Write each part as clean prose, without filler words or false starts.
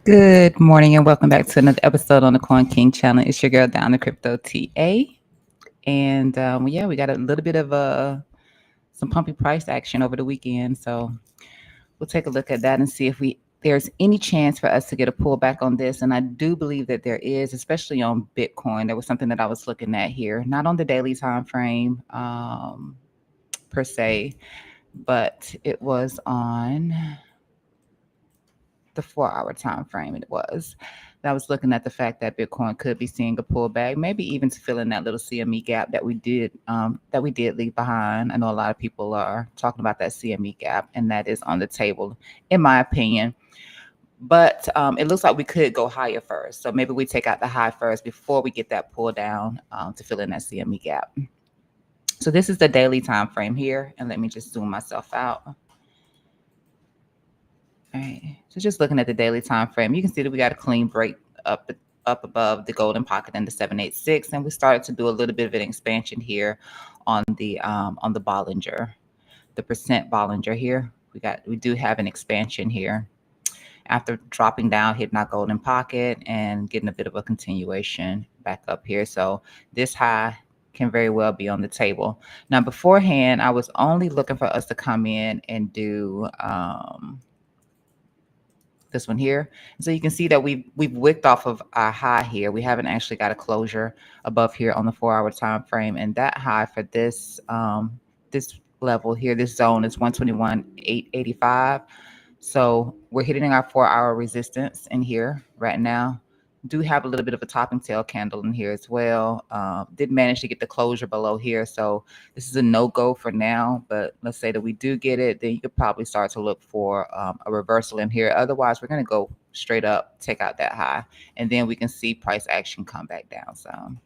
Good morning and welcome back to another episode on the Coin King channel. It's your girl down the crypto TA, and yeah, we got a little bit of some pumpy price action over the weekend. So we'll take a look at that and see if there's any chance for us to get a pullback on this. And I do believe that there is, especially on Bitcoin. There was something that I was looking at here, not on the daily time frame per se, but it was on the 4 hour time frame. It was. I was looking at the fact that Bitcoin could be seeing a pullback, maybe even to fill in that little CME gap that we did leave behind. I know a lot of people are talking about that CME gap, and that is on the table, in my opinion. But it looks like we could go higher first, so maybe we take out the high first before we get that pull down to fill in that CME gap. So this is the daily time frame here, and let me just zoom myself out. All right. So just looking at the daily time frame, you can see that we got a clean break up above the golden pocket in the 786, and we started to do a little bit of an expansion here on the Bollinger, the percent Bollinger here. We do have an expansion here after dropping down, hitting our golden pocket and getting a bit of a continuation back up here. So this high can very well be on the table. Now beforehand, I was only looking for us to come in and do this one here. So you can see that we've wicked off of our high here. We haven't actually got a closure above here on the 4 hour time frame, and that high for this level here, this zone is 121,885. So we're hitting our 4 hour resistance in here right now. Do have a little bit of a topping tail candle in here as well. Did manage to get the closure below here, so this is a no-go for now. But let's say that we do get it, then you could probably start to look for a reversal in here. Otherwise, we're going to go straight up, take out that high, and then we can see price action come back down some.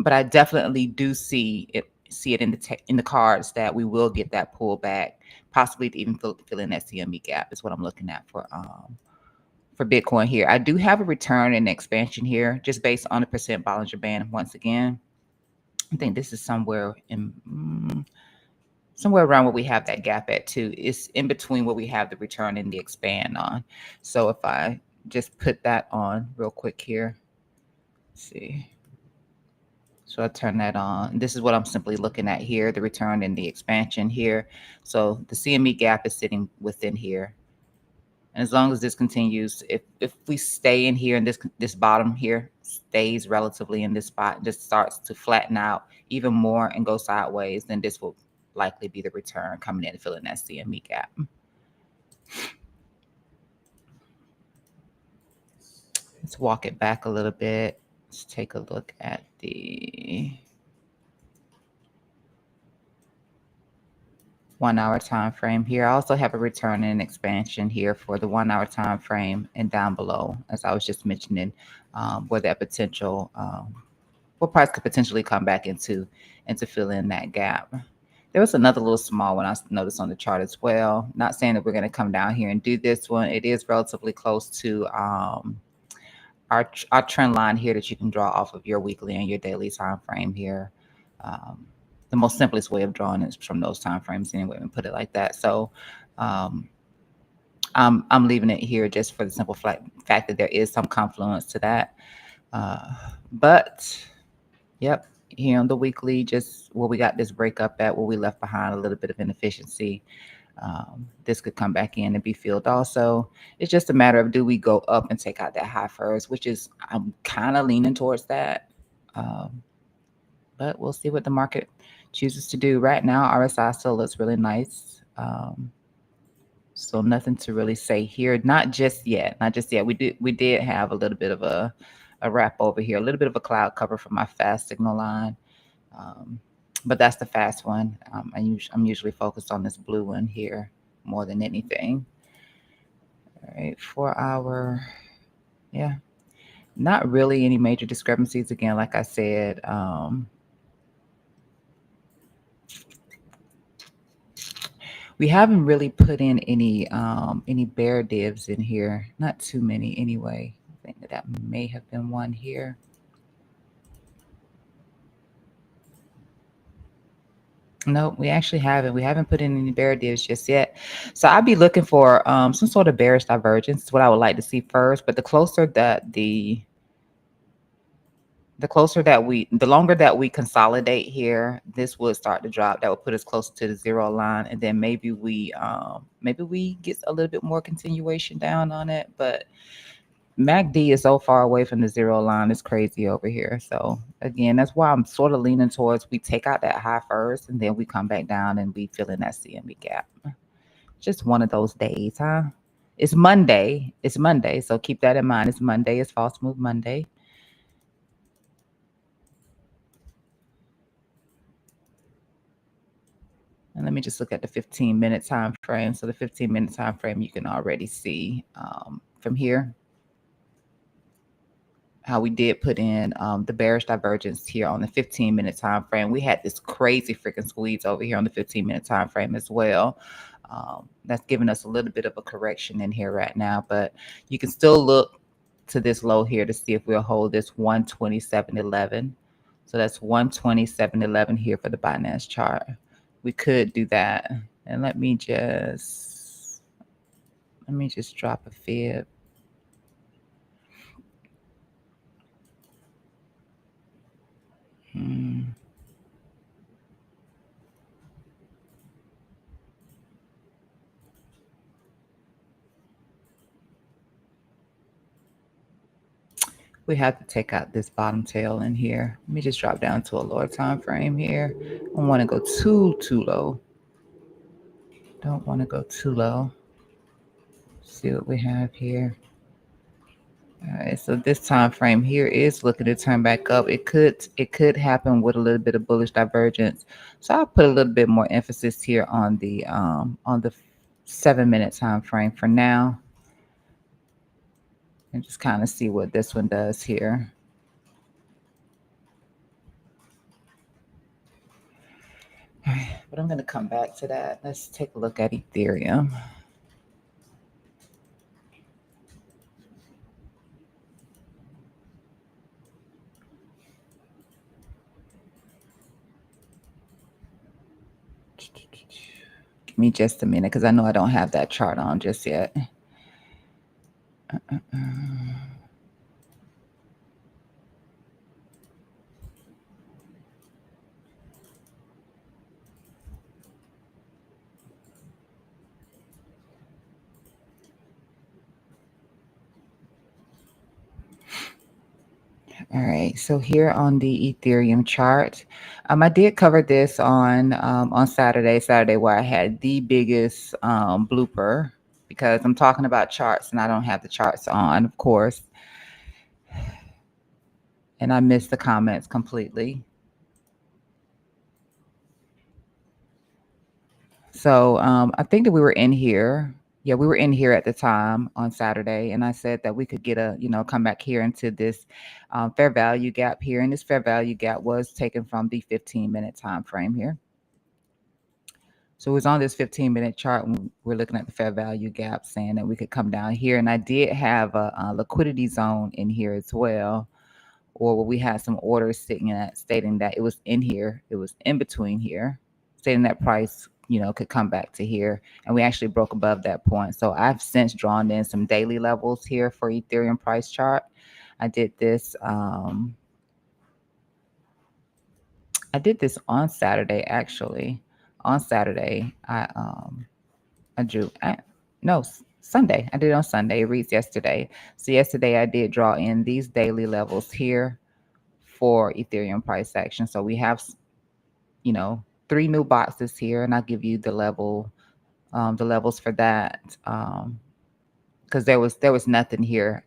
But I definitely do see it in the cards that we will get that pullback, possibly to even fill in that CME gap is what I'm looking at for Bitcoin here. I do have a return and expansion here just based on the percent Bollinger Band. Once again, I think this is somewhere around where we have that gap at too. It's in between where we have the return and the expand on. So if I just put that on real quick here, let's see. So I turn that on. This is what I'm simply looking at here, the return and the expansion here. So the CME gap is sitting within here. And as long as this continues, if we stay in here and this bottom here stays relatively in this spot, just starts to flatten out even more and go sideways, then this will likely be the return coming in and filling that CME gap. Let's walk it back a little bit. Let's take a look at the 1 hour time frame here. I also have a return and expansion here for the 1 hour time frame and down below, as I was just mentioning, where that potential, what price could potentially come back into fill in that gap. There was another little small one I noticed on the chart as well. Not saying that we're going to come down here and do this one. It is relatively close to our trend line here that you can draw off of your weekly and your daily time frame here. The most simplest way of drawing is from those time frames anyway, and put it like that. So I'm leaving it here just for the simple fact that there is some confluence to that. But yep, here on the weekly, just where we got this breakup at, where we left behind a little bit of inefficiency. This could come back in and be filled also. It's just a matter of, do we go up and take out that high first, which is, I'm kind of leaning towards that. But we'll see what the market chooses to do. Right now, RSI still looks really nice. So nothing to really say here. Not just yet. We did have a little bit of a wrap over here, a little bit of a cloud cover for my fast signal line. But that's the fast one. I'm usually focused on this blue one here more than anything. All right, 4 hour. Yeah, not really any major discrepancies. Again, like I said, we haven't really put in any bear divs in here. Not too many anyway. I think that may have been one here. No, we actually haven't. We haven't put in any bear divs just yet. So I'd be looking for some sort of bearish divergence. Is what I would like to see first. But the longer that we consolidate here, this would start to drop. That would put us closer to the zero line, and then maybe we get a little bit more continuation down on it. But MACD is so far away from the zero line. It's crazy over here. So again, that's why I'm sort of leaning towards we take out that high first, and then we come back down and we fill in that CME gap. Just one of those days, huh? It's Monday. It's Monday, so keep that in mind. It's Monday. It's false move Monday. And let me just look at the 15-minute time frame. So the 15-minute time frame, you can already see from here how we did put in the bearish divergence here on the 15-minute time frame. We had this crazy freaking squeeze over here on the 15-minute time frame as well. That's giving us a little bit of a correction in here right now, but you can still look to this low here to see if we'll hold this 127.11. So that's 127.11 here for the Binance chart. We could do that. And let me just drop a fib. We have to take out this bottom tail in here. Let me just drop down to a lower time frame here. I don't want to go too low. Don't want to go too low. See what we have here. All right, so this time frame here is looking to turn back up. It could happen with a little bit of bullish divergence. So I'll put a little bit more emphasis here on the 7-minute time frame for now, and just kind of see what this one does here. All right, but I'm going to come back to that. Let's take a look at Ethereum. Give me just a minute because I know I don't have that chart on just yet. All right, so here on the Ethereum chart, I did cover this on Saturday where I had the biggest blooper because I'm talking about charts and I don't have the charts on, of course, and I missed the comments completely. So I think that we were in here. Yeah, we were in here at the time on Saturday, and I said that we could get come back here into this fair value gap here, and this fair value gap was taken from the 15-minute time frame here. So it was on this 15-minute chart when we're looking at the fair value gap, saying that we could come down here, and I did have a liquidity zone in here as well, or where we had some orders stating that it was in here, it was in between here, stating that price could come back to here, and we actually broke above that point. So I've since drawn in some daily levels here for Ethereum price chart. I did this on Saturday, actually. On Saturday, I drew no Sunday. I did it on Sunday. It reads yesterday. So yesterday I did draw in these daily levels here for Ethereum price action. So we have 3 new boxes here, and I'll give you the levels for that, because there was nothing here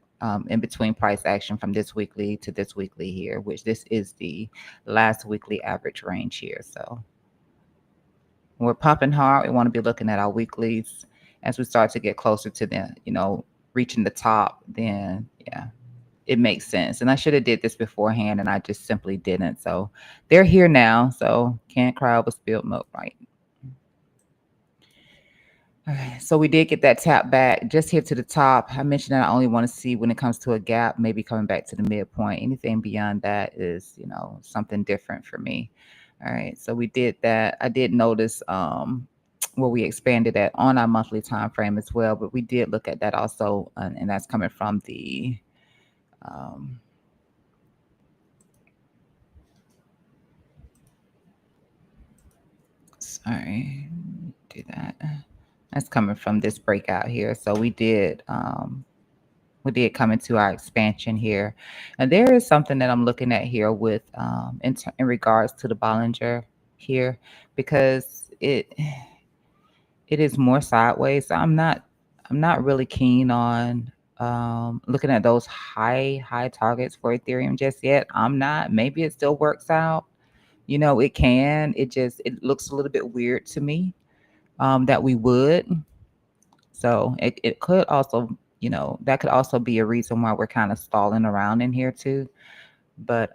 in between price action from this weekly to this weekly here, which this is the last weekly average range here. So when we're pumping hard, we want to be looking at our weeklies. As we start to get closer to the reaching the top, then yeah, it makes sense. And I should have did this beforehand, and I just simply didn't. So they're here now. So can't cry over spilled milk, right? All right. So we did get that tap back just here to the top. I mentioned that I only want to see when it comes to a gap, maybe coming back to the midpoint. Anything beyond that is, something different for me. All right, so we did that. I did notice where we expanded that on our monthly time frame as well, but we did look at that also, and that's coming from the um, sorry, do that. That's coming from this breakout here. So we did come into our expansion here, and there is something that I'm looking at here with in regards to the Bollinger here, because it is more sideways. So I'm not really keen on looking at those high targets for Ethereum just yet. I'm not. Maybe it still works out. It can. It looks a little bit weird to me that we would. So it could also, that could also be a reason why we're kind of stalling around in here too. But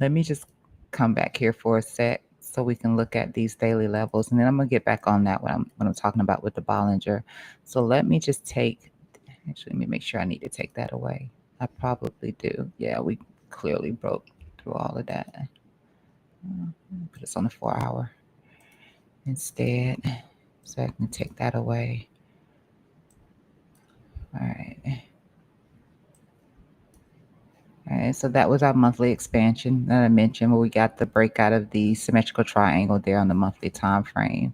let me just come back here for a sec so we can look at these daily levels, and then I'm gonna get back on that when I'm talking about with the Bollinger. So let me just take. Actually, let me make sure I need to take that away. I probably do. Yeah, we clearly broke through all of that. Put this on the 4 hour instead, so I can take that away. All right. All right, so that was our monthly expansion that I mentioned, where we got the breakout of the symmetrical triangle there on the monthly time frame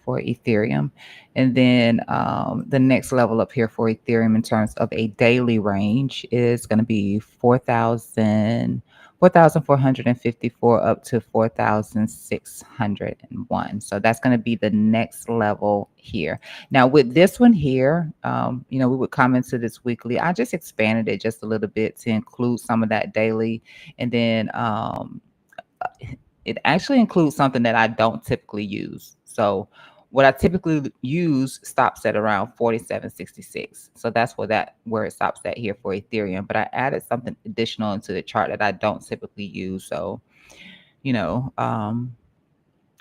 for Ethereum. And then the next level up here for Ethereum in terms of a daily range is going to be 4,454 up to 4,601. So that's going to be the next level here. Now with this one here, we would come into this weekly. I just expanded it just a little bit to include some of that daily. And then it actually includes something that I don't typically use. So what I typically use stops at around 47.66. So that's where it stops at here for Ethereum. But I added something additional into the chart that I don't typically use. So, you know,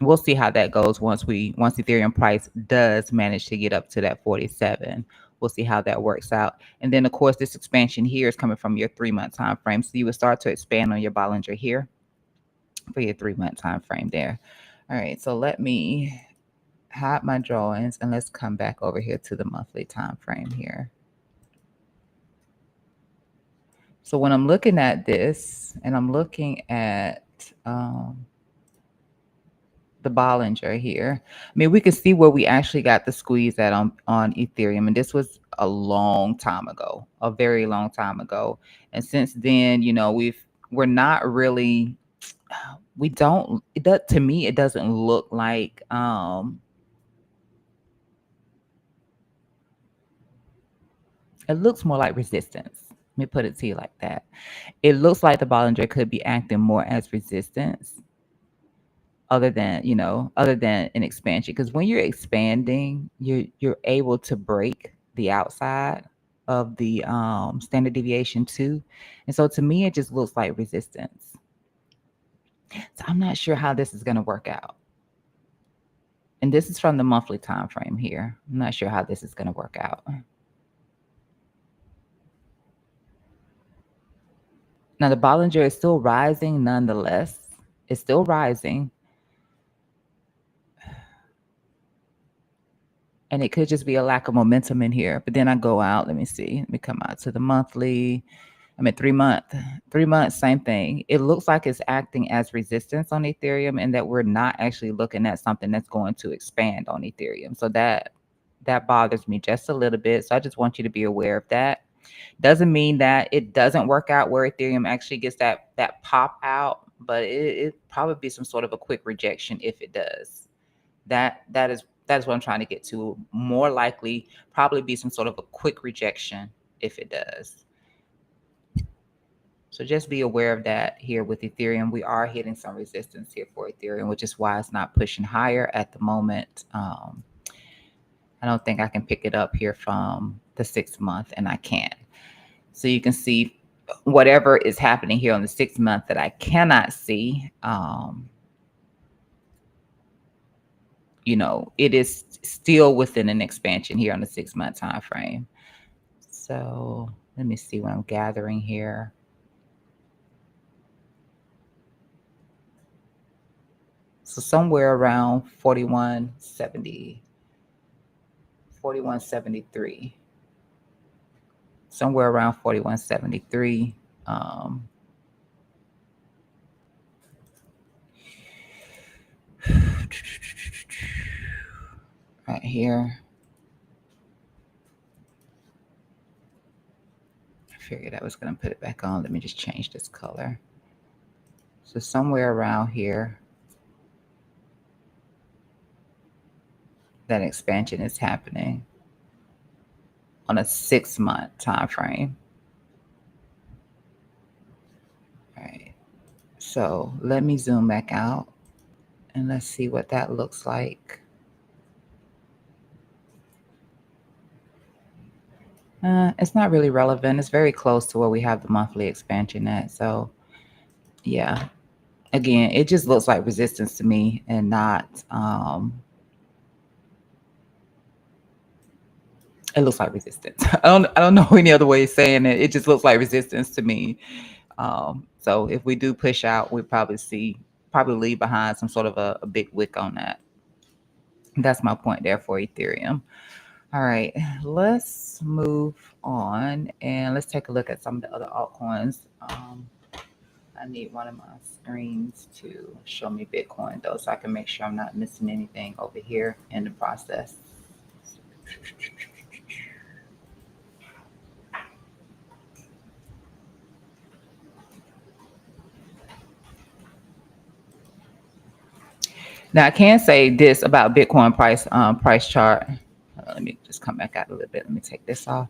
we'll see how that goes once Ethereum price does manage to get up to that 47. We'll see how that works out. And then of course this expansion here is coming from your 3-month time frame. So you would start to expand on your Bollinger here for your 3-month time frame there. All right, so let me hide my drawings and let's come back over here to the monthly time frame here. So when I'm looking at this and I'm looking at the Bollinger here, I mean, we can see where we actually got the squeeze at on Ethereum, and this was a long time ago, a very long time ago. And since then, we're not really, we don't, it does, to me, it doesn't look like it looks more like resistance. Let me put it to you like that. It looks like the Bollinger could be acting more as resistance other than an expansion. Because when you're expanding, you're able to break the outside of the standard deviation too. And so to me, it just looks like resistance. So I'm not sure how this is going to work out. And this is from the monthly time frame here. I'm not sure how this is going to work out. Now the Bollinger is still rising nonetheless. It's still rising. And it could just be a lack of momentum in here. But then I go out, let me see. Let me come out to the monthly. I'm at 3 month. 3 months, same thing. It looks like it's acting as resistance on Ethereum, and that we're not actually looking at something that's going to expand on Ethereum. So that bothers me just a little bit. So I just want you to be aware of that. Doesn't mean that it doesn't work out where Ethereum actually gets that pop out, but it probably be some sort of a quick rejection if it does. That is what I'm trying to get to. More likely, probably be some sort of a quick rejection if it does. So just be aware of that here with Ethereum. We are hitting some resistance here for Ethereum, which is why it's not pushing higher at the moment. I don't think I can pick it up here from the 6 month, and I can't. So you can see whatever is happening here on the 6 month that I cannot see. It is still within an expansion here on the 6 month time frame. So let me see what I'm gathering here. So somewhere around 41.70, 41.73, somewhere around 41.73. Um, right here. I figured I was going to put it back on. Let me just change this color. So somewhere around here, that expansion is happening on a 6-month time frame. All right. So let me zoom back out and let's see what that looks like. It's not really relevant. It's very close to where we have the monthly expansion at. So yeah, again, it just looks like resistance to me and not, it looks like resistance. I don't know any other way of saying it. It just looks like resistance to me. So if we do push out, we probably leave behind some sort of a big wick on that. That's my point there for Ethereum. All right, let's move on and let's take a look at some of the other altcoins. I need one of my screens to show me Bitcoin though, so I can make sure I'm not missing anything over here in the process. Now I can say this about Bitcoin price chart. Let me just come back out a little bit. Let me take this off.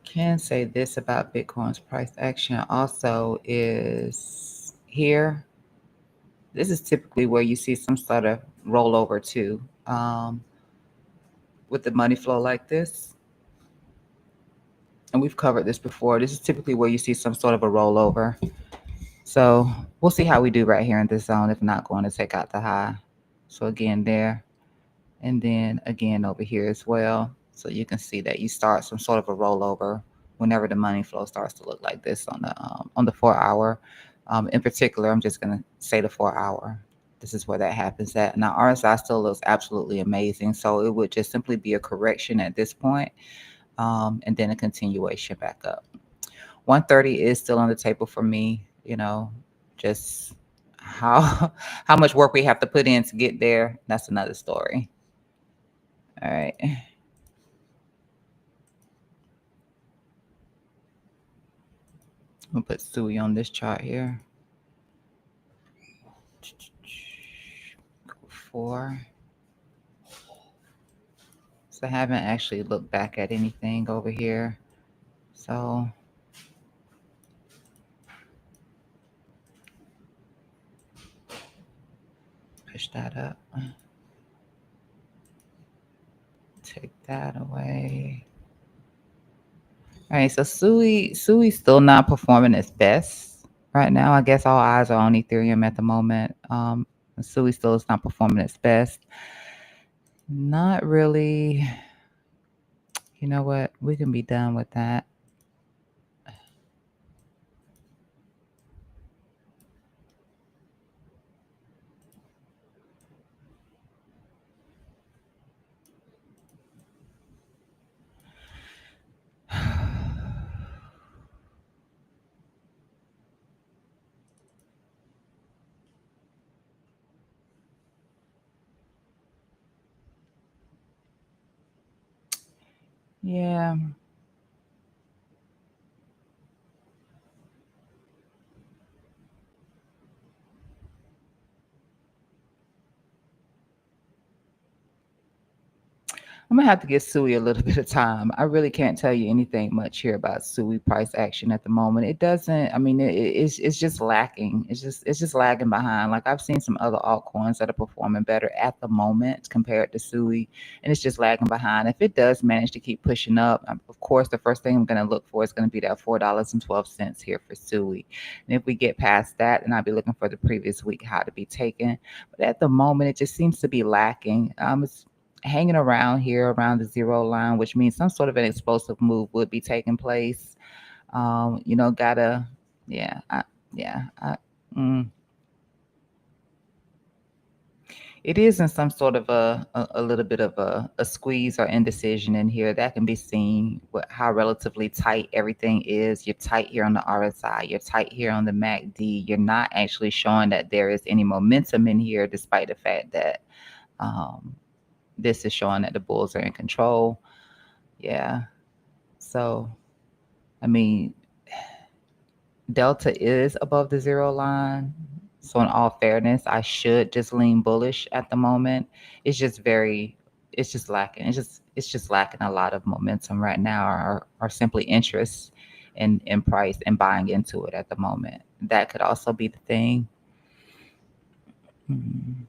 Can say this about Bitcoin's price action also is here. This is typically where you see some sort of rollover too. With the money flow like this, and we've covered this before, this is typically where you see some sort of a rollover. So we'll see how we do right here in this zone if not going to take out the high. So again there, and then again over here as well. So you can see that you start some sort of a rollover whenever the money flow starts to look like this on the 4 hour. In particular, I'm just going to say the 4 hour. This is where that happens at. Now RSI still looks absolutely amazing. So it would just simply be a correction at this point, and then a continuation back up. 130 is still on the table for me. Just how how much work we have to put in to get there. That's another story. All right. I'll put Sui on this chart here. Go 4. So I haven't actually looked back at anything over here. So push that up. Take that away. All right, so Sui's still not performing its best right now. I guess all eyes are on Ethereum at the moment. Sui still is not performing its best. Not really. You know what? We can be done with that. Yeah. I'm gonna have to give Sui a little bit of time. I really can't tell you anything much here about Sui price action at the moment. It doesn't. I mean, it's just lacking. It's just lagging behind. Like I've seen some other altcoins that are performing better at the moment compared to Sui, and it's just lagging behind. If it does manage to keep pushing up, of course, the first thing I'm gonna look for is gonna be that $4.12 here for Sui. And if we get past that, then I'll be looking for the previous week high to be taken. But at the moment, it just seems to be lacking. It's hanging around here around the zero line, which means some sort of an explosive move would be taking place. Gotta, yeah, yeah, mm, it is in some sort of a little bit of a squeeze or indecision in here that can be seen with how relatively tight everything is. You're tight here on the RSI, you're tight here on the MACD. You're not actually showing that there is any momentum in here, despite the fact that um, this is showing that the bulls are in control. Yeah. So, I mean, Delta is above the zero line. So, in all fairness, I should just lean bullish at the moment. It's just very, it's just lacking. It's just lacking a lot of momentum right now, or simply interest in price and buying into it at the moment. That could also be the thing. Hmm.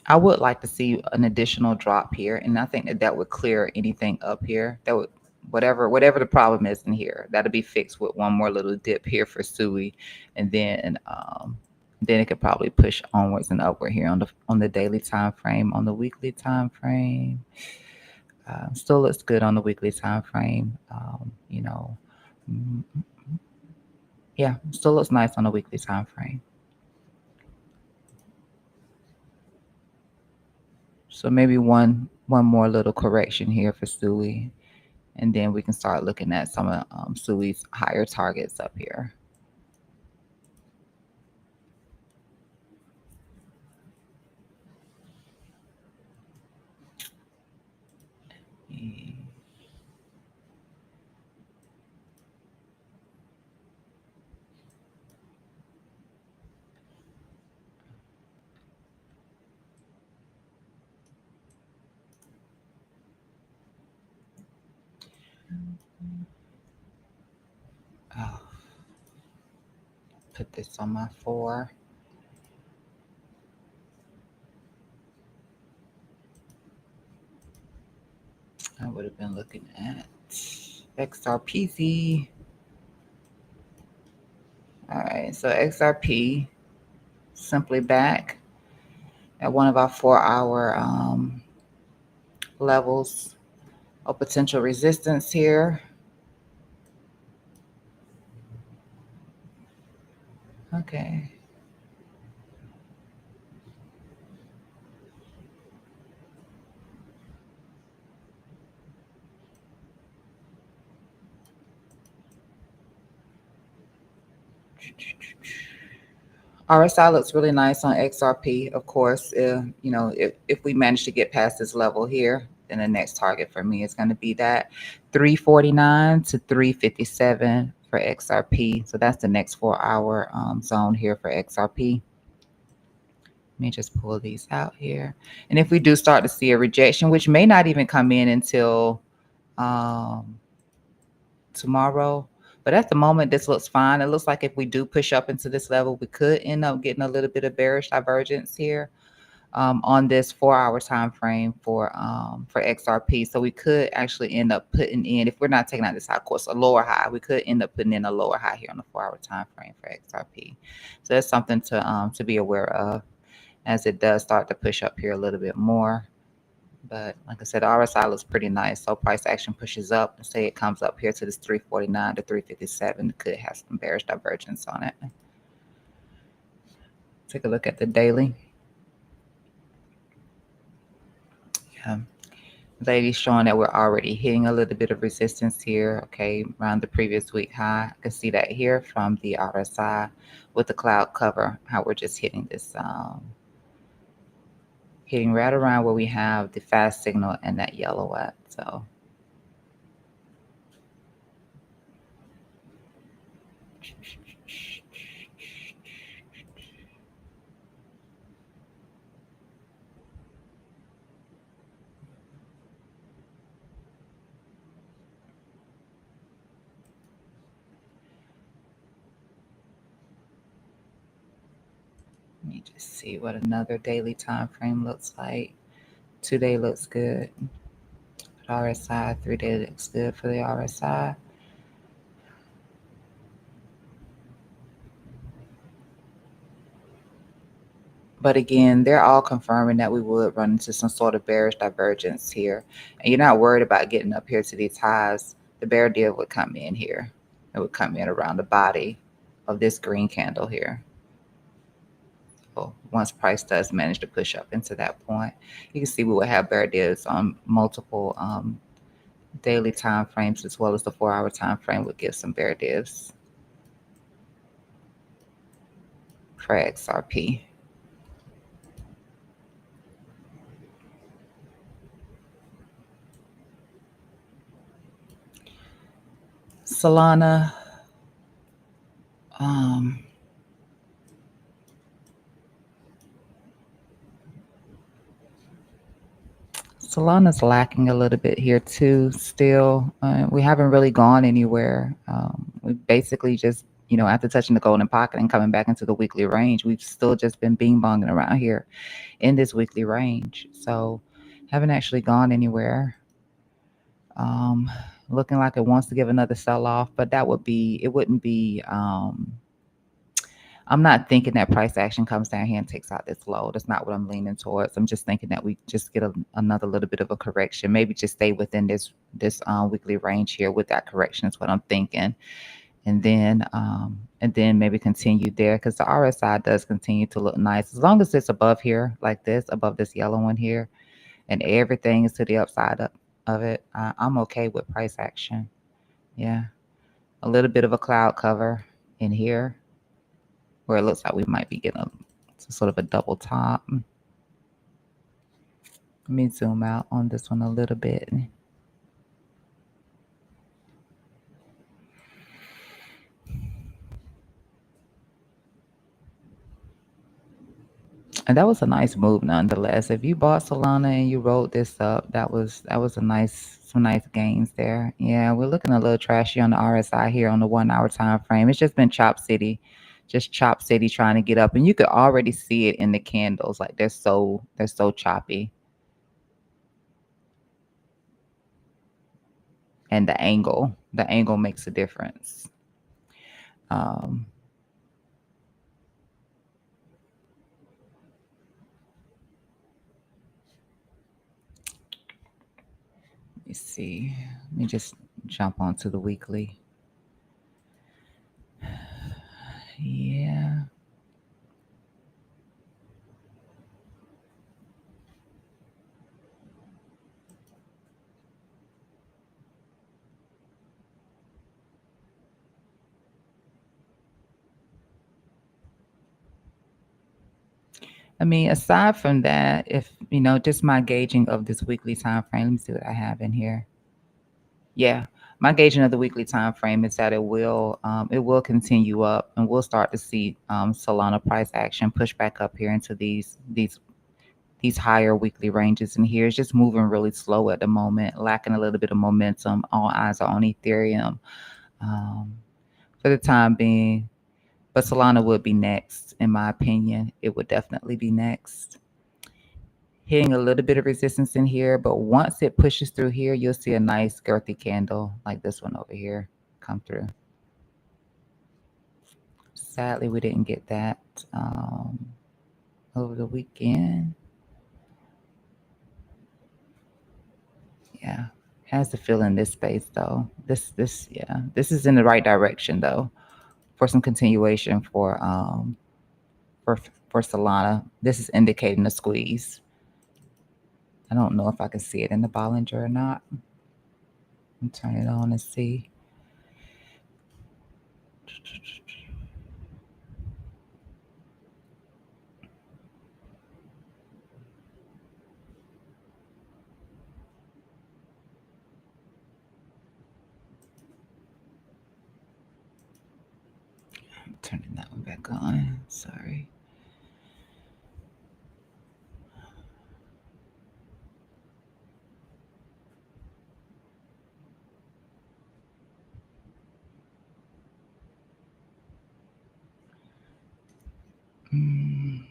I would like to see an additional drop here, and I think that that would clear anything up here. That would whatever the problem is in here, that'll be fixed with one more little dip here for Sui, and then it could probably push onwards and upward here on the daily time frame. On the weekly time frame, still looks good on the weekly time frame. Mm, yeah, still looks nice on the weekly time frame. So maybe one more little correction here for Sui, and then we can start looking at some of Sui's higher targets up here. Oh, put this on my four. I would have been looking at XRPZ. All right, so XRP simply back at one of our 4 hour levels of potential resistance here. Okay. RSI looks really nice on XRP. Of course, if we manage to get past this level here, then the next target for me is going to be that 349 to 357 for XRP. So that's the next 4 hour zone here for XRP. Let me just pull these out here. And if we do start to see a rejection, which may not even come in until um, tomorrow. But at the moment, this looks fine. It looks like if we do push up into this level, we could end up getting a little bit of bearish divergence here on this 4 hour time frame for XRP. So we could actually end up putting in, if we're not taking out this high, of course, a lower high. We could end up putting in a lower high here on the 4 hour time frame for XRP. So that's something to be aware of as it does start to push up here a little bit more. But like I said, the RSI looks pretty nice. So price action pushes up and say it comes up here to this 349 to 357. It could have some bearish divergence on it. Take a look at the daily. Yeah. Ladies showing that we're already hitting a little bit of resistance here, okay, around the previous week high. I can see that here from the RSI with the cloud cover, how we're just hitting this, hitting right around where we have the fast signal and that yellow at. So Just see what another daily time frame looks like. 2 day looks good. RSI, 3 day looks good for the RSI. But again, they're all confirming that we would run into some sort of bearish divergence here. And you're not worried about getting up here to these highs. The bear deal would come in here. It would come in around the body of this green candle here. So once price does manage to push up into that point, you can see we will have bear deals on multiple daily time frames, as well as the 4 hour time frame would give some bear divs for XRP. Solana, um, Solana's lacking a little bit here too. Still, we haven't really gone anywhere. We basically just, after touching the golden pocket and coming back into the weekly range, we've still just been bing bonging around here in this weekly range. So, haven't actually gone anywhere. Looking like it wants to give another sell off, but it wouldn't be. I'm not thinking that price action comes down here and takes out this low. That's not what I'm leaning towards. I'm just thinking that we just get another little bit of a correction. Maybe just stay within this weekly range here with that correction is what I'm thinking, and then maybe continue there because the RSI does continue to look nice as long as it's above here like this, above this yellow one here, and everything is to the upside of it. I'm okay with price action. Yeah, a little bit of a cloud cover in here where it looks like we might be getting sort of a double top. Let me zoom out on this one a little bit. And that was a nice move nonetheless. If you bought Solana and you rolled this up, that was some nice gains there. Yeah, we're looking a little trashy on the RSI here on the 1 hour time frame. It's just been chop city, just chop city trying to get up, and you could already see it in the candles. Like they're so choppy, and the angle makes a difference. Um, Let me see. Let me just jump onto the weekly. Yeah. I mean, aside from that, if just my gauging of this weekly time frame, let me see what I have in here. Yeah, my gauging of the weekly time frame is that it will continue up, and we'll start to see Solana price action push back up here into these higher weekly ranges. And here it's just moving really slow at the moment, lacking a little bit of momentum. All eyes are on Ethereum um, for the time being. But Solana would be next, in my opinion. It would definitely be next. Hitting a little bit of resistance in here, but once it pushes through here, you'll see a nice girthy candle like this one over here come through. Sadly, we didn't get that over the weekend. Yeah, has to fill in this space though. This is in the right direction though for some continuation for for Solana. This is indicating a squeeze. I don't know if I can see it in the Bollinger or not. I'm turning it on and see. I'm turning that one back on. Sorry. Mm.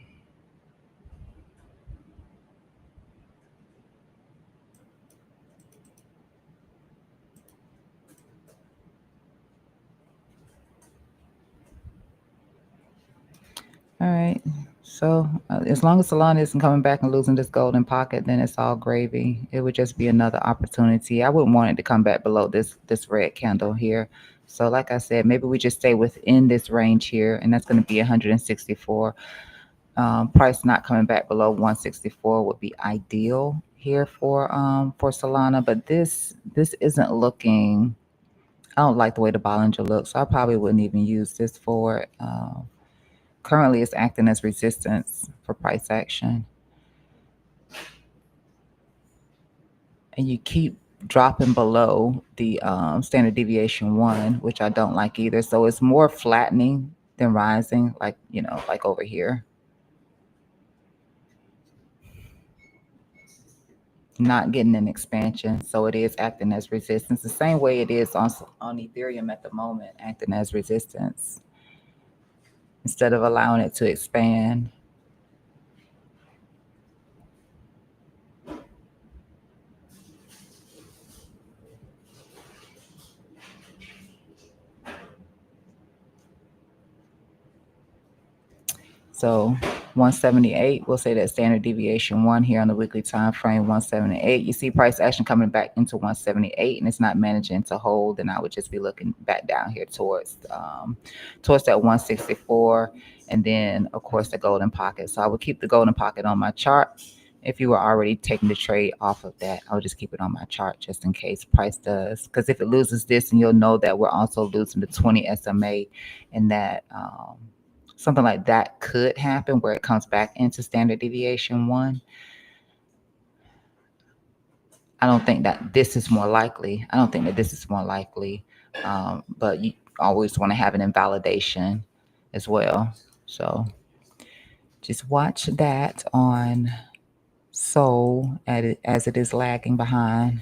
All right. So as long as Solana isn't coming back and losing this golden pocket, then it's all gravy. It would just be another opportunity. I wouldn't want it to come back below this red candle here. So like I said, maybe we just stay within this range here, and that's going to be 164. Price not coming back below 164 would be ideal here for Solana, but this isn't looking. I don't like the way the Bollinger looks, so I probably wouldn't even use this for it. Currently, it's acting as resistance for price action, and you keep dropping below the standard deviation one, which I don't like either. So it's more flattening than rising, like like over here. Not getting an expansion, so it is acting as resistance the same way it is on Ethereum at the moment, acting as resistance instead of allowing it to expand. So 178, we'll say that standard deviation one here on the weekly time frame, 178. You see price action coming back into 178, and it's not managing to hold. And I would just be looking back down here towards that 164, and then of course the golden pocket. So I would keep the golden pocket on my chart. If you were already taking the trade off of that, I would just keep it on my chart just in case price does. Because if it loses this, and you'll know that we're also losing the 20 SMA, and that something like that could happen where it comes back into standard deviation one. I don't think that this is more likely. I don't think that this is more likely, but you always want to have an invalidation as well. So just watch that on Sol as it is lagging behind.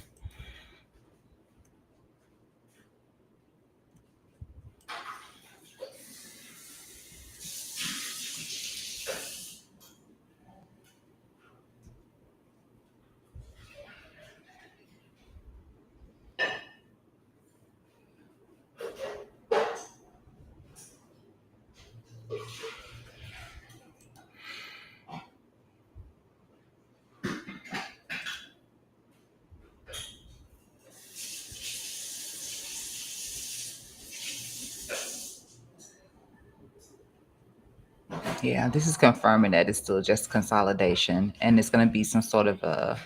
Yeah, this is confirming that it's still just consolidation, and it's going to be some sort of a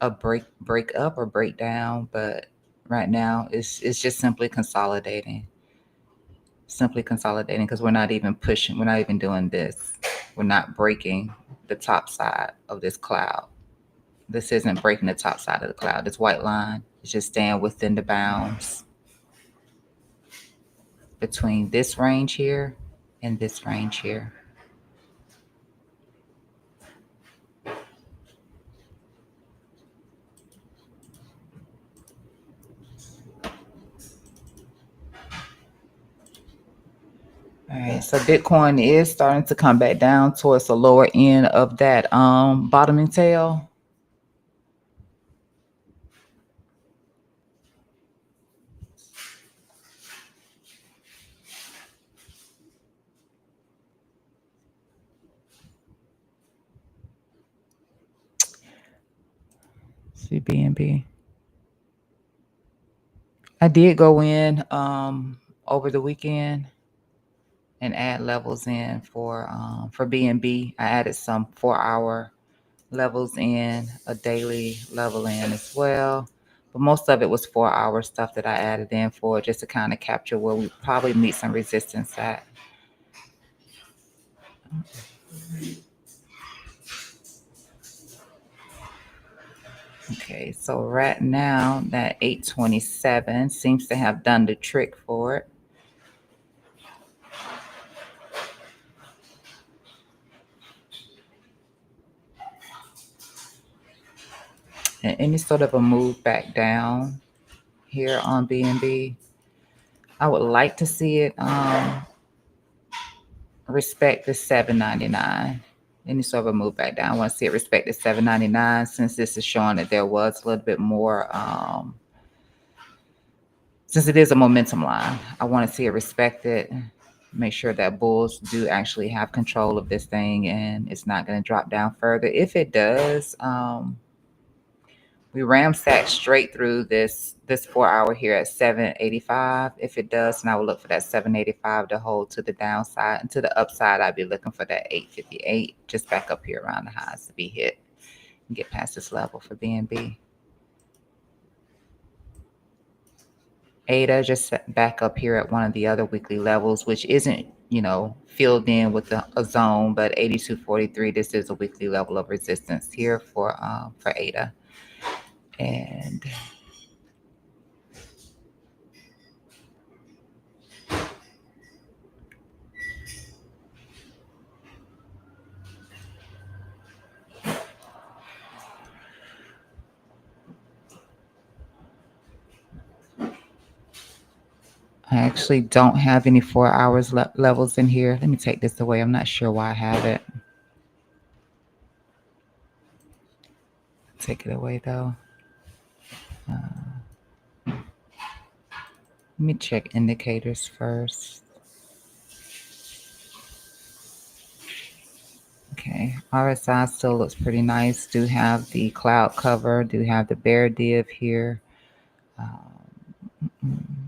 break up or breakdown, but right now it's just simply consolidating because we're not even pushing, we're not even doing this, we're not breaking the top side of this cloud. This isn't breaking the top side of the cloud. This white line is just staying within the bounds between this range here and this range here. All right, so Bitcoin is starting to come back down towards the lower end of that bottoming tail. See BNB. I did go in over the weekend and add levels in for BNB. I added some 4-hour levels in, a daily level in as well. But most of it was 4-hour stuff that I added in for just to kind of capture where we probably meet some resistance at. Okay, so right now that 827 seems to have done the trick for it. And any sort of a move back down here on BNB, I would like to see it respect the 799. Any sort of a move back down. I want to see it respect the 799 since this is showing that there was a little bit more since it is a momentum line. I want to see it respected. make sure that bulls do actually have control of this thing and it's not going to drop down further. If it does, we ramsack straight through this 4 hour here at 785. If it does, then I will look for that 785 to hold to the downside. And to the upside, I'd be looking for that 858 just back up here around the highs to be hit and get past this level for BNB. ADA just set back up here at one of the other weekly levels, which isn't, filled in with a zone, but 82.43. This is a weekly level of resistance here for ADA. And I actually don't have any 4 hours levels in here. Let me take this away. I'm not sure why I have it. Take it away though. Let me check indicators first. Okay, RSI still looks pretty nice. Do have the cloud cover. Do have the bear div here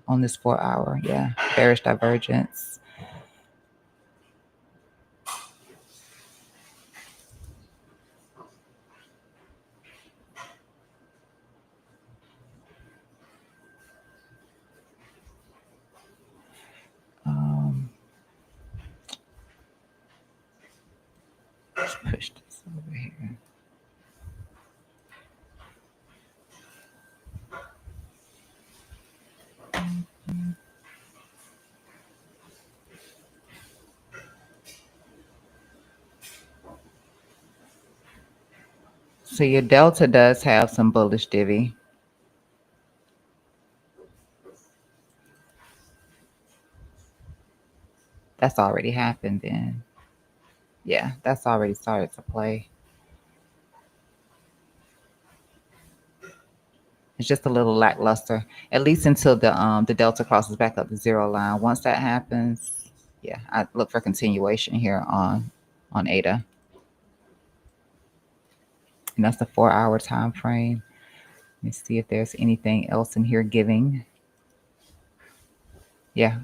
on this 4 hour. Yeah, bearish divergence. Let's push this over here. So your delta does have some bullish divvy. That's already happened then. Yeah, that's already started to play. It's just a little lackluster, at least until the delta crosses back up the zero line. Once that happens, yeah, I look for continuation here on ADA. And that's the 4 hour time frame. Let me see if there's anything else in here giving. Yeah,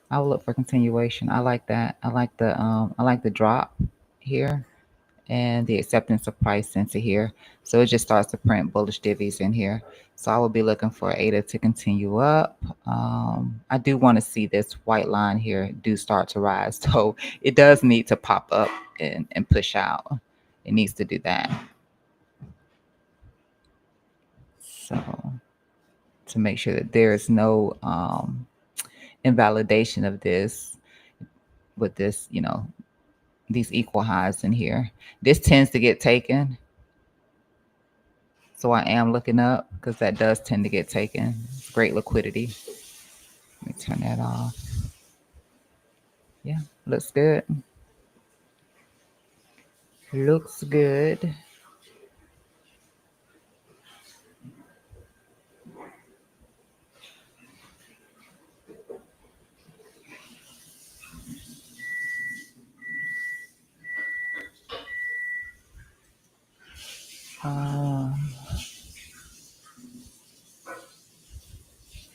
I will look for continuation. I like that. I like the drop here and the acceptance of price into here. So it just starts to print bullish divvies in here. So I will be looking for ADA to continue up. I do want to see this white line here do start to rise. So it does need to pop up and push out. It needs to do that. So to make sure that there is no invalidation of this with this, these equal highs in here. This tends to get taken. So I am looking up because that does tend to get taken. It's great liquidity. Let me turn that off. Yeah, looks good. Looks good.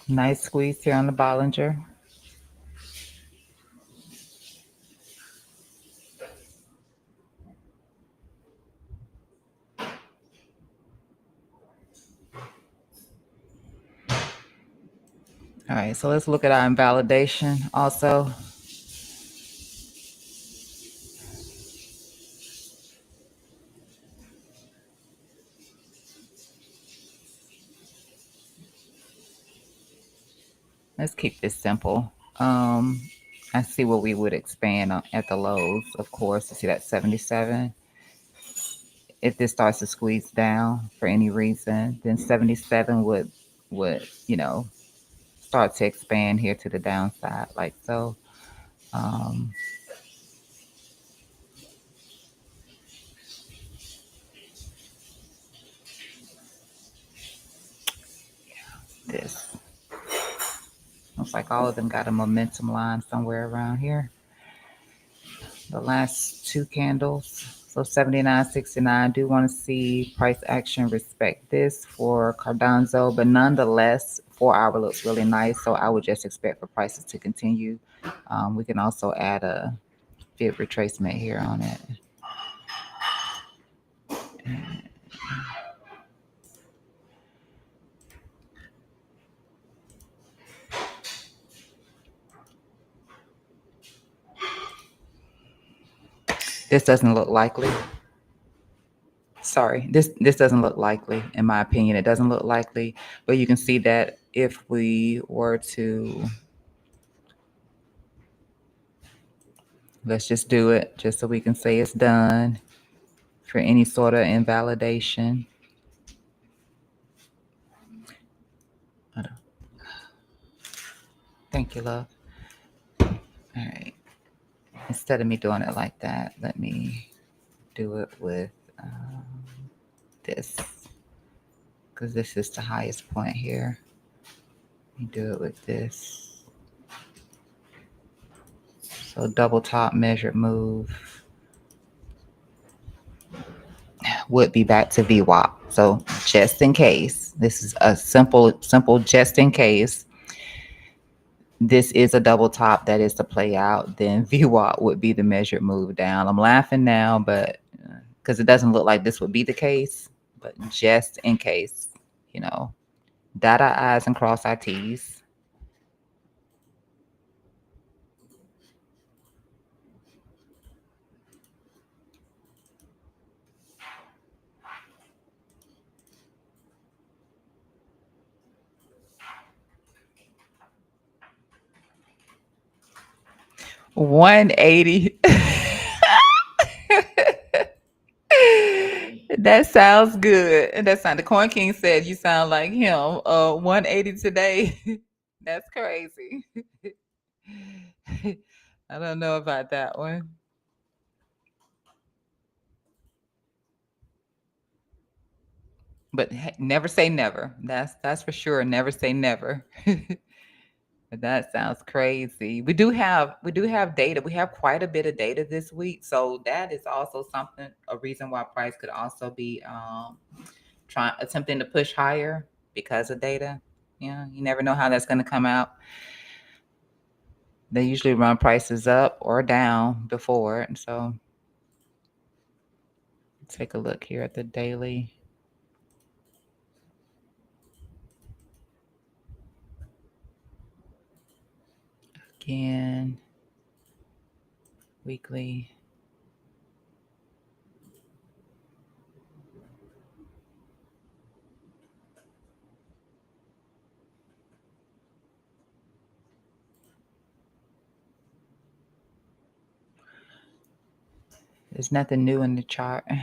Nice squeeze here on the Bollinger. All right, so let's look at our invalidation also. Let's keep this simple. I see what we would expand at the lows, of course, to see that 77. If this starts to squeeze down for any reason, then 77 would start to expand here to the downside like so. This looks like all of them got a momentum line somewhere around here. the last two candles. So 79.69. Do want to see price action respect this for Cardanzo, but nonetheless, 4 hour looks really nice. So I would just expect for prices to continue. We can also add a fib retracement here on it. This doesn't look likely. Sorry, this doesn't look likely, in my opinion. It doesn't look likely, but you can see that if we were to, let's just do it just so we can say it's done for any sort of invalidation. Thank you, love. All right. Instead of me doing it like that, let me do it with this, because this is the highest point here. Let me do it with this. So double top measured move would be back to VWAP. So just in case, this is a simple just in case this is a double top that is to play out, then VWAP would be the measured move down. I'm laughing now, but because it doesn't look like this would be the case, but just in case, you know, dot our I's and cross our T's. $180. That sounds good. And that's not the Coin King said you sound like him. 180 today. That's crazy. I don't know about that one. But never say never. That's for sure. Never say never. That sounds crazy. We do have data. We have quite a bit of data this week, so that is also something, a reason why price could also be trying attempting to push higher because of data. Yeah, you never know how that's going to come out. They usually run prices up or down before, and so take a look here at the daily. Again, weekly. There's nothing new in the chart. All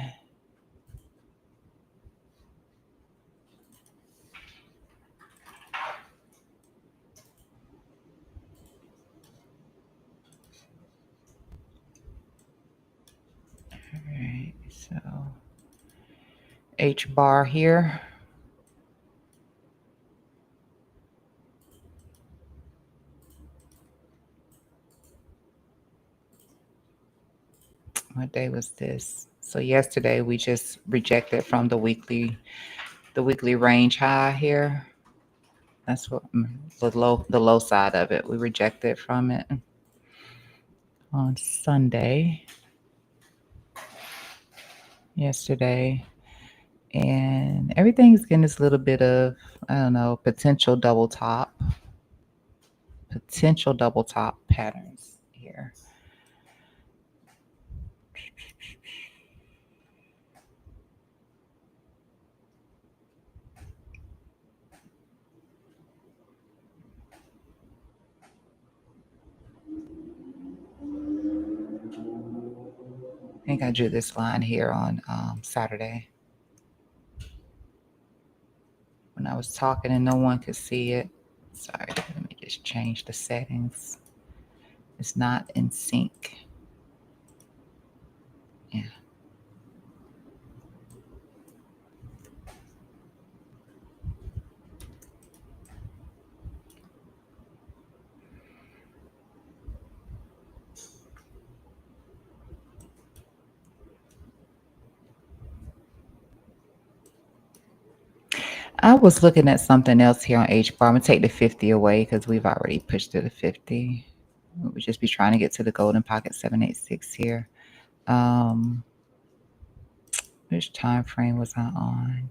right, so H bar here. What day was this? So yesterday we just rejected from the weekly range high here. That's what the low side of it. We rejected from it on Sunday yesterday. And everything's getting this little bit of, I don't know, potential double top patterns here. I think I drew this line here on Saturday when I was talking and no one could see it. Sorry, let me just change the settings. It's not in sync. Yeah. I was looking at something else here on H bar. I'm gonna take the 50 away because we've already pushed to the 50. We would just be trying to get to the golden pocket 786 here. Um, which time frame was I on?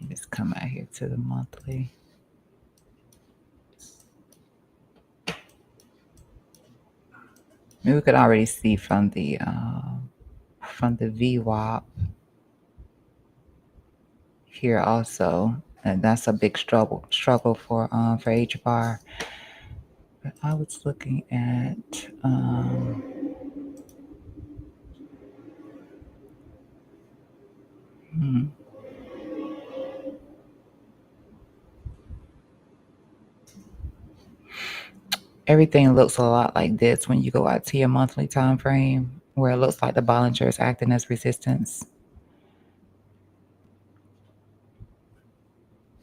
Just come out here to the monthly. Maybe we could already see from the VWAP here also, and that's a big struggle for H bar. But I was looking at hmm, everything looks a lot like this when you go out to your monthly time frame, where it looks like the Bollinger is acting as resistance.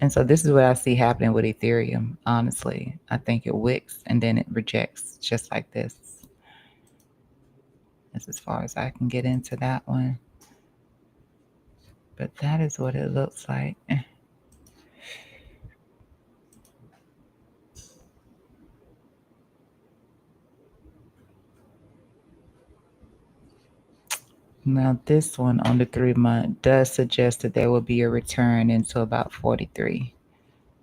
And so this is what I see happening with Ethereum. Honestly, I think it wicks and then it rejects just like this. That's as far as I can get into that one. But that is what it looks like. Now this one on the 3 month does suggest that there will be a return into about 43.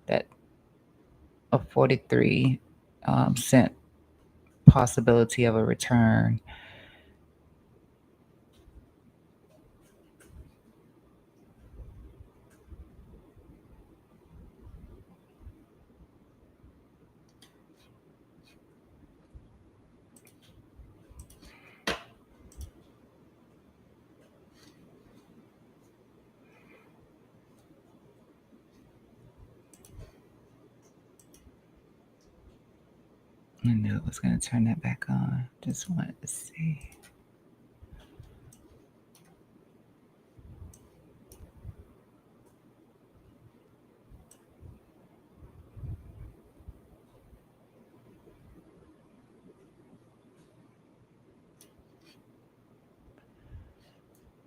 That a 43 cent possibility of a return. I knew it was going to turn that back on. Just wanted to see.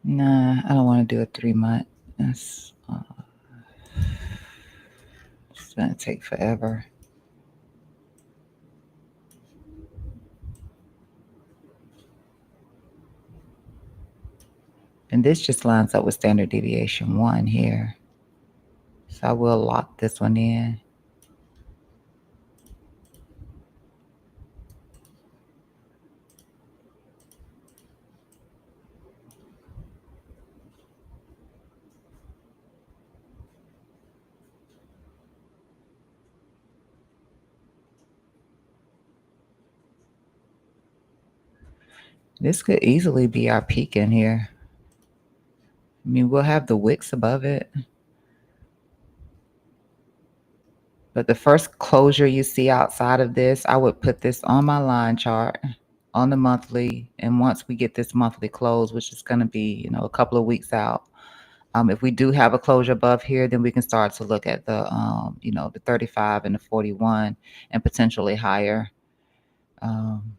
Nah, I don't want to do a 3 month. That's it's going to take forever. And this just lines up with standard deviation 1 here. So I will lock this one in. This could easily be our peak in here. I mean, we'll have the wicks above it. But the first closure you see outside of this, I would put this on my line chart on the monthly. And once we get this monthly close, which is going to be, a couple of weeks out, if we do have a closure above here, then we can start to look at the 35 and the 41 and potentially higher um,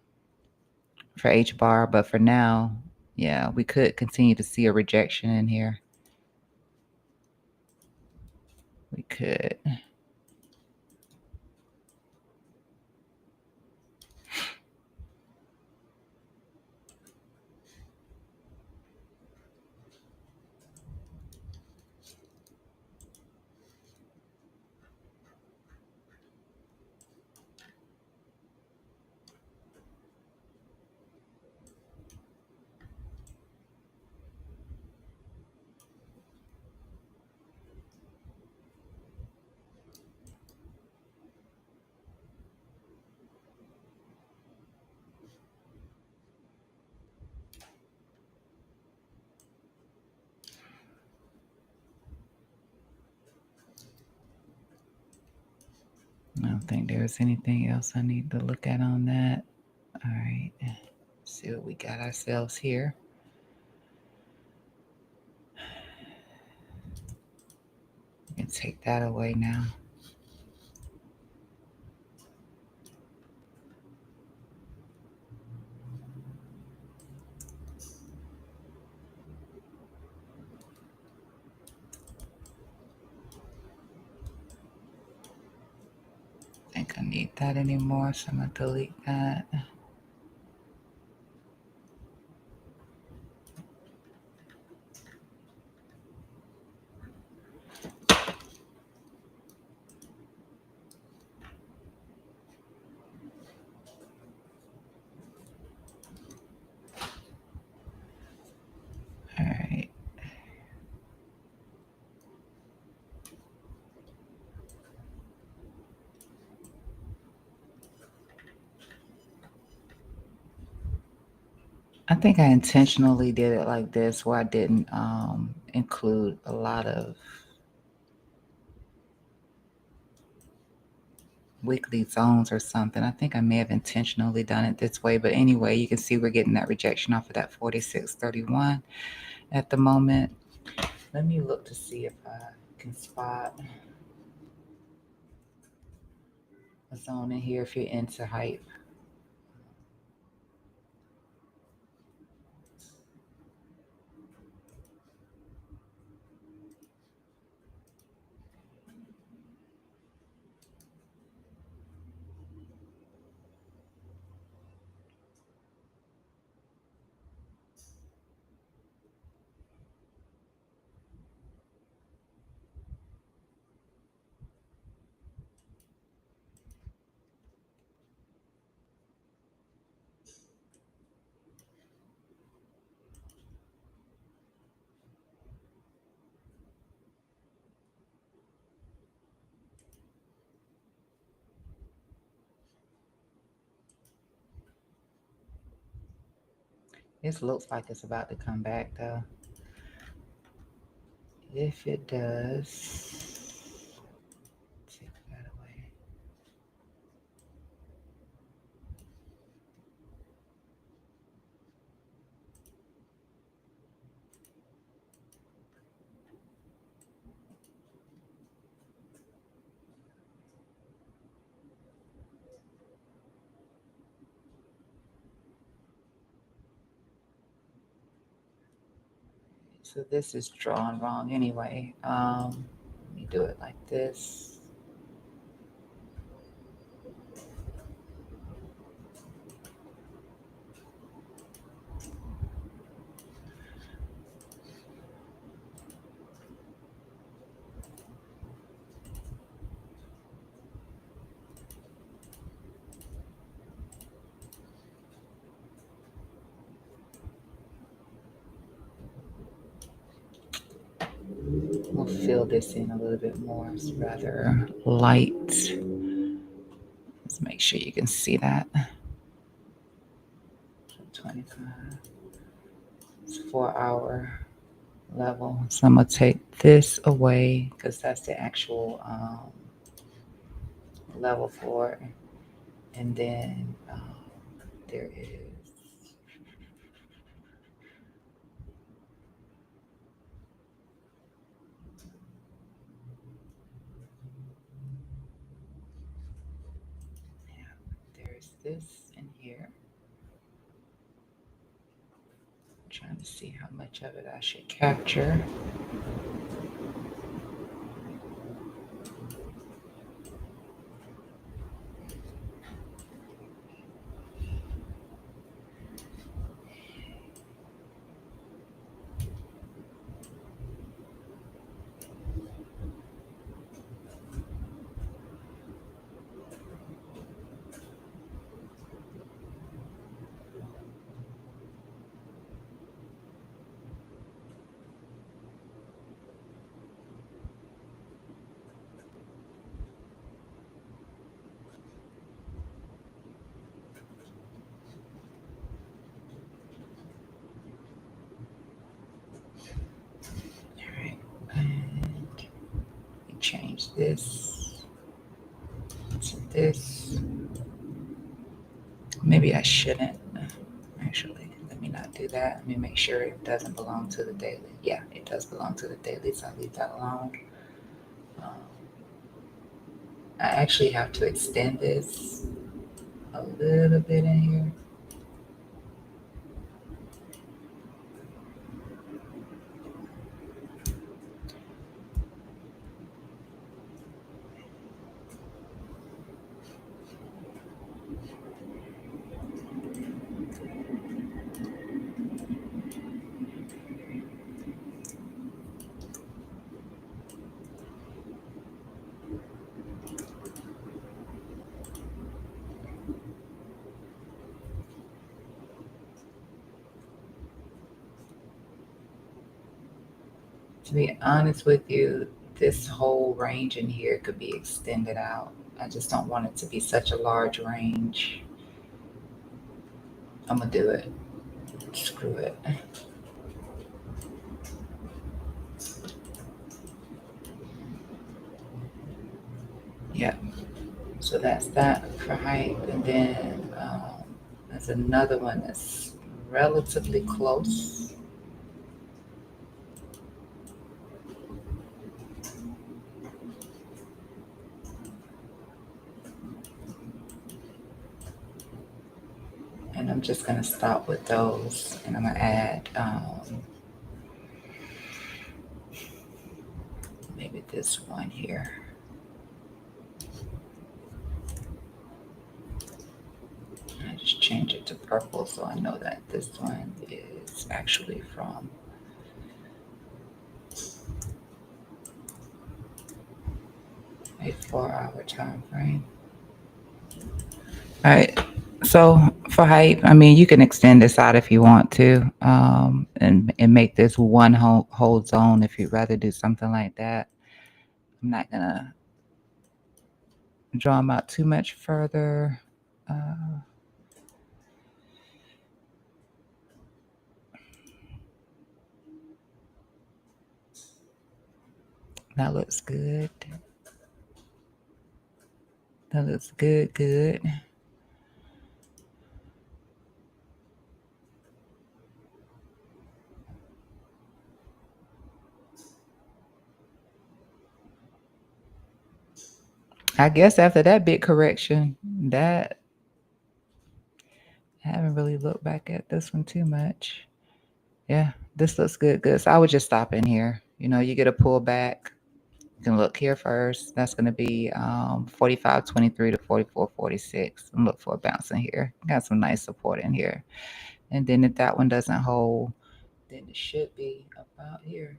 for H bar. But for now, yeah, we could continue to see a rejection in here. We could. I don't think there's anything else I need to look at on that. All right. See what we got ourselves here. We can take that away now. don't need that anymore, so I'm gonna delete that. All right. I think I intentionally did it like this where I didn't include a lot of weekly zones or something. I think I may have intentionally done it this way, but anyway, you can see we're getting that rejection off of that 46.31 at the moment. Let me look to see if I can spot a zone in here if you're into hype. This looks like it's about to come back though. If it does, take that away. So this is drawn wrong anyway. Let me do it like this. We'll fill this in a little bit more. It's rather light. Let's make sure you can see that. 25. It's 4 hour level. So I'm gonna take this away because that's the actual level for it. And then there is there's this in here. I'm trying to see how much of it I should capture. All right, and change this to this. Maybe I shouldn't. Actually, let me not do that. Let me make sure it doesn't belong to the daily. Yeah, it does belong to the daily, so I'll leave that alone. Um, I actually have to extend this a little bit in here. To be honest with you, this whole range in here could be extended out. I just don't want it to be such a large range. I'm gonna do it. Screw it. Yep. So that's that for height. And then there's another one that's relatively close. And I'm just going to stop with those. And I'm going to add maybe this one here. I just change it to purple so I know that this one is actually from a 4-hour time frame. All right. So for height, I mean, you can extend this out if you want to, and make this one whole zone if you'd rather do something like that. I'm not gonna draw them out too much further. That looks good. That looks good, good. I guess after that big correction, that I haven't really looked back at this one too much. Yeah, this looks good, good. So I would just stop in here. You know, you get a pullback. You can look here first. That's going to be 45.23 to 44.46. And look for a bounce in here. Got some nice support in here. And then if that one doesn't hold, then it should be about here.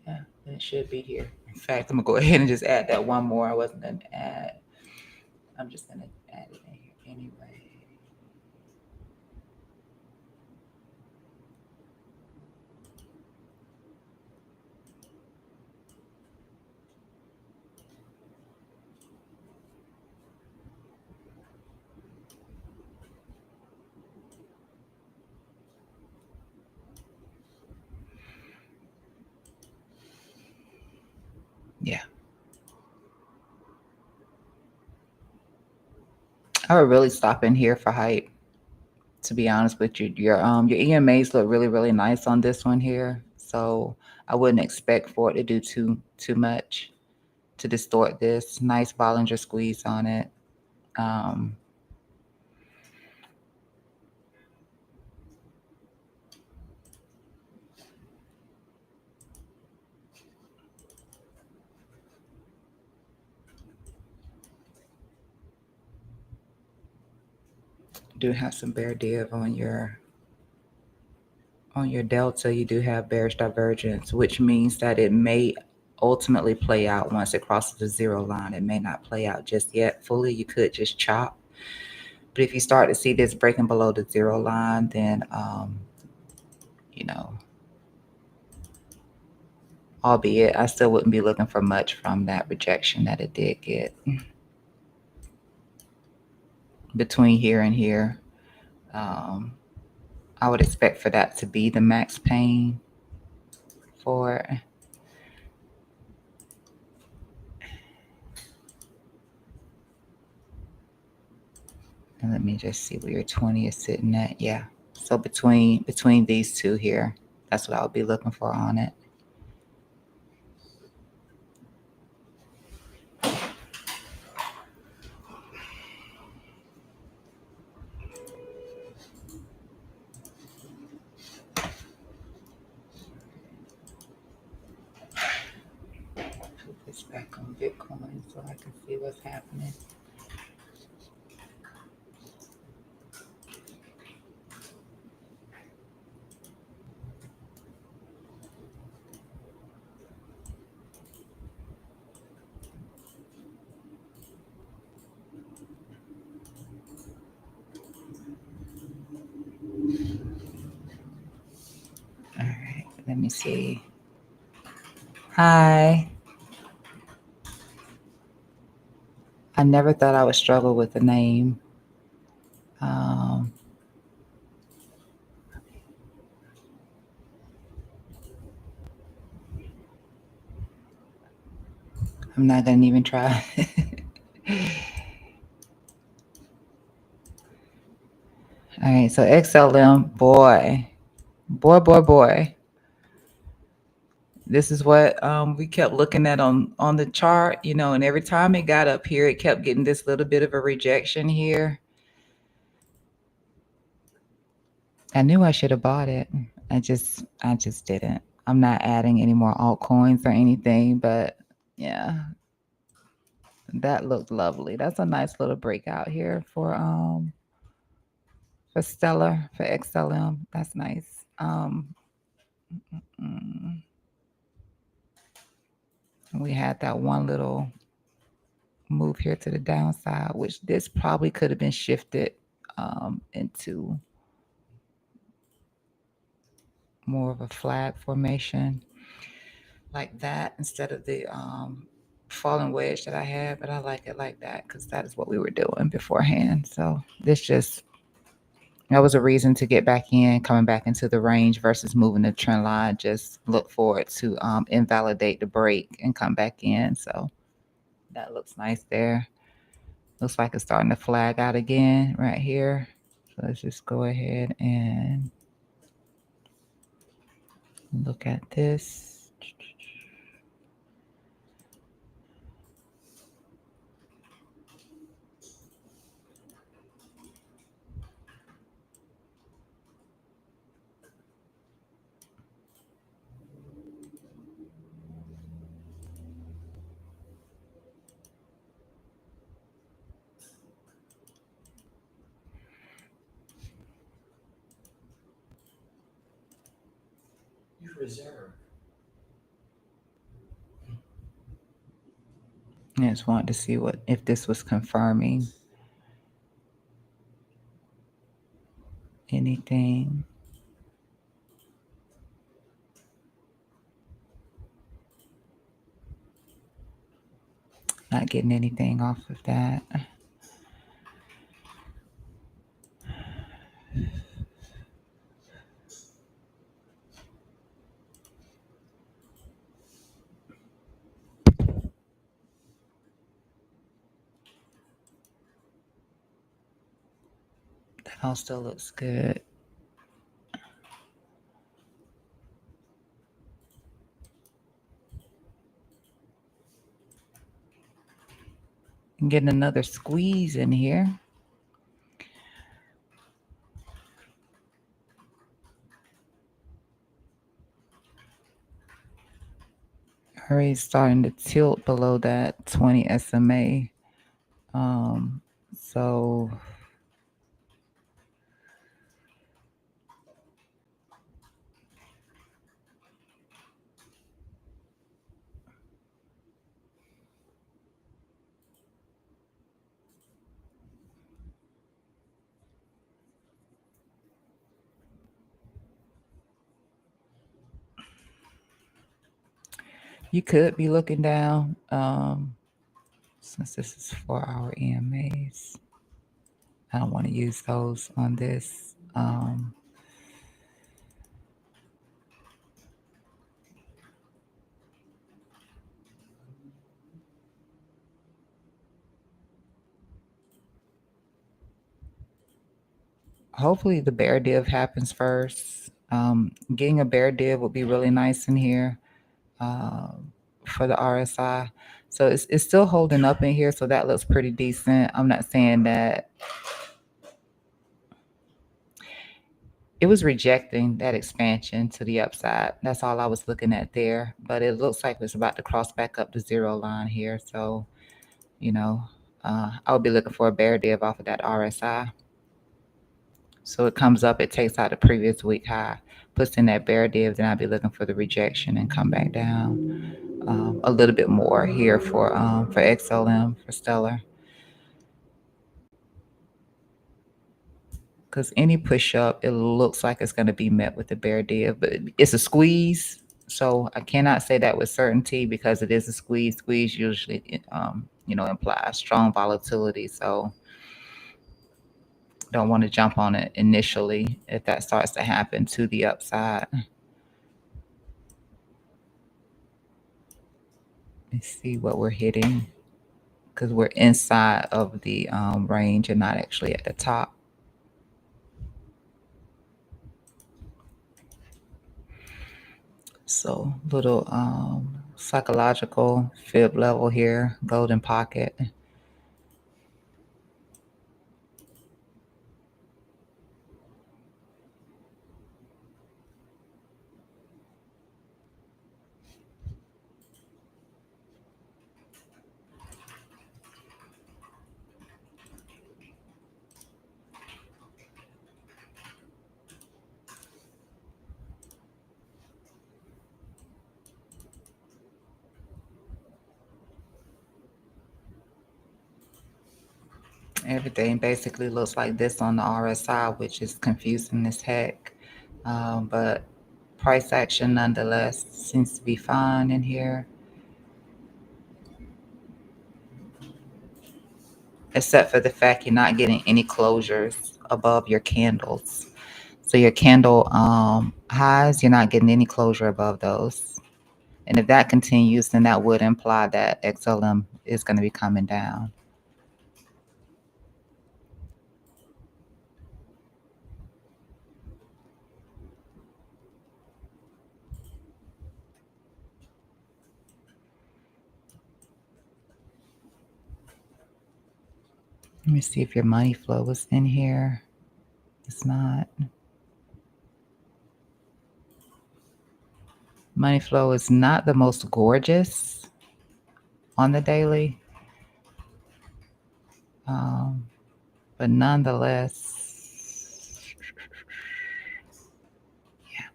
Yeah, then it should be here. In fact, I'm going to go ahead and just add that one more. I wasn't going to add. I'm just going to add it in here anyway. Yeah. I would really stop in here for height. To be honest with you, your EMAs look really, really nice on this one here. So I wouldn't expect for it to do too much to distort this. Nice Bollinger squeeze on it. Um, do have some bear div on your delta. You do have bearish divergence, which means that it may ultimately play out once it crosses the zero line. It may not play out just yet fully. You could just chop. But if you start to see this breaking below the zero line, then you know, albeit I still wouldn't be looking for much from that rejection that it did get between here and here. I would expect for that to be the max pain for it. And let me just see where your 20 is sitting at. Yeah. So between these two here, that's what I would be looking for on it. Put this back on Bitcoin so I can see what's happening. All right. Let me see. Hi. I never thought I would struggle with the name. Um, I'm not gonna even try. All right, so XLM, boy. This is what we kept looking at on the chart, and every time it got up here, it kept getting this little bit of a rejection here. I knew I should have bought it. I just didn't. I'm not adding any more altcoins or anything, but yeah, that looked lovely. That's a nice little breakout here for Stellar for XLM. That's nice. Mm, we had that one little move here to the downside, which this probably could have been shifted into more of a flag formation like that instead of the falling wedge that I had, but I like it like that because that is what we were doing beforehand. So this just that was a reason to get back in, coming back into the range versus moving the trend line. Just look for it to invalidate the break and come back in. So that looks nice there. Looks like it's starting to flag out again right here. So let's just go ahead and look at this. I just wanted to see what if this was confirming anything. Not getting anything off of that. That all still looks good. Getting another squeeze in here. Already starting to tilt below that 20 SMA. So you could be looking down since this is 4-hour EMAs. I don't want to use those on this. Hopefully the bear div happens first. Getting a bear div would be really nice in here for the RSI. So it's still holding up in here, so that looks pretty decent. I'm not saying that it was rejecting that expansion to the upside. That's all I was looking at there. But it looks like it's about to cross back up the zero line here. So, you know, I would be looking for a bear div off of that RSI. So it comes up, it takes out the previous week high, puts in that bear div, then I'll be looking for the rejection and come back down a little bit more here for XLM, for Stellar. because any push up, it looks like it's going to be met with a bear div, but it's a squeeze. So I cannot say that with certainty because it is a squeeze. Squeeze usually, implies strong volatility. So don't want to jump on it initially if that starts to happen to the upside. Let's see what we're hitting because we're inside of the range and not actually at the top. So little psychological fib level here, golden pocket. Everything basically looks like this on the RSI, which is confusing as heck. But price action nonetheless seems to be fine in here. Except for the fact you're not getting any closures above your candles. So your candle highs, you're not getting any closure above those. And if that continues, then that would imply that XLM is going to be coming down. Let me see if your money flow was in here. It's not. Money flow is not the most gorgeous on the daily, um, but nonetheless, yeah.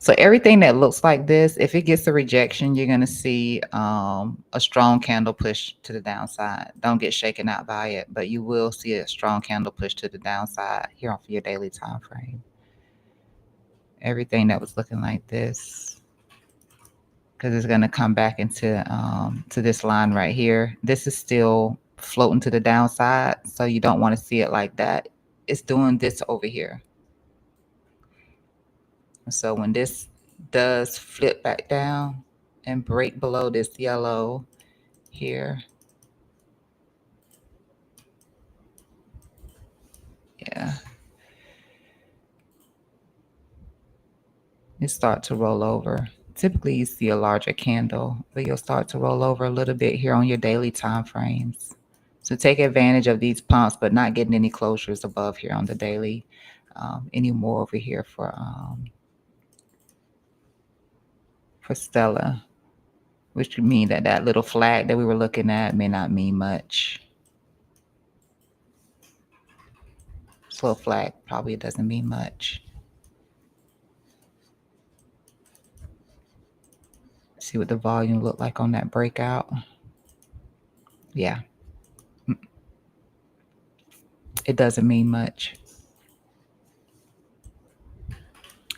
So everything that looks like this, if it gets a rejection, you're going to see a strong candle push to the downside. Don't get shaken out by it, but you will see a strong candle push to the downside here off your daily time frame. Everything that was looking like this, because it's going to come back into to this line right here. This is still floating to the downside, so you don't want to see it like that. It's doing this over here. So when this does flip back down and break below this yellow here, yeah, it start to roll over. Typically you see a larger candle, but you'll start to roll over a little bit here on your daily time frames. So take advantage of these pumps, but not getting any closures above here on the daily anymore over here for Stella, which could mean that that little flag that we were looking at may not mean much. This little flag probably doesn't mean much. See what the volume looked like on that breakout. Yeah. It doesn't mean much.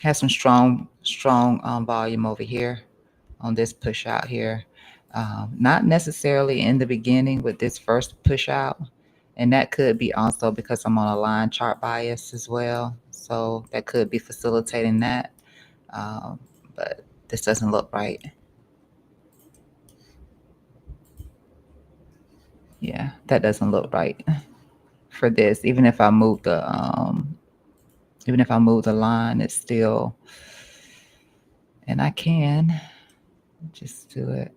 Has some strong volume over here on this push out here. Not necessarily in the beginning with this first push out. And that could be also because I'm on a line chart bias as well. So that could be facilitating that. But this doesn't look right. Yeah, that doesn't look right for this. Even if I move the line, it's still, and I can just do it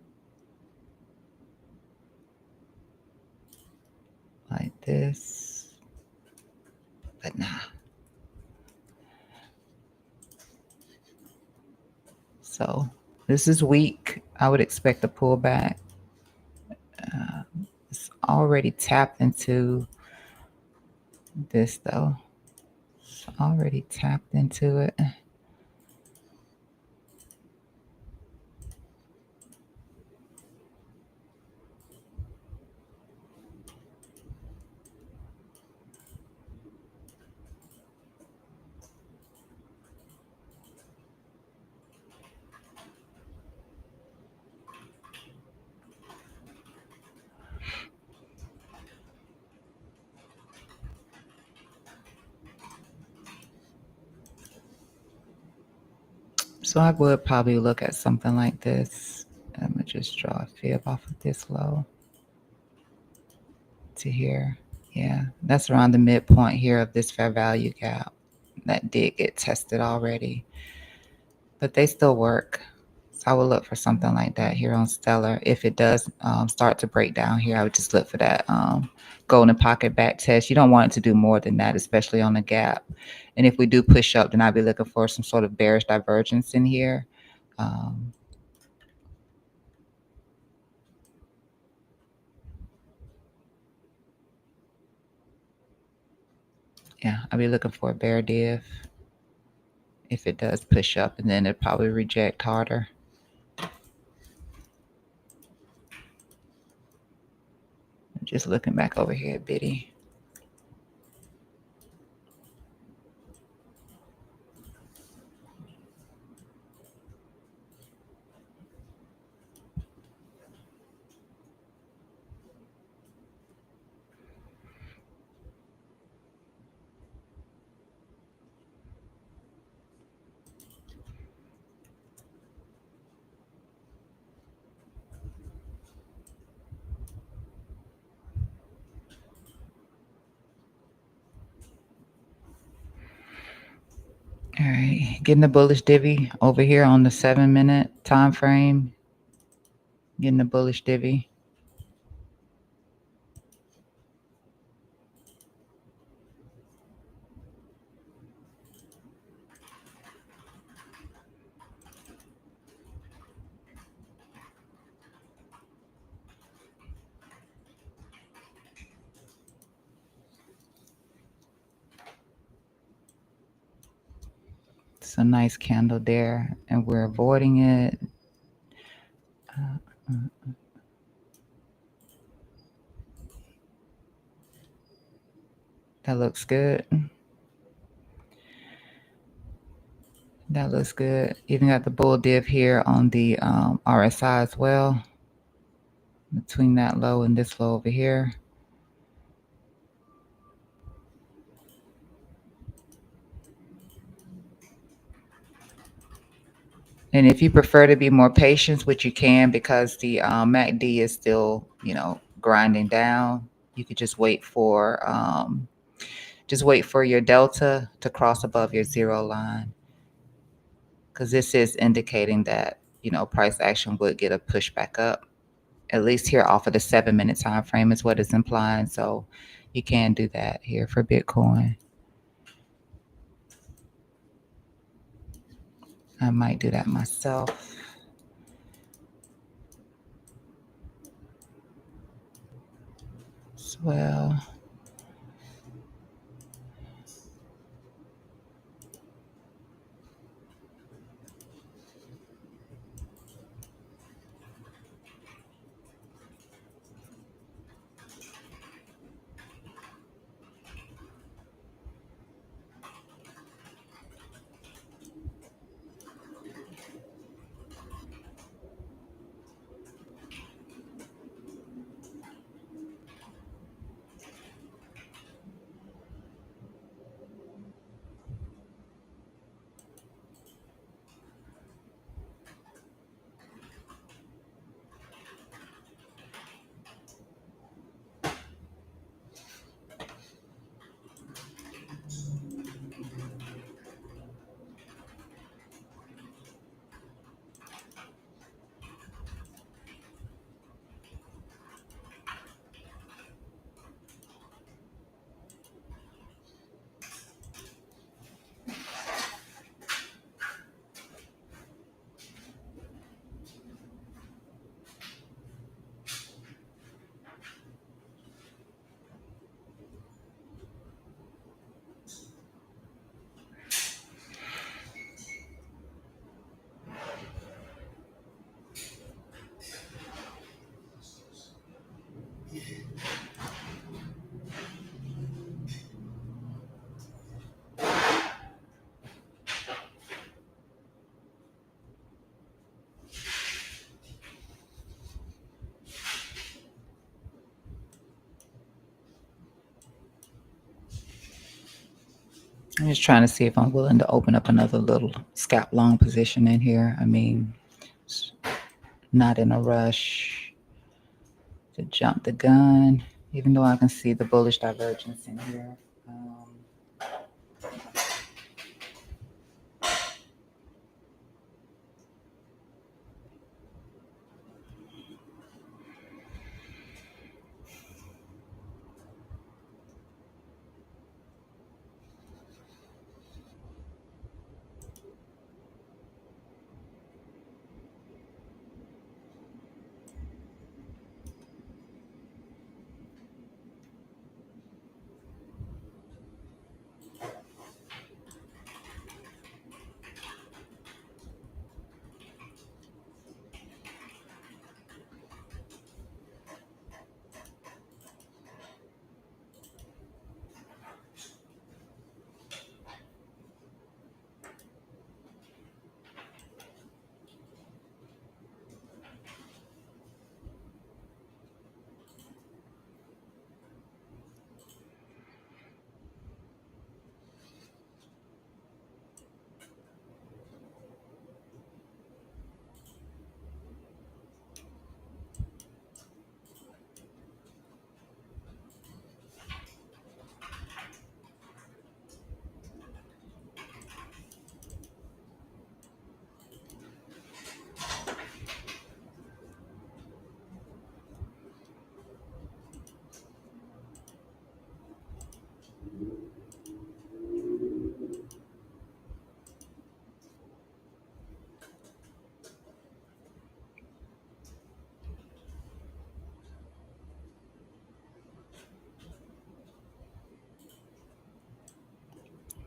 like this, but nah. So this is weak. I would expect a pullback. It's already tapped into this though. It's already tapped into it. So I would probably look at something like this. I'm gonna just draw a fib off of this low to here. Yeah, that's around the midpoint here of this fair value gap. That did get tested already, but they still work. So I would look for something like that here on Stellar. If it does start to break down here, I would just look for that golden pocket back test. You don't want it to do more than that, especially on the gap. And if we do push up, then I'd be looking for some sort of bearish divergence in here. Um, yeah, I'd be looking for a bear div if it does push up, and then it'd probably reject harder. Just looking back over here at Biddy. All right, getting the bullish divvy over here on the 7-minute time frame. Getting the bullish divvy. It's a nice candle there, and we're avoiding it. That looks good. That looks good. Even got the bull div here on the RSI as well. Between that low and this low over here. And if you prefer to be more patient, which you can because the MACD is still, grinding down, you could just wait for your delta to cross above your zero line, because this is indicating that price action would get a push back up. At least here off of the 7-minute time frame is what it's implying. So you can do that here for Bitcoin. I might do that myself. As well. I'm just trying to see if I'm willing to open up another little scalp long position in here. I mean, not in a rush to jump the gun, even though I can see the bullish divergence in here.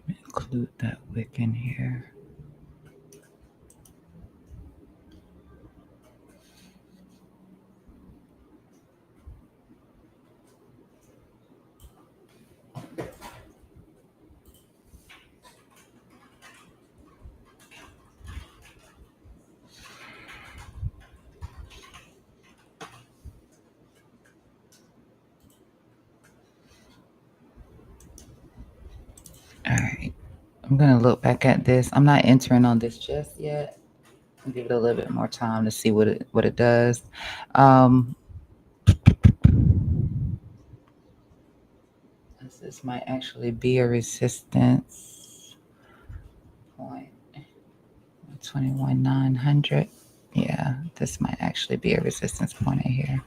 Include that wick in here. All right. I'm going to look back at this. I'm not entering on this just yet. I'll give it a little bit more time to see what it does. Um, this might actually be a resistance point. 21,900. Yeah, this might actually be a resistance point in here.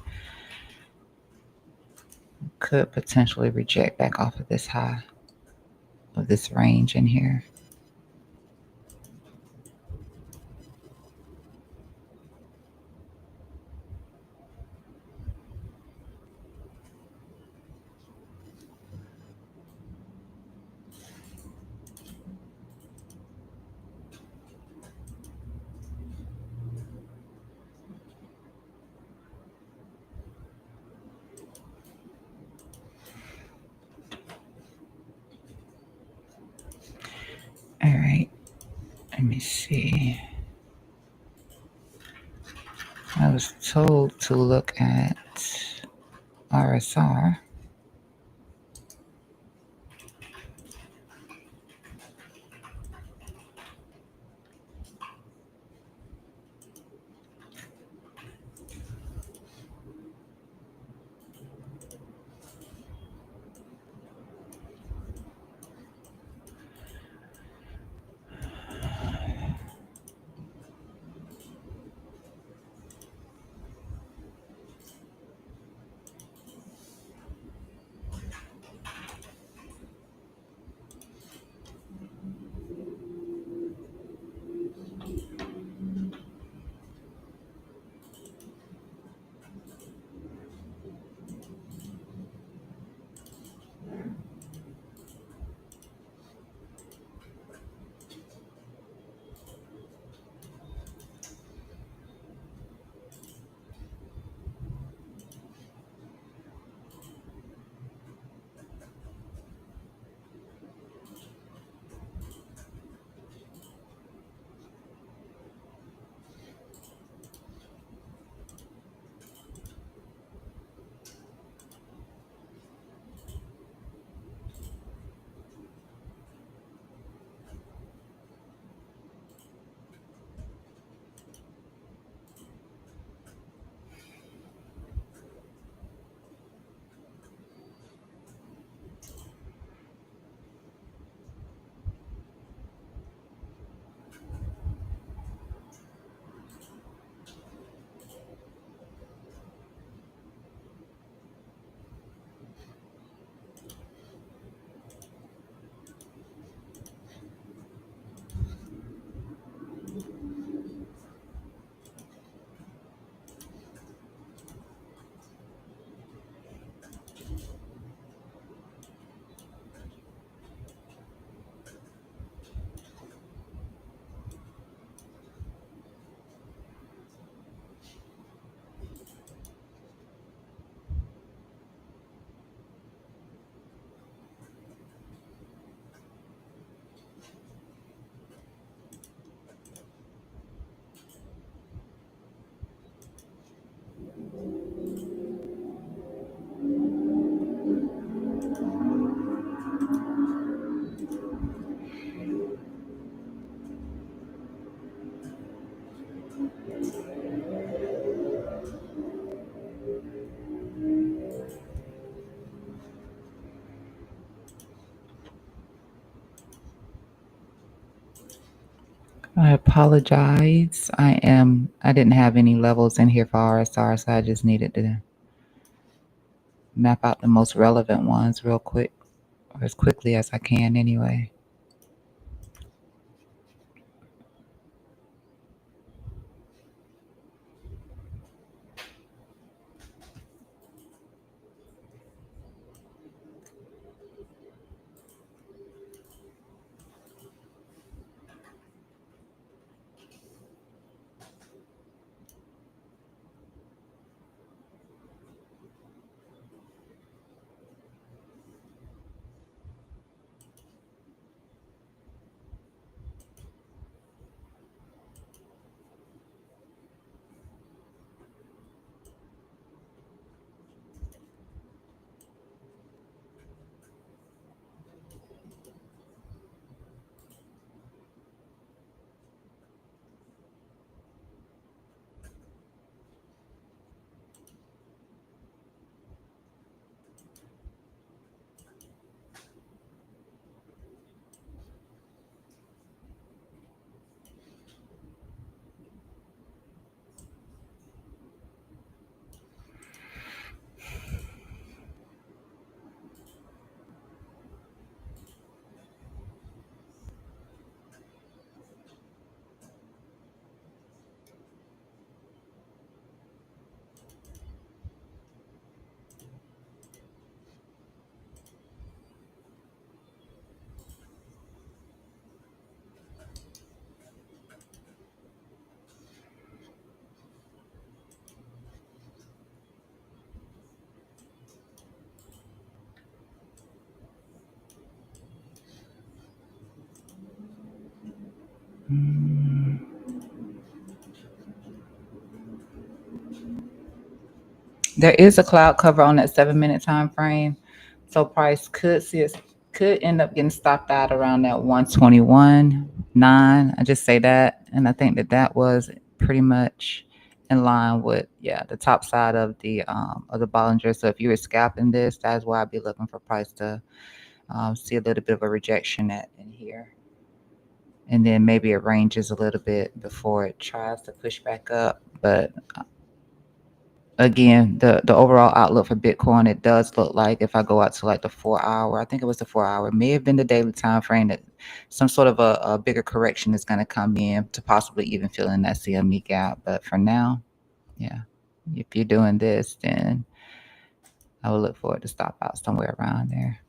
Could potentially reject back off of this high of this range in here. All right, let me see. I was told to look at RSR. I apologize. I didn't have any levels in here for RSR, so I just needed to map out the most relevant ones real quick, or as quickly as I can anyway. Mm. There is a cloud cover on that 7 minute time frame, so price could end up getting stopped out around that 121.9. I just say that, and I think that that was pretty much in line with, yeah, the top side of the Bollinger. So if you were scalping this, that's why I'd be looking for price to see a little bit of a rejection at in here, and then maybe it ranges a little bit before it tries to push back up. But again, the overall outlook for Bitcoin, it does look like if I go out to like the 4 hour, I think it was the 4 hour, it may have been the daily time frame, that some sort of a bigger correction is going to come in to possibly even fill in that CME gap. But for now, yeah, if you're doing this, then I would look forward to stop out somewhere around there.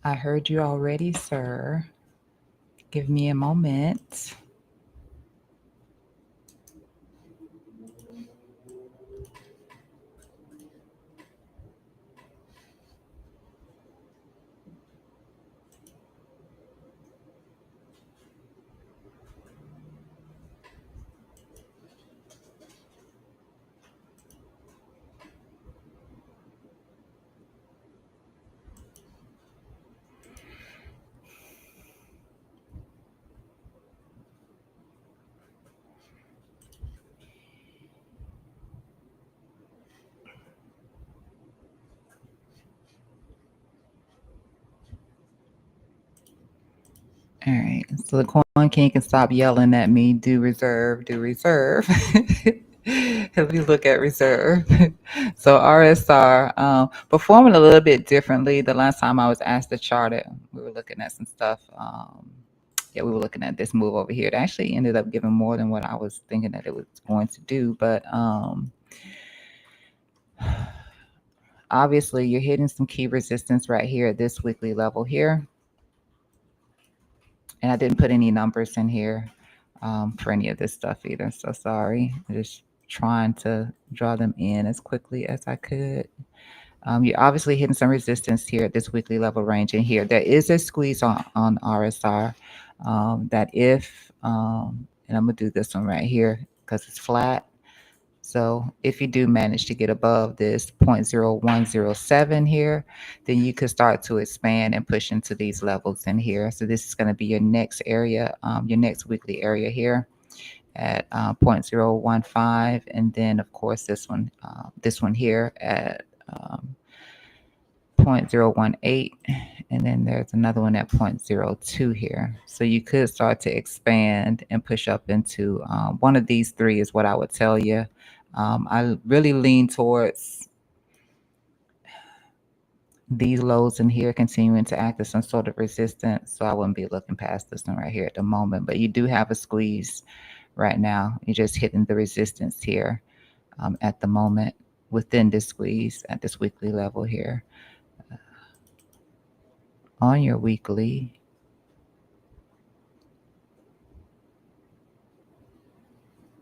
I heard you already, sir. Give me a moment. All right. So the Coin King can stop yelling at me, do reserve, do reserve. If we look at reserve. So RSR, performing a little bit differently. The last time I was asked to chart it, we were looking at some stuff. Yeah, we were looking at this move over here. It actually ended up giving more than what I was thinking that it was going to do. But obviously, you're hitting some key resistance right here at this weekly level here. And I didn't put any numbers in here for any of this stuff either. So sorry. I'm just trying to draw them in as quickly as I could. You're obviously hitting some resistance here at this weekly level range. And here, there is a squeeze on RSR that if, and I'm going to do this one right here because it's flat. So if you do manage to get above this 0.0107 here, then you could start to expand and push into these levels in here. So this is going to be your next area, your next weekly area here at 0.015. And then, of course, this one here at 0.018, and then there's another one at 0.02 here. So you could start to expand and push up into one of these three is what I would tell you. I really lean towards these lows in here continuing to act as some sort of resistance. So I wouldn't be looking past this one right here at the moment. But you do have a squeeze right now. You're just hitting the resistance here at the moment within this squeeze at this weekly level here. On your weekly,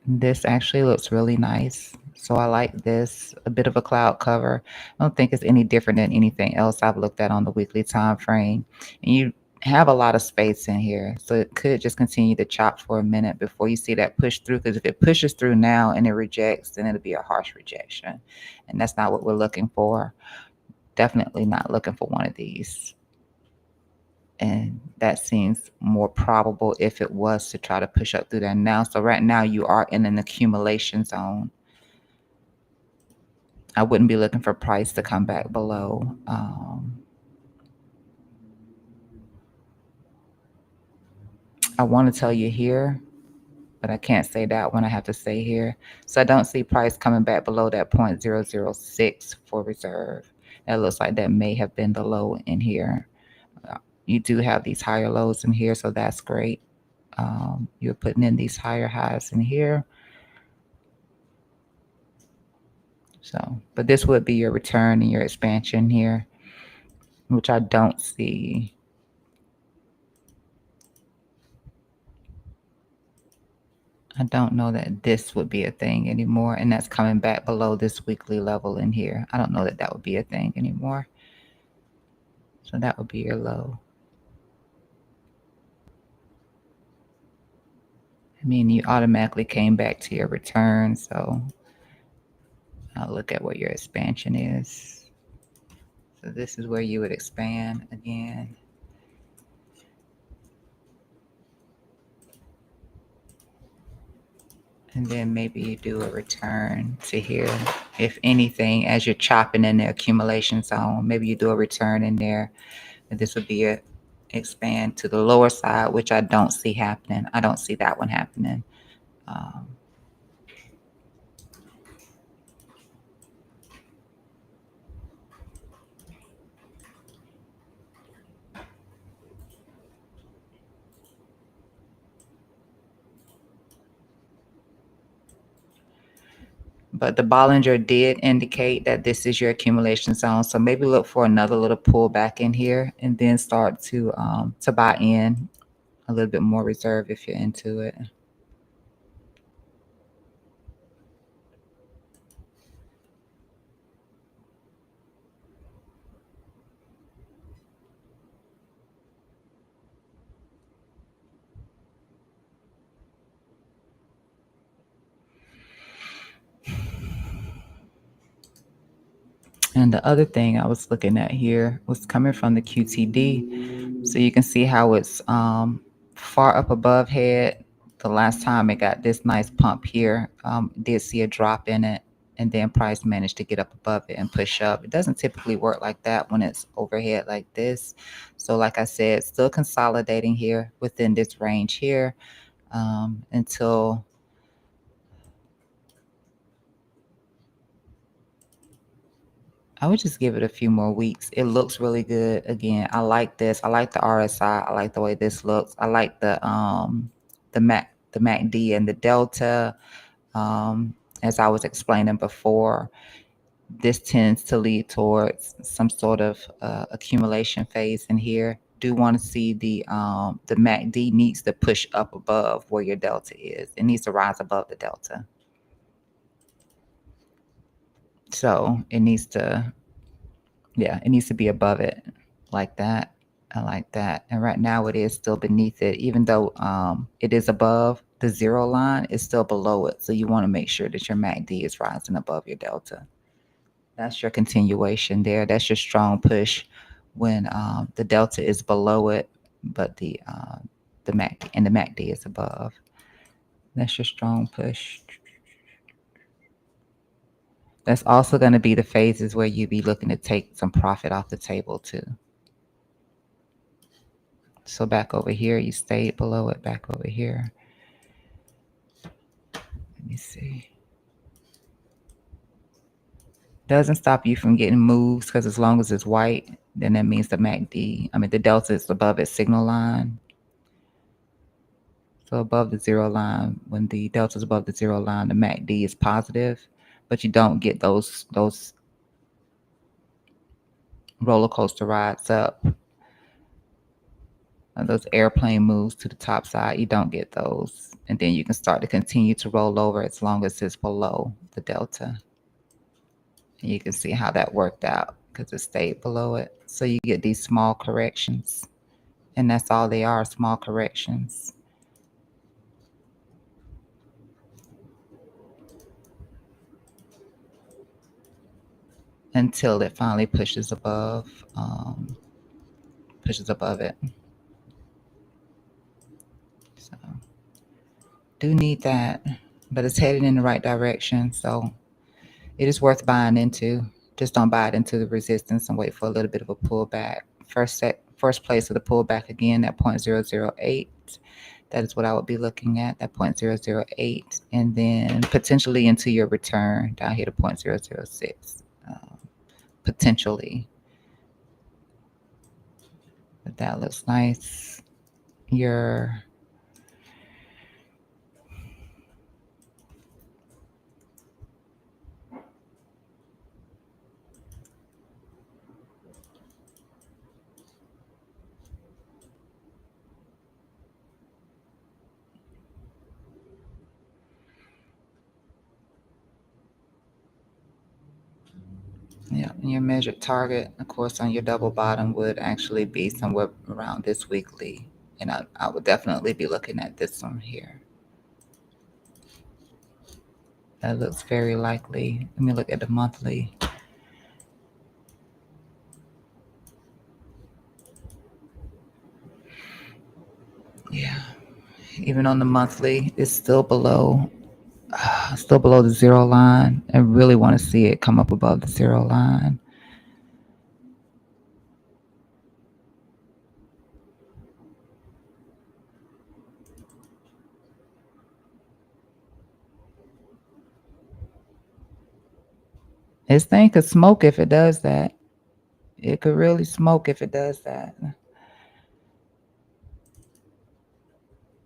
this actually looks really nice. So I like this, a bit of a cloud cover. I don't think it's any different than anything else I've looked at on the weekly time frame. And you have a lot of space in here. So it could just continue to chop for a minute before you see that push through. Because if it pushes through now and it rejects, then it'll be a harsh rejection. And that's not what we're looking for. Definitely not looking for one of these. And that seems more probable if it was to try to push up through there now. So right now you are in an accumulation zone. I wouldn't be looking for price to come back below. I want to tell you here, but I can't say that when I have to say here. So I don't see price coming back below that 0.006 for reserve. That looks like that may have been the low in here. You do have these higher lows in here, so that's great. You're putting in these higher highs in here. So, but this would be your return and your expansion here, which I don't see. I don't know that this would be a thing anymore, and that's coming back below this weekly level in here. I don't know that that would be a thing anymore. So that would be your low. I mean, you automatically came back to your return, so I'll look at what your expansion is. So this is where you would expand again. And then maybe you do a return to here. If anything, as you're chopping in the accumulation zone, maybe you do a return in there. And this would be a expand to the lower side, which I don't see happening. I don't see that one happening. Um, But the Bollinger did indicate that this is your accumulation zone. So maybe look for another little pullback in here and then start to buy in a little bit more reserve if you're into it. And the other thing I was looking at here was coming from the QTD. So you can see how it's far up above head. The last time it got this nice pump here, did see a drop in it, and then price managed to get up above it and push up. It doesn't typically work like that when it's overhead like this. So like I said, still consolidating here within this range here until I would just give it a few more weeks. It looks really good. Again, I like this. I like the RSI. I like the way this looks. I like the MACD and the delta. As I was explaining before, this tends to lead towards some sort of accumulation phase in here. Do want to see the MACD needs to push up above where your delta is. It needs to rise above the delta. So it needs to Yeah, it needs to be above it, like that and like that. And right now it is still beneath it, even though it is above the zero line, it's still below it. So you want to make sure that your MACD is rising above your delta. That's your continuation there. That's your strong push when the delta is below it, but the MAC and the MACD is above. That's your strong push. That's also going to be the phases where you be looking to take some profit off the table too. So back over here, you stayed below it. Back over here. Let me see. Doesn't stop you from getting moves because as long as it's white, then that means the MACD. I mean, the delta is above its signal line. So above the zero line, when the delta is above the zero line, the MACD is positive, but you don't get those roller coaster rides up, those airplane moves to the top side. You don't get those, and then you can start to continue to roll over as long as it's below the delta. And you can see how that worked out because it stayed below it. So you get these small corrections, and that's all they are, small corrections. Until it finally pushes above it. So do need that, but it's headed in the right direction. So it is worth buying into. Just don't buy it into the resistance and wait for a little bit of a pullback. First place of the pullback again at 0.008. That is what I would be looking at 0.008, and then potentially into your return down here to 0.006. Potentially, but that looks nice. Your Yeah, and your measured target, of course, on your double bottom would actually be somewhere around this weekly. And I would definitely be looking at this one here. That looks very likely. Let me look at the monthly. Yeah, even on the monthly, it's still below the zero line. I really want to see it come up above the zero line. This thing could smoke if it does that. It could really smoke if it does that.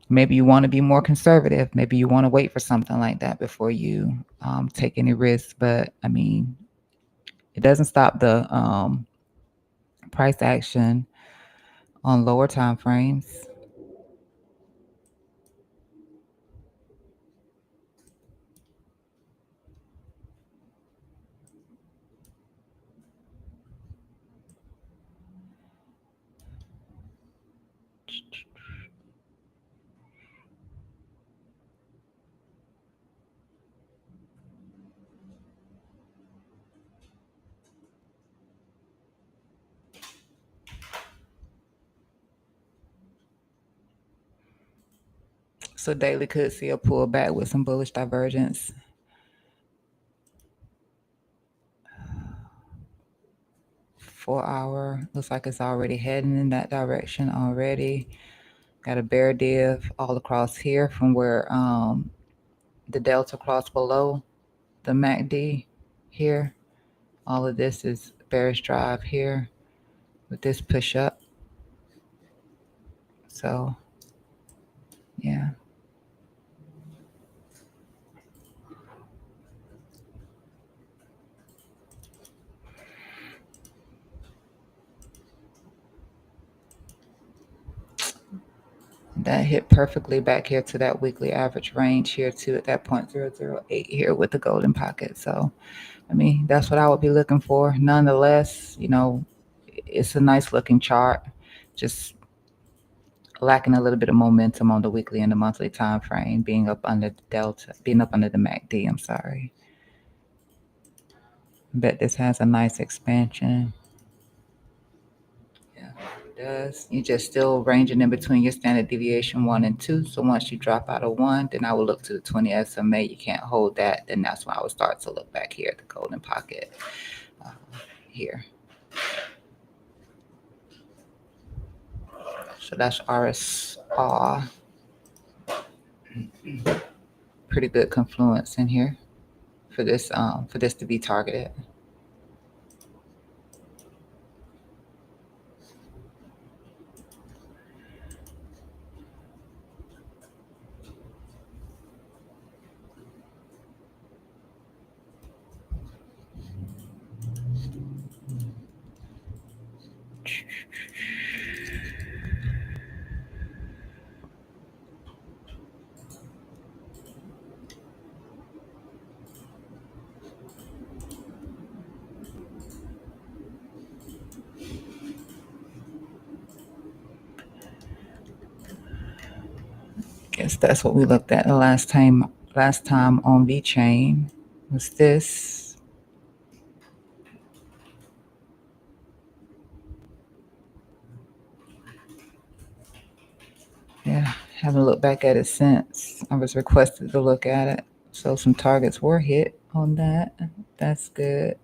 Maybe you want to be more conservative. Maybe you want to wait for something like that before you take any risks. But I mean, it doesn't stop the price action on lower time frames. So daily could see a pullback with some bullish divergence. 4 hour looks like it's already heading in that direction already. Got a bear div all across here from where the delta crossed below the MACD here. All of this is bearish drive here with this push up. So yeah. That hit perfectly back here to that weekly average range here too at that 0.008 here with the golden pocket. So, I mean, that's what I would be looking for. Nonetheless, it's a nice looking chart, just lacking a little bit of momentum on the weekly and the monthly time frame, being up under the delta, being up under the MACD. I'm sorry. Bet this has a nice expansion. Yeah, it does. You're just still ranging in between your standard deviation 1 and 2. So once you drop out of 1, then I will look to the 20 SMA. You can't hold that. Then that's when I would start to look back here at the golden pocket uh, here. So that's RSR. Pretty good confluence in here for this to be targeted. Guess that's what we looked at the last time. Last time on V chain was this. Yeah, haven't looked back at it since. I was requested to look at it. So some targets were hit on that. That's good.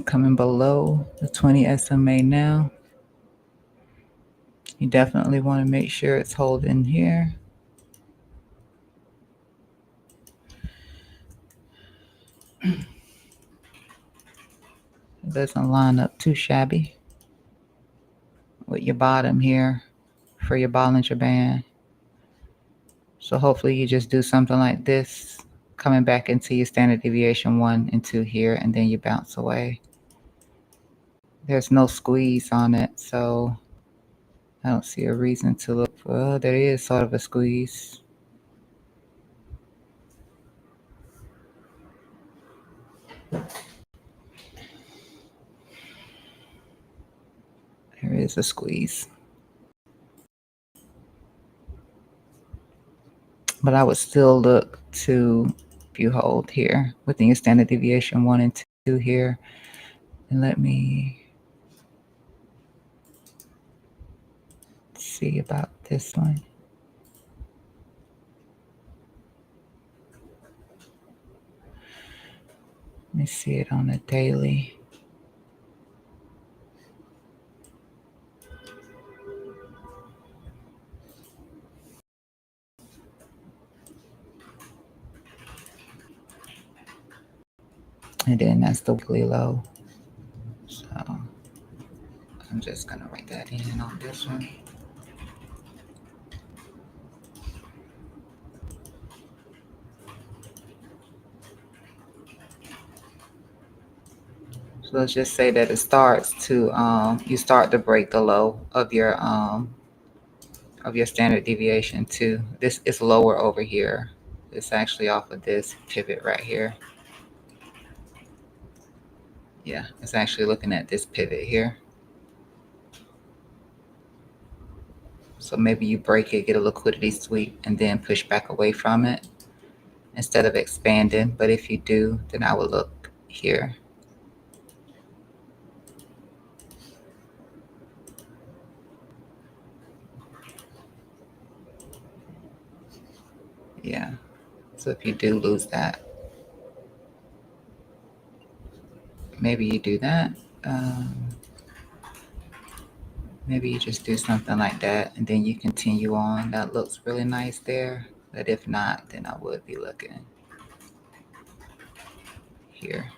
Coming below the 20 SMA now. You definitely want to make sure it's holding here. It doesn't line up too shabby with your bottom here for your Bollinger Band. So hopefully you just do something like this, coming back into your standard deviation 1 and 2 here, and then you bounce away. There's no squeeze on it, so I don't see a reason to look for. Oh, there is sort of a squeeze. There is a squeeze. But I would still look to, if you hold here, within your standard deviation 1 and 2 here. And let me see about this one. Let me see it on a daily. And then that's the weekly low. So I'm just going to write that in on this one. So let's just say that it starts to, you start to break the low of your standard deviation too. This is lower over here. It's actually off of this pivot right here. Yeah, it's actually looking at this pivot here. So maybe you break it, get a liquidity sweep, and then push back away from it instead of expanding. But if you do, then I would look here. Yeah. So if you do lose that, maybe you do that. Maybe you just do something like that and then you continue on. That looks really nice there. But if not, then I would be looking here.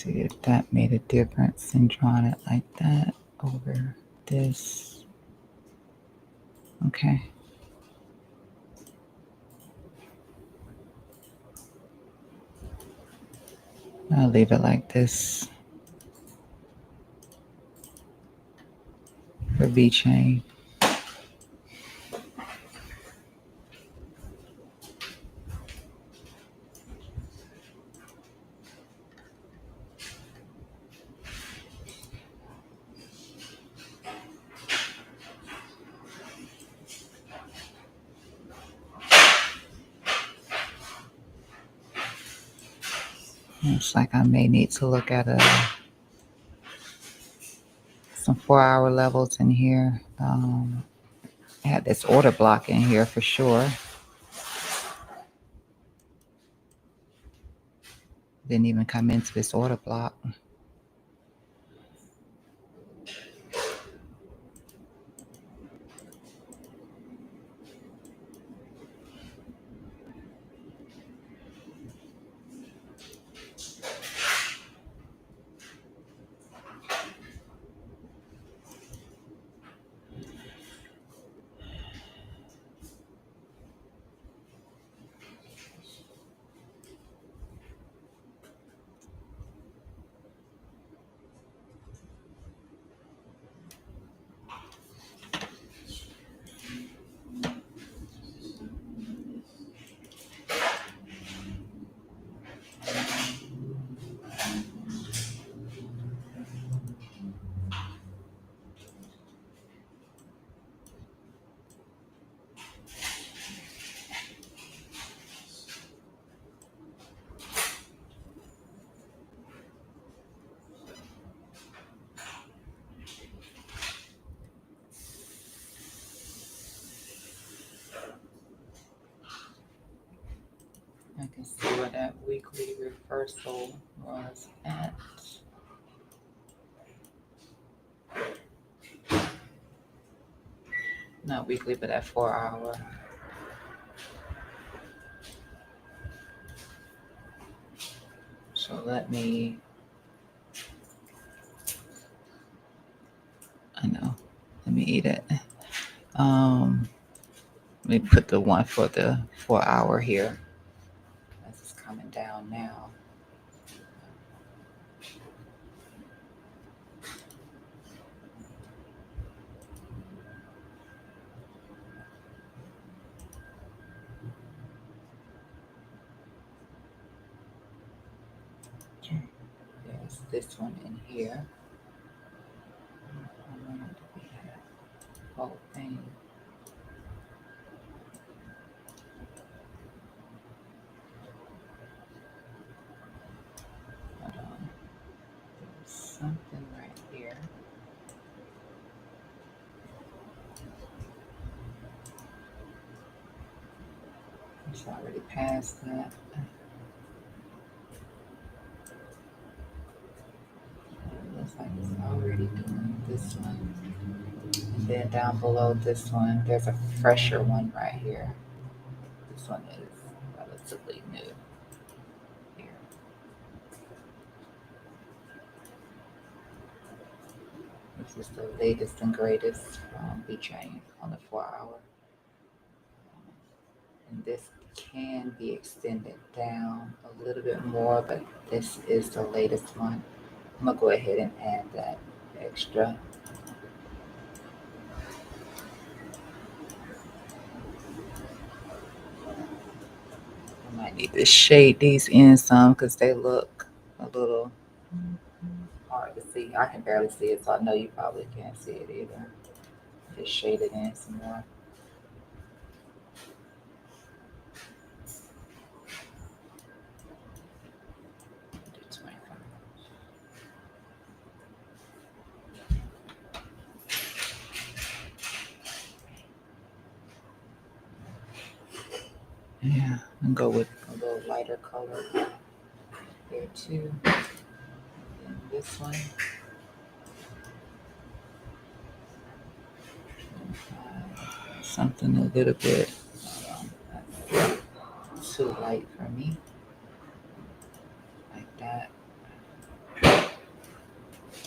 See if that made a difference in drawing it like that over this. Okay. I'll leave it like this for V chain. Looks like I may need to look at some 4-hour levels in here. I had this order block in here for sure. Didn't even come into this order block. I can see where that weekly reversal was at. Not weekly, but at 4-hour. So let me, let me eat it. Let me put the one for the 4-hour here. This is coming down now. There's this one in here. I want it to be the whole thing. Hold on. There's something right here. It's already past that. It looks like it's already doing this one. And then down below this one, there's a fresher one right here. This one is relatively new. Here. This is the latest and greatest V-chain on the 4-hour. And this can be extended down a little bit more, but this is the latest one. I'm gonna go ahead and add that extra. I might need to shade these in some because they look a little hard to see. I can barely see it, so I know you probably can't see it either. Just shade it in some more. Do 25. Yeah, and go with a little lighter color here too. And this one. Something a little bit too light for me. Like that.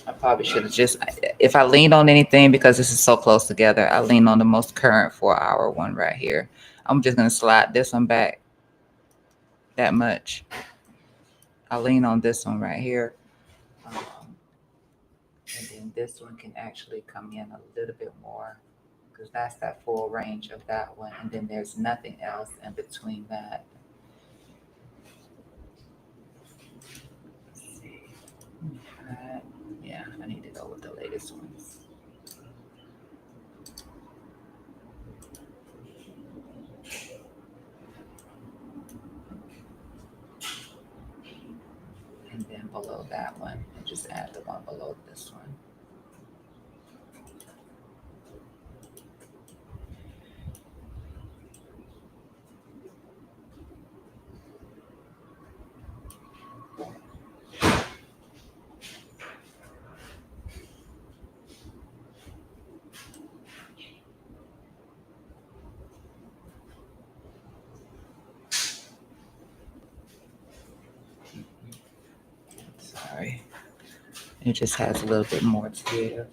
I probably should have just, if I leaned on anything, because this is so close together, I lean on the most current 4 hour one right here. I'm just going to slide this one back that much. I lean on this one right here. Um, and then this one can actually come in a little bit more because that's that full range of that one. And then there's nothing else in between that. Let's see. Uh, yeah, I need to go with the latest ones. And then below that one, and just add the one below this one. Sorry. It just has a little bit more to give.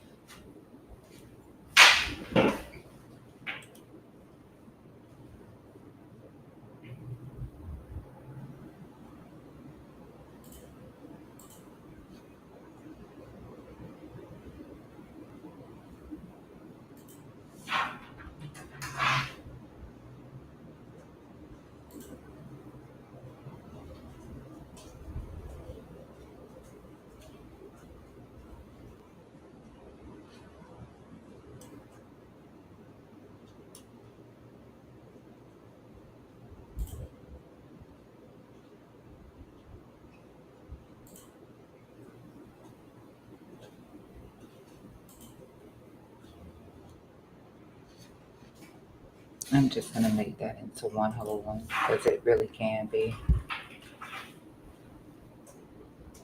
I'm just gonna make that into one whole one because it really can be.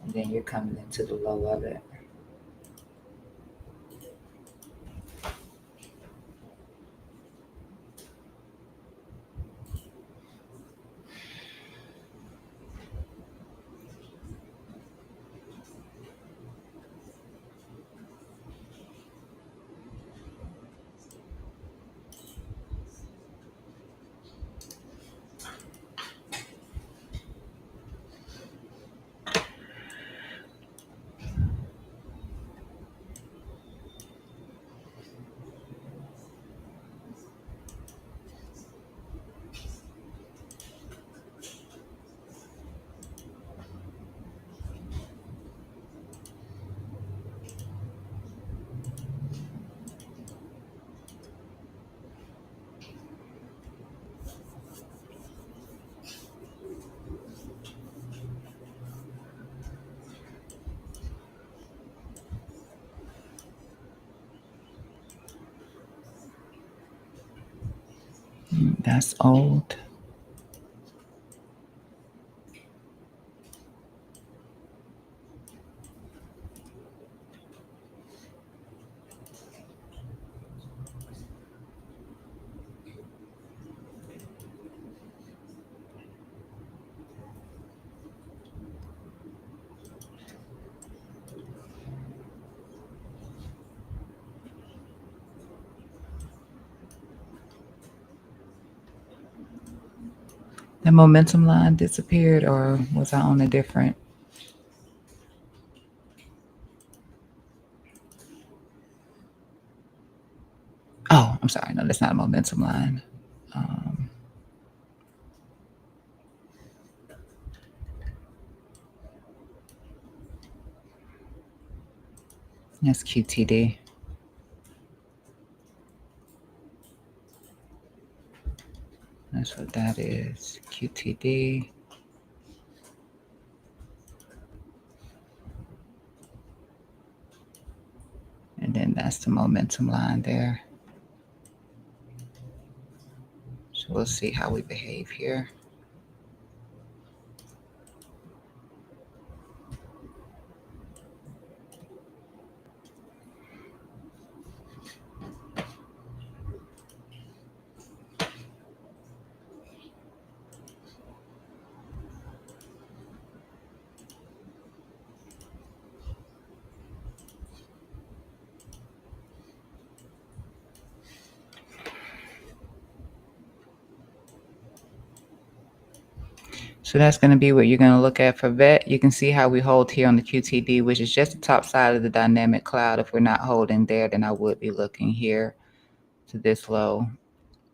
And then you're coming into the low of it. That's old. The momentum line disappeared, or was I on a different? Oh, I'm sorry. No, that's not a momentum line. Um, that's QTD. That's what that is. QTD. And then that's the momentum line there. So we'll see how we behave here. So that's going to be what you're going to look at for VET. You can see how we hold here on the QTD, which is just the top side of the dynamic cloud. If we're not holding there, then I would be looking here to this low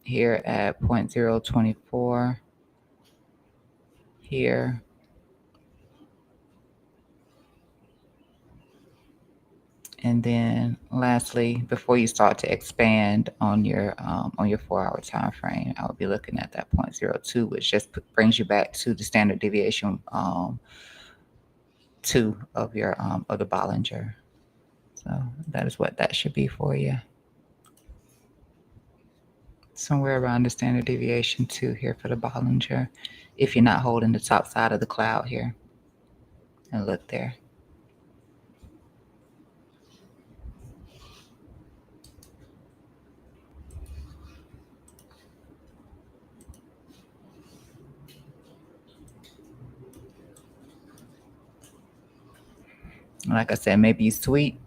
here at 0.024 here. And then lastly, before you start to expand on your 4-hour time frame, I would be looking at that 0.02, which just brings you back to the standard deviation 2 of your of the Bollinger. So that is what that should be for you. Somewhere around the standard deviation 2 here for the Bollinger, if you're not holding the top side of the cloud here. And look there. Like I said, maybe you sweep.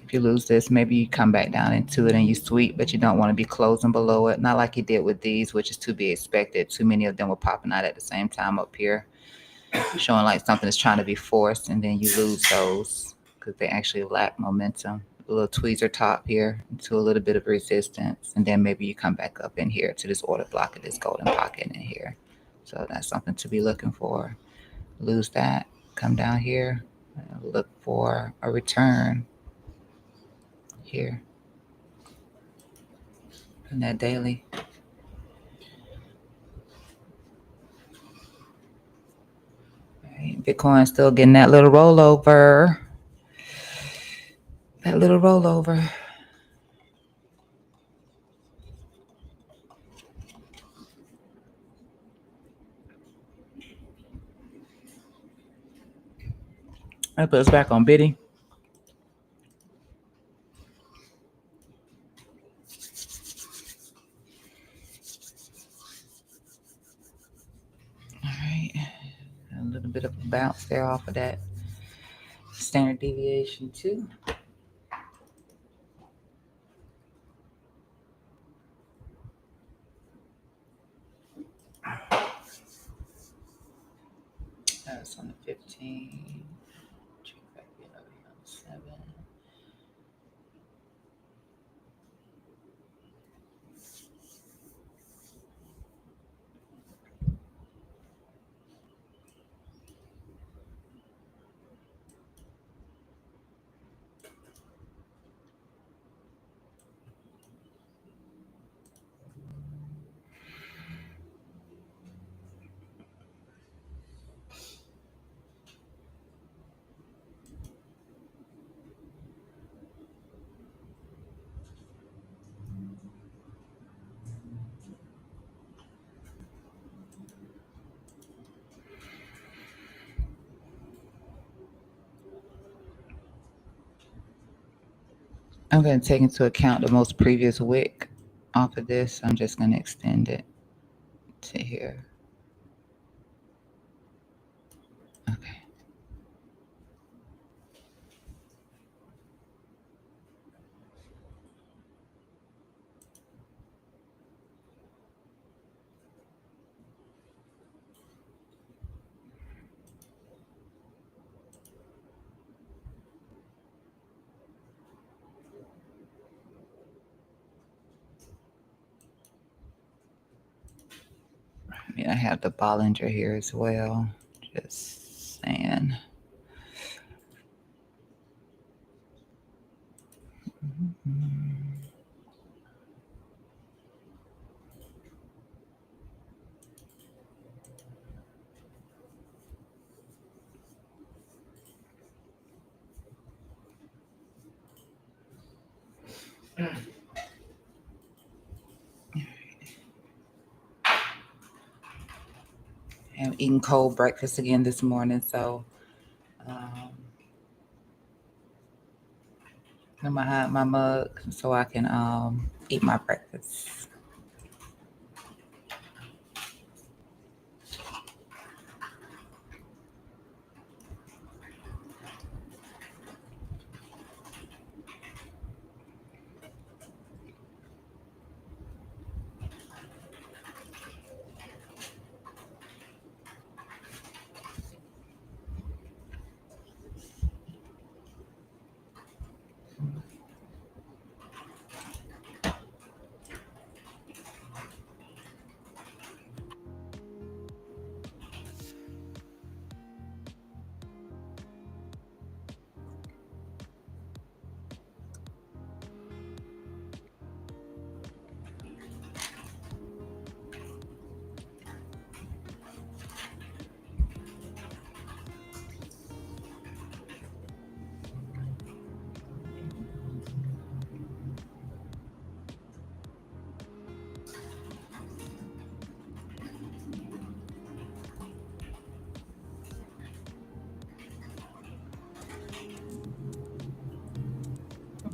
If you lose this, maybe you come back down into it and you sweep, but you don't want to be closing below it. Not like you did with these, which is to be expected. Too many of them were popping out at the same time up here, showing like something is trying to be forced, and then you lose those because they actually lack momentum. A little tweezer top here into a little bit of resistance, and then maybe you come back up in here to this order block of this golden pocket in here. So that's something to be looking for. Lose that, come down here, look for a return here in that daily. Right. Bitcoin still getting that little rollover. That little rollover. That puts us back on Biddy. All right. A little bit of a bounce there off of that standard deviation too. That's on the 15. Check back in over here on the 7. I'm going to take into account the most previous wick off of this. I'm just going to extend it to here. Okay. I have the Bollinger here as well. Just saying. I'm eating cold breakfast again this morning, so I'm gonna hide my mug so I can eat my breakfast.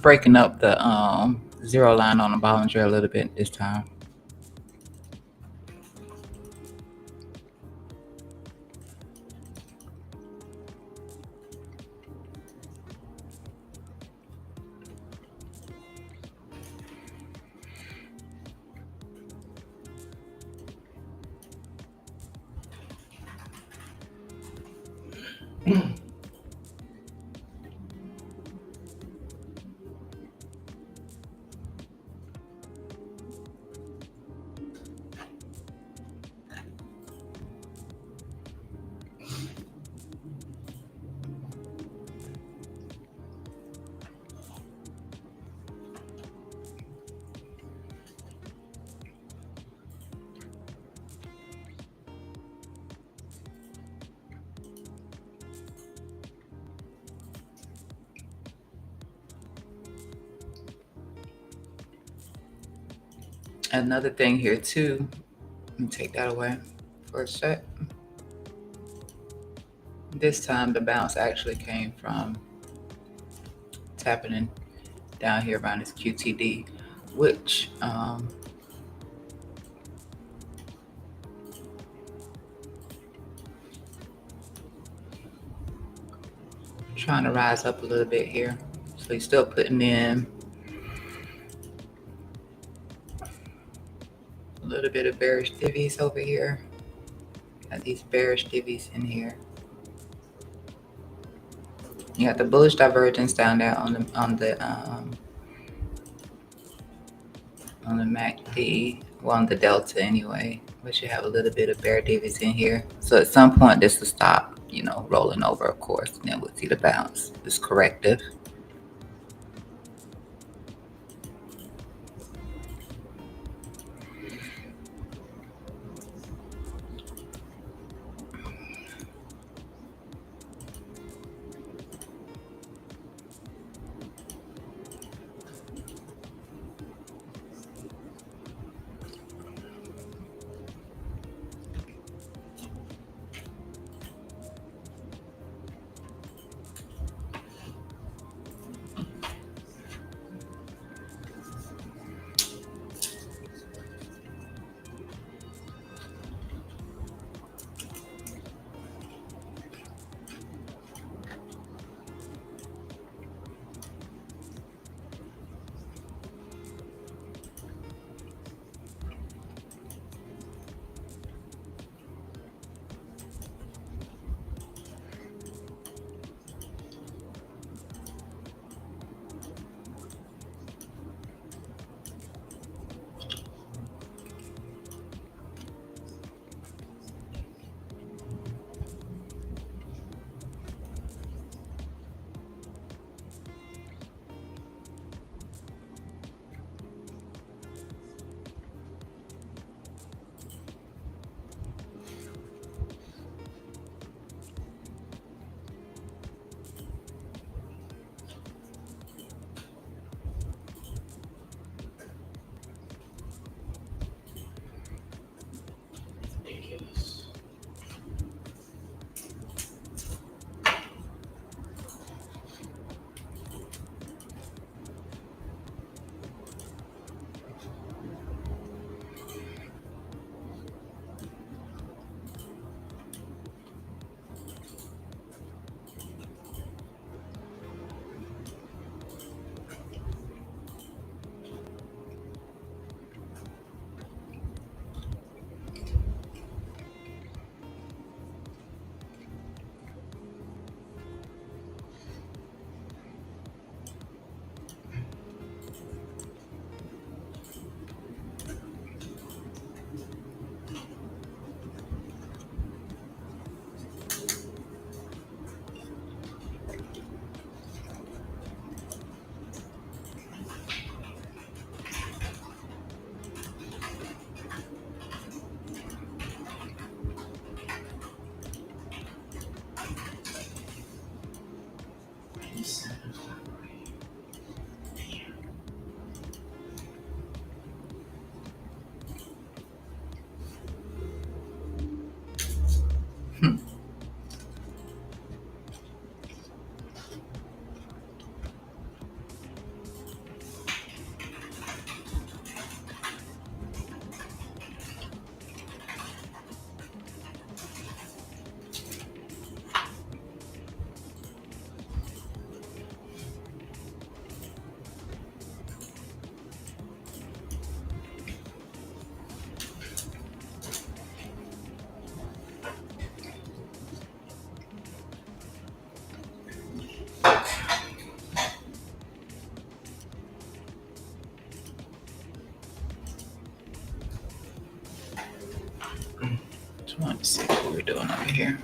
breaking up the zero line on the Bollinger a little bit this time. Another thing here too, let me take that away for a sec. This time the bounce actually came from tapping in down here around this QTD, which trying to rise up a little bit here. So he's still putting in a little bit of bearish divvies over here. Got these bearish divvies in here. You got the bullish divergence down there on the MACD, well, on the delta anyway. But you have a little bit of bear divvies in here. So at some point this will stop, you know, rolling over, of course, and then we'll see the bounce. It's corrective. Let's see what we're doing over here.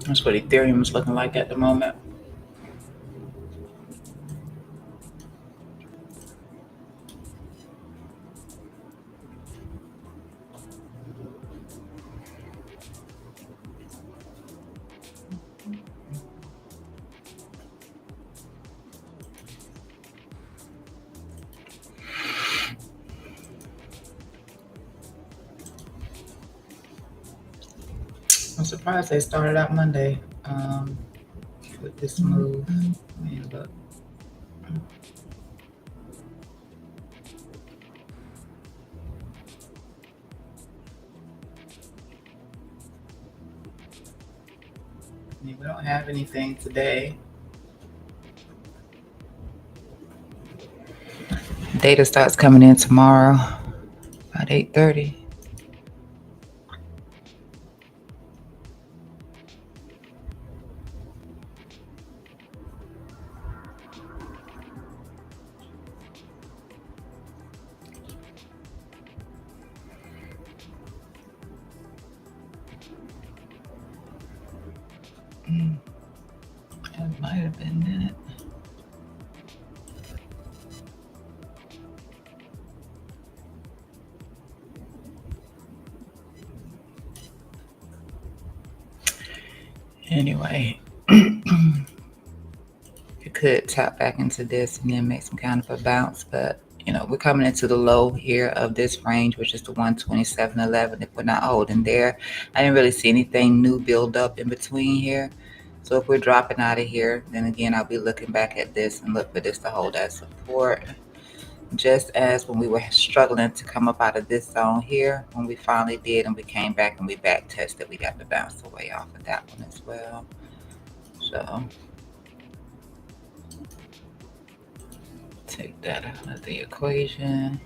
That's what Ethereum is looking like at the moment. I'm surprised they started out Monday with this move. Man, look. We don't have anything today. Data starts coming in tomorrow at 8:30. That might have been it. Anyway, you could tap back into this and then make some kind of a bounce, but we're coming into the low here of this range, which is the 127.11. If we're not holding there, I didn't really see anything new build up in between here. So if we're dropping out of here, then again, I'll be looking back at this and look for this to hold as support. Just as when we were struggling to come up out of this zone here, when we finally did and we came back and we back tested, we got to bounce away off of that one as well. So take that out of the equation.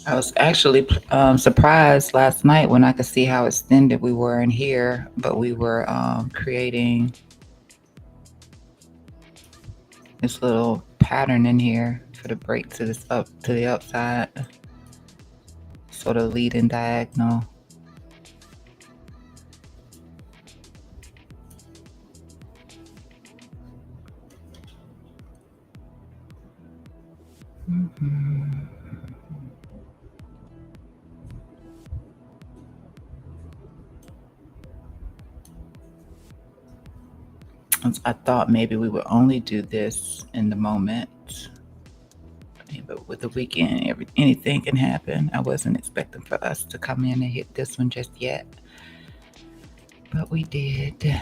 I was actually surprised last night when I could see how extended we were in here, but we were creating this little pattern in here for the break to this up to the upside, sort of leading diagonal. Mhm. I thought maybe we would only do this in the moment, but with the weekend, anything can happen. I wasn't expecting for us to come in and hit this one just yet, but we did.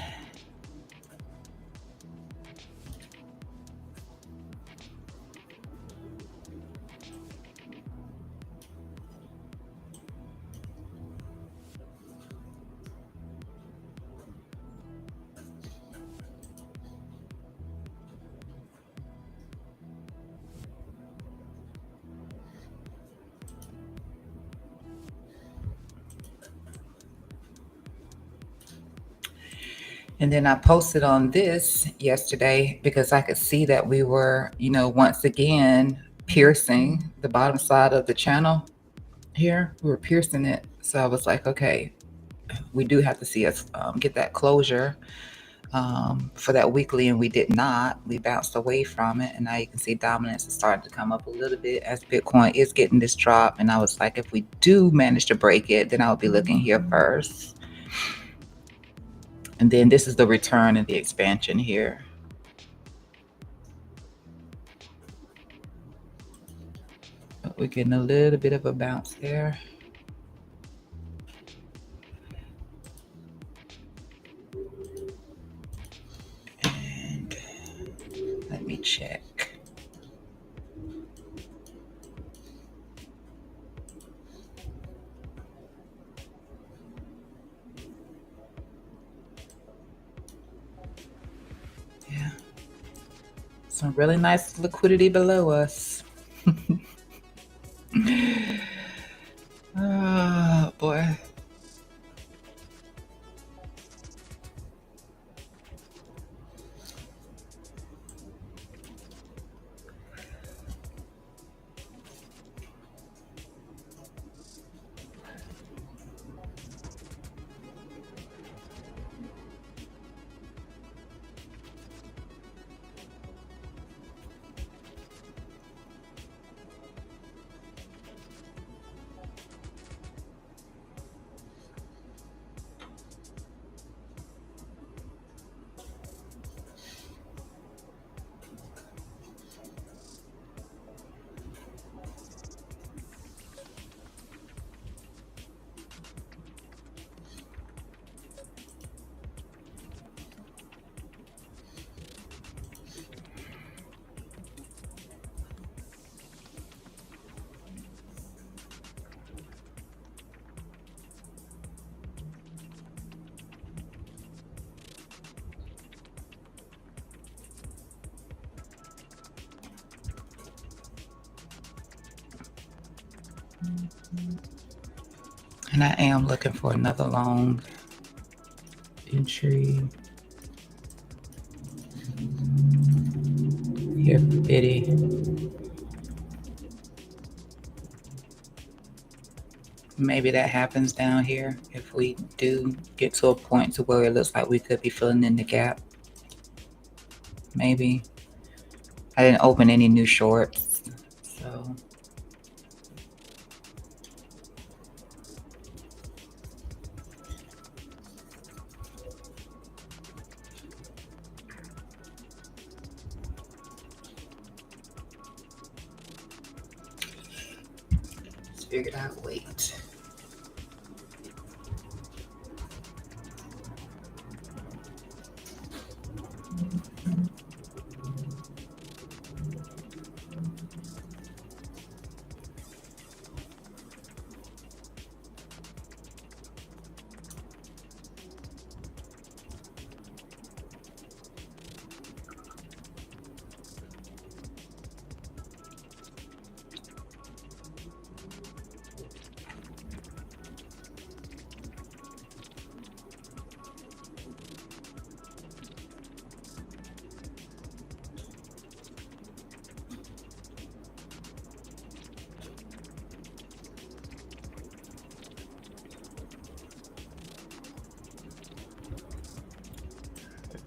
And then I posted on this yesterday because I could see that we were, once again piercing the bottom side of the channel here. We were piercing it. So I was like, okay, we do have to see us get that closure for that weekly, and we did not. We bounced away from it, and now you can see dominance is starting to come up a little bit as Bitcoin is getting this drop. And I was like, if we do manage to break it, then I'll be looking here first. And then this is the return and the expansion here. But we're getting a little bit of a bounce there. And let me check. Yeah. Some really nice liquidity below us. Oh, boy. And I am looking for another long entry here for Biddy. Maybe that happens down here if we do get to a point to where it looks like we could be filling in the gap. Maybe. I didn't open any new shorts, so let's figure it out. Wait.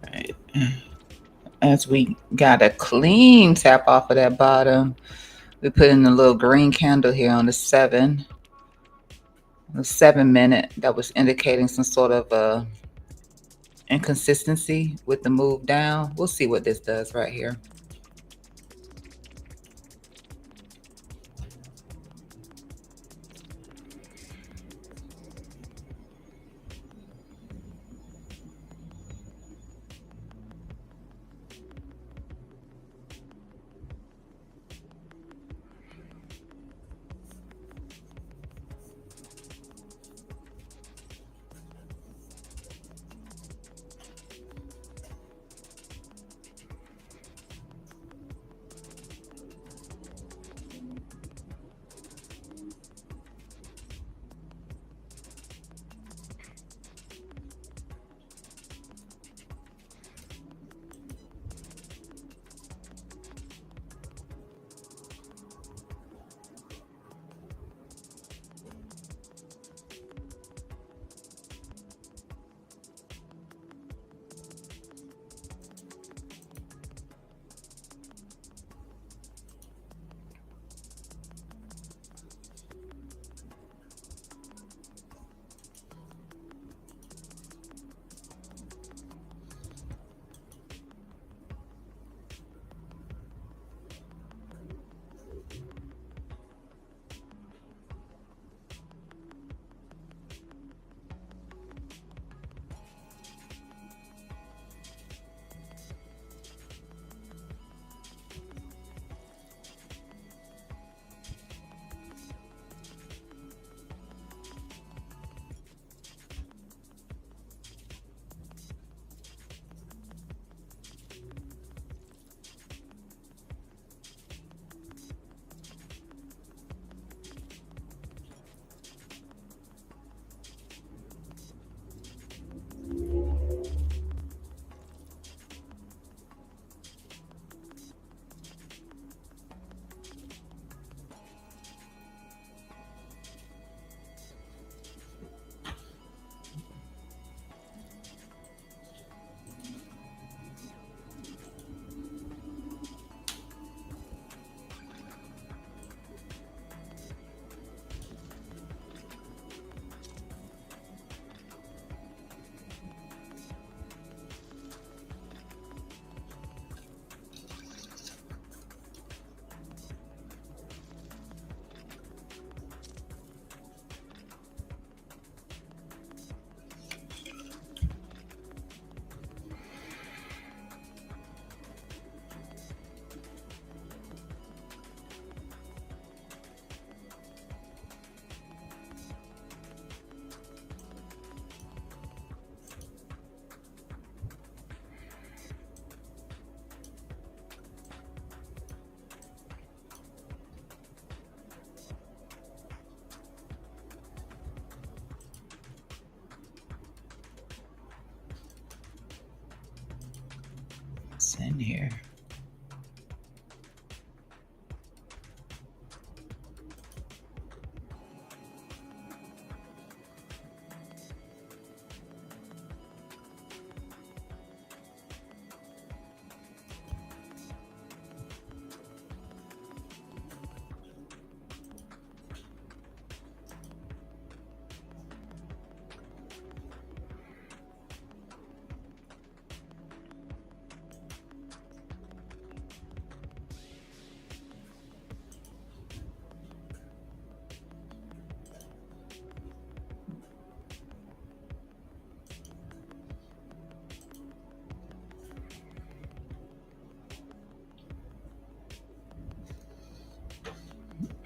Right. As we got a clean tap off of that bottom, we put in a little green candle here on the 7 minute that was indicating some sort of inconsistency with the move down. We'll see what this does right here. this in here.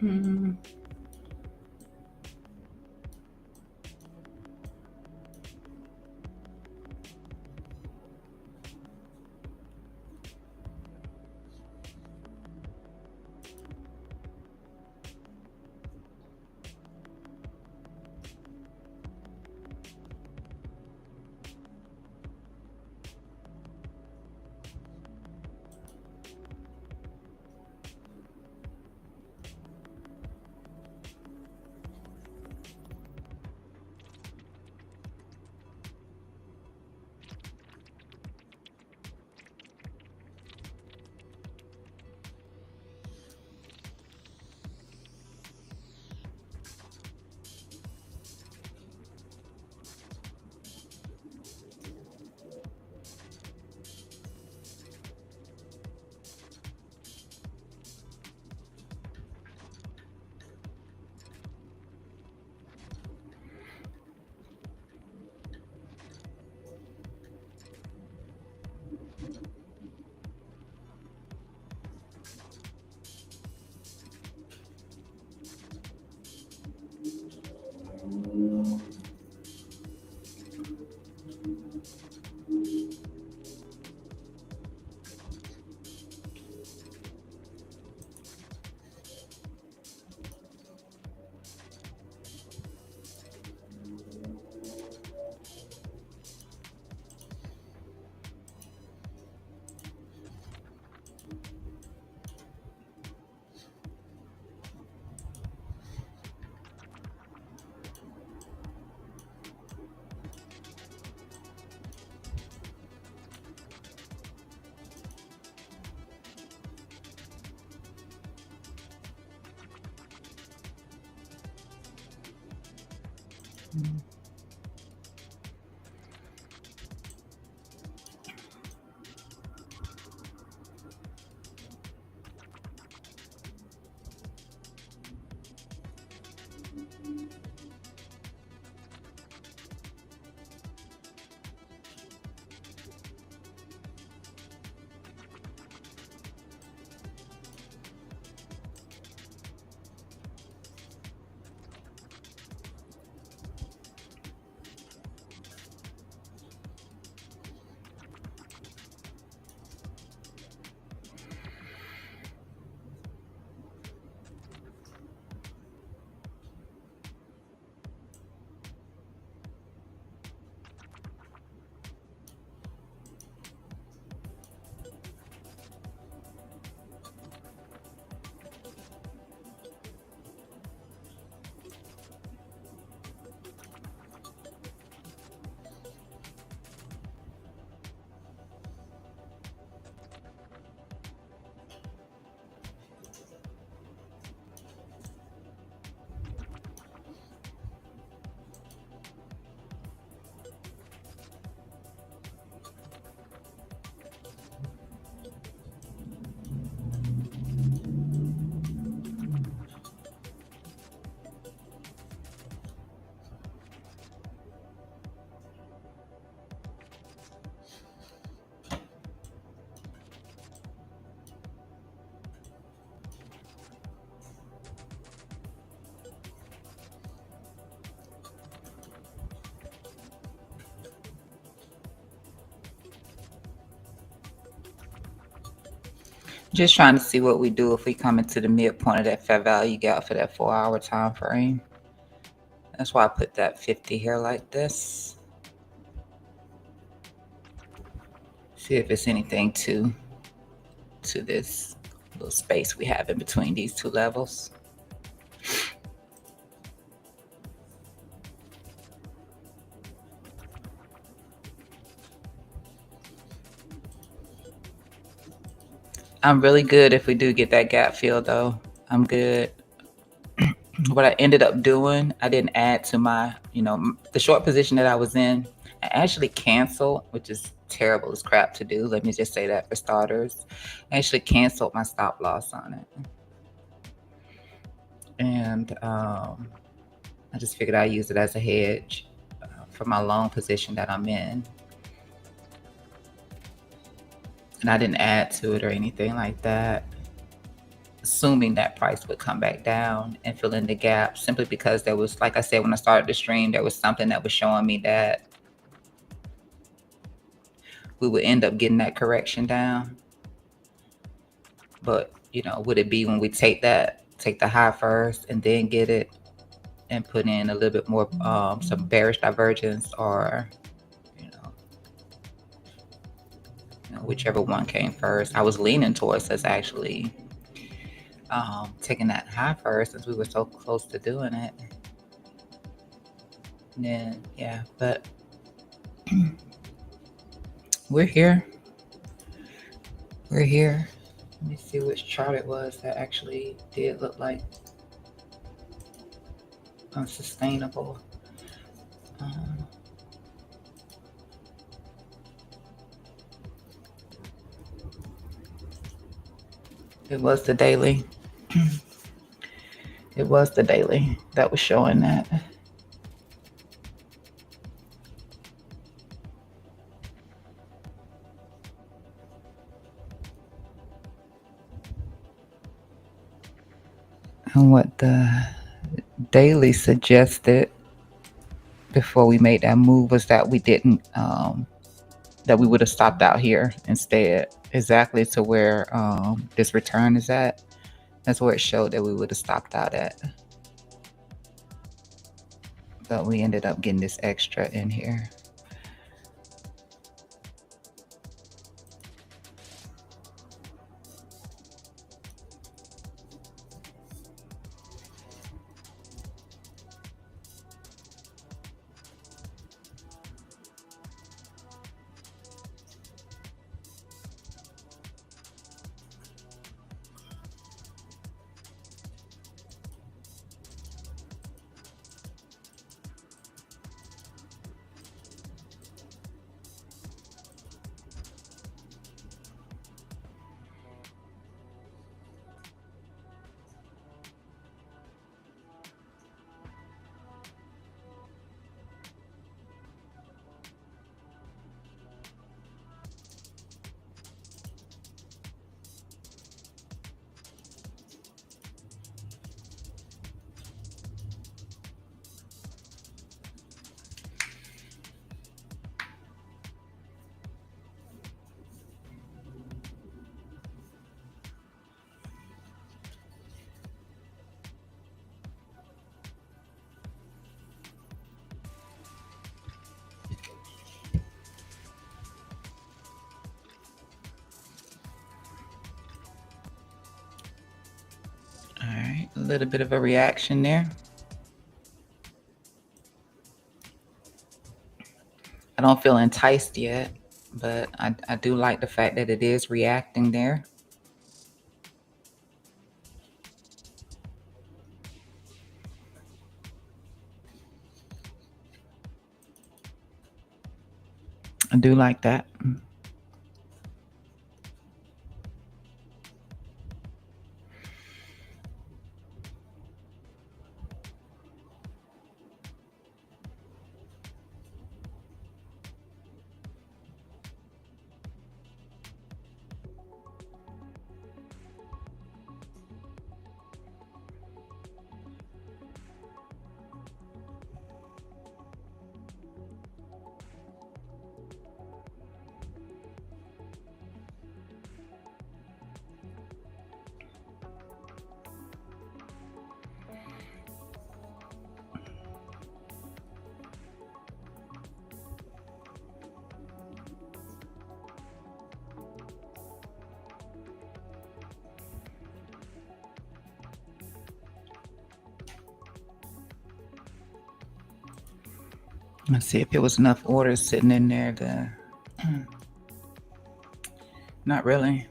Hmm. Just trying to see what we do if we come into the midpoint of that fair value gap for that 4-hour time frame. That's why I put that 50 here like this. See if it's anything to this little space we have in between these two levels. I'm really good if we do get that gap fill though. I'm good. What I ended up doing, I didn't add to my, the short position that I was in. I actually canceled, which is terrible as crap to do. Let me just say that for starters. I actually canceled my stop loss on it. And I just figured I'd use it as a hedge for my long position that I'm in. And I didn't add to it or anything like that, assuming that price would come back down and fill in the gap, simply because there was, like I said, when I started the stream, there was something that was showing me that we would end up getting that correction down. But, would it be when we take the high first and then get it and put in a little bit more, some bearish divergence, or, whichever one came first? I was leaning towards us actually taking that high first, since we were so close to doing it. And then, yeah, but we're here. We're here. Let me see which chart it was that actually did look like unsustainable. It was the daily. It was the daily that was showing that. And what the daily suggested before we made that move was that we didn't, that we would have stopped out here instead, exactly to where this return is at. That's where it showed that we would have stopped out at. But we ended up getting this extra in here. All right, a little bit of a reaction there. I don't feel enticed yet, but I do like the fact that it is reacting there. I do like that. Let's see if it was enough orders sitting in there to. Not really.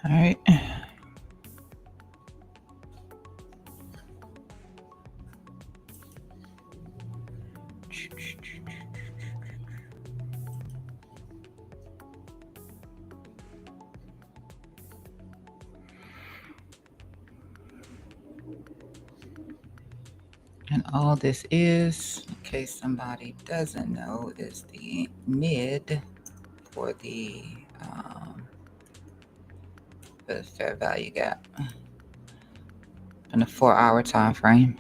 All right. And all this is, in case somebody doesn't know, is the mid for the fair value gap in a 4-hour time frame.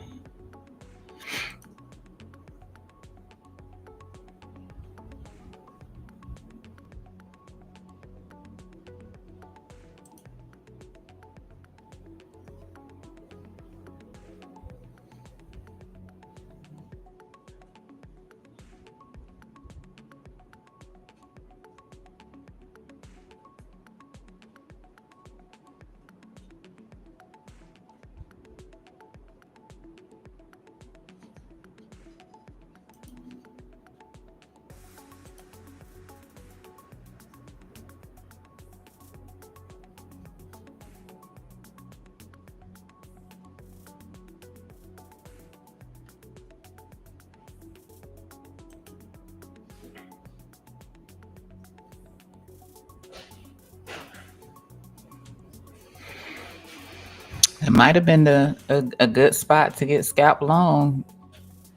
It might have been a good spot to get scalp long.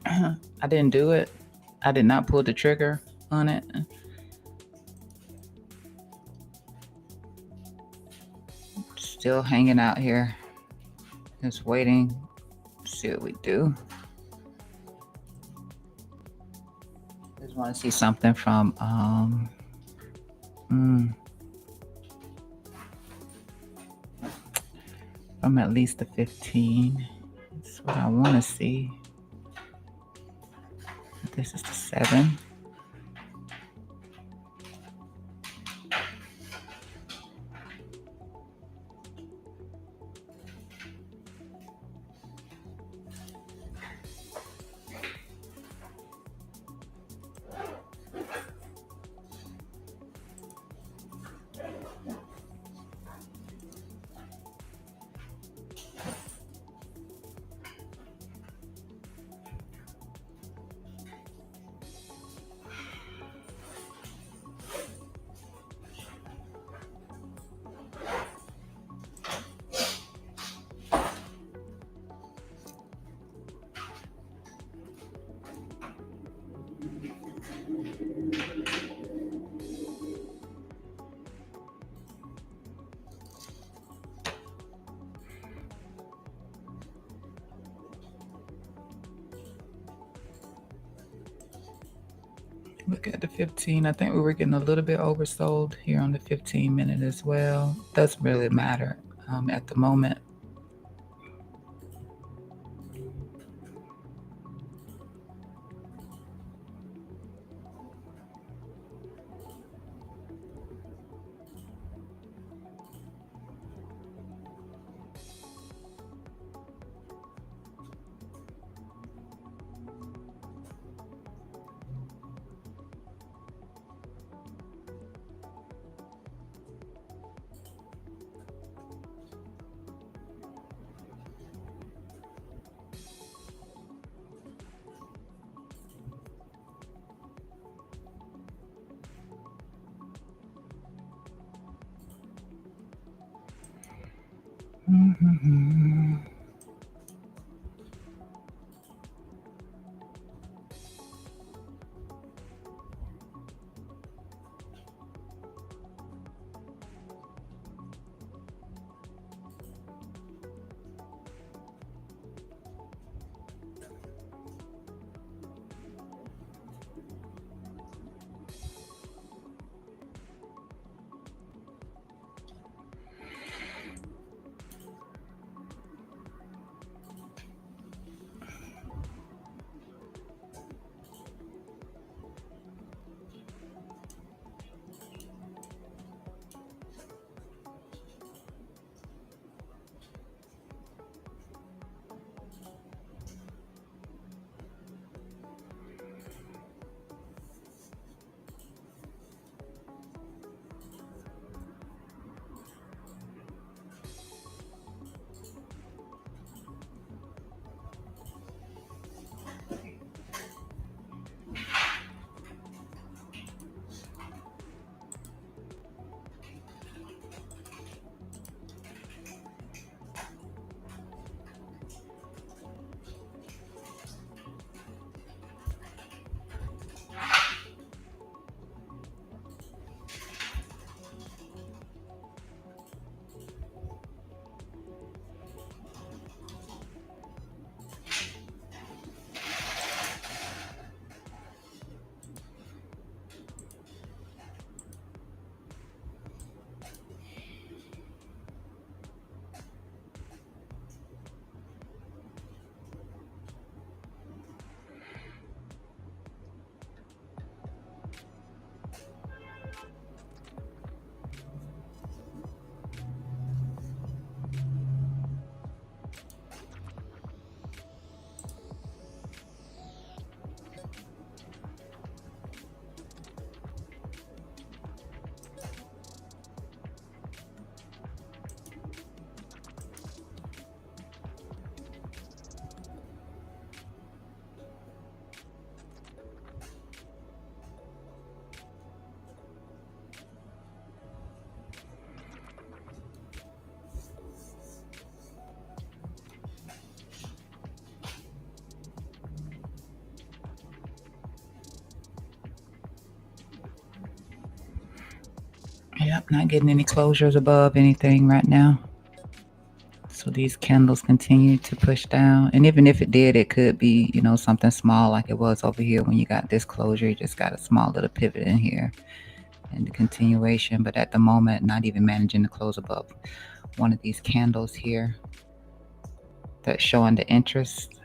I didn't do it. I did not pull the trigger on it. Still hanging out here. Just waiting. See what we do. Just want to see something from from at least the 15. That's what I want to see. This is the 7. Look at the 15. I think we were getting a little bit oversold here on the 15-minute as well. Doesn't really matter at the moment. Mhm. Yep, not getting any closures above anything right now. So these candles continue to push down. And even if it did, it could be, something small like it was over here when you got this closure. You just got a small little pivot in here and the continuation. But at the moment, not even managing to close above one of these candles here that's showing the interest.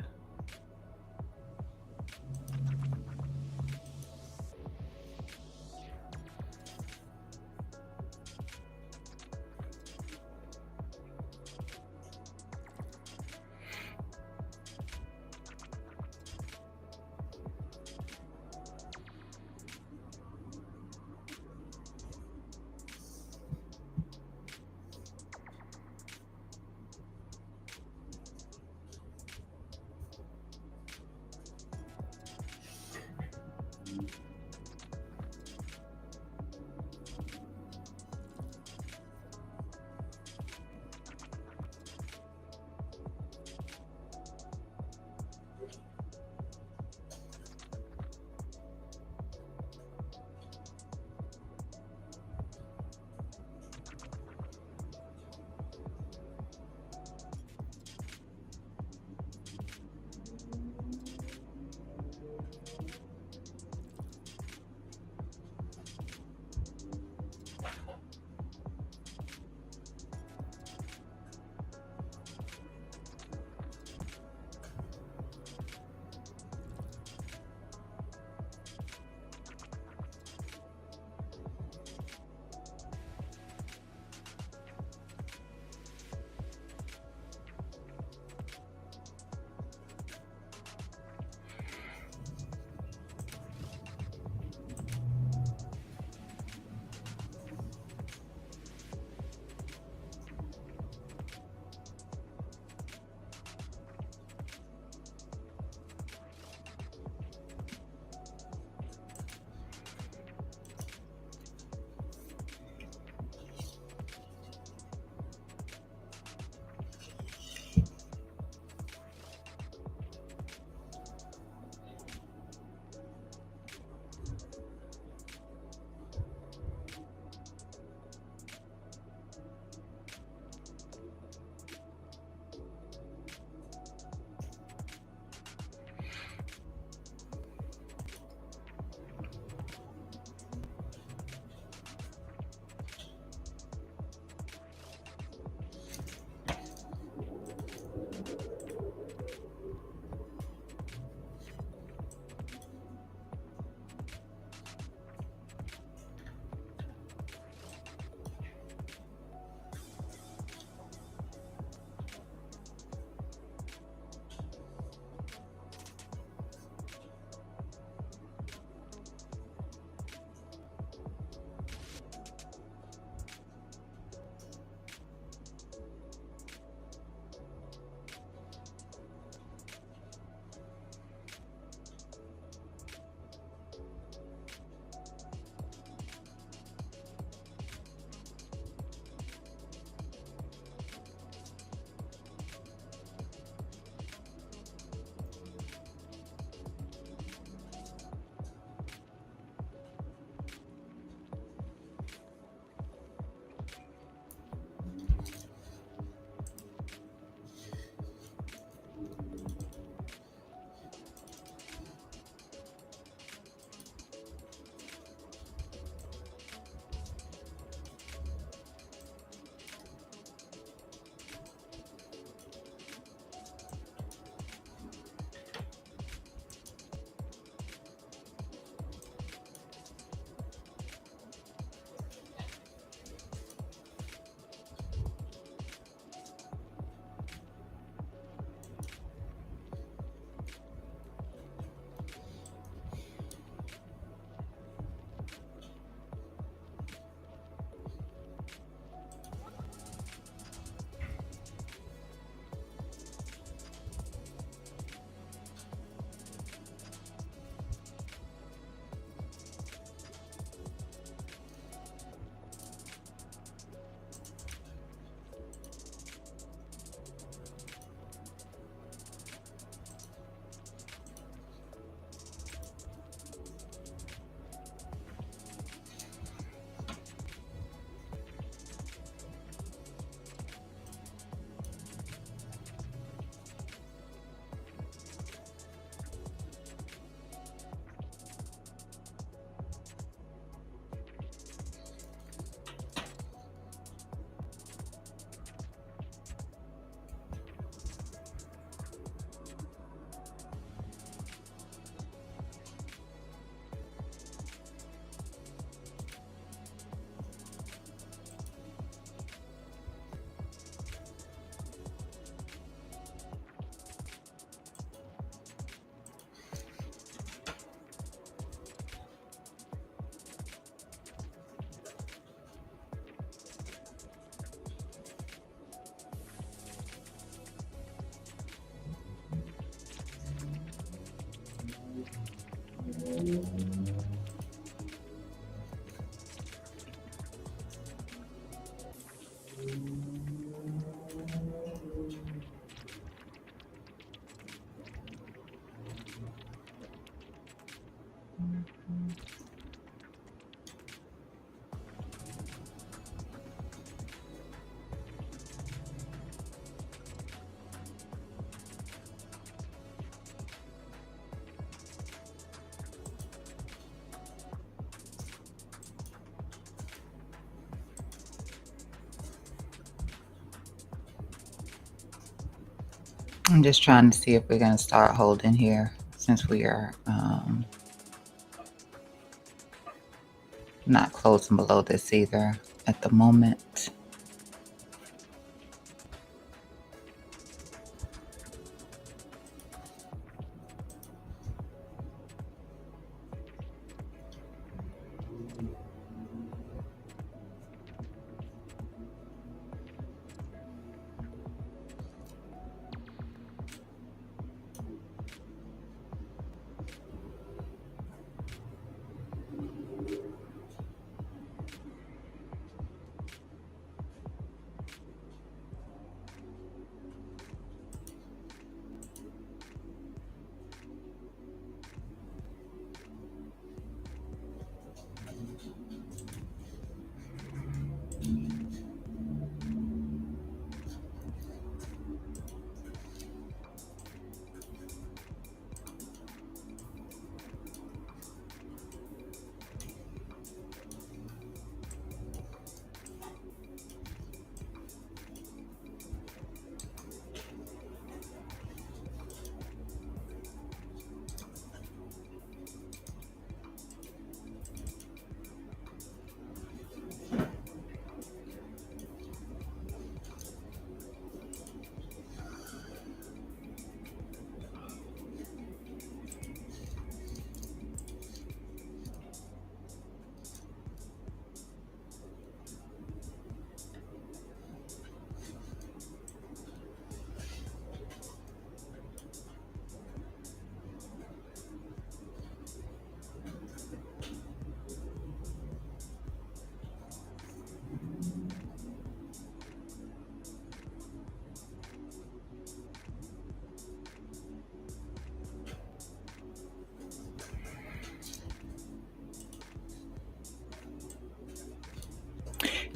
I'm just trying to see if we're going to start holding here since we are not closing below this either at the moment.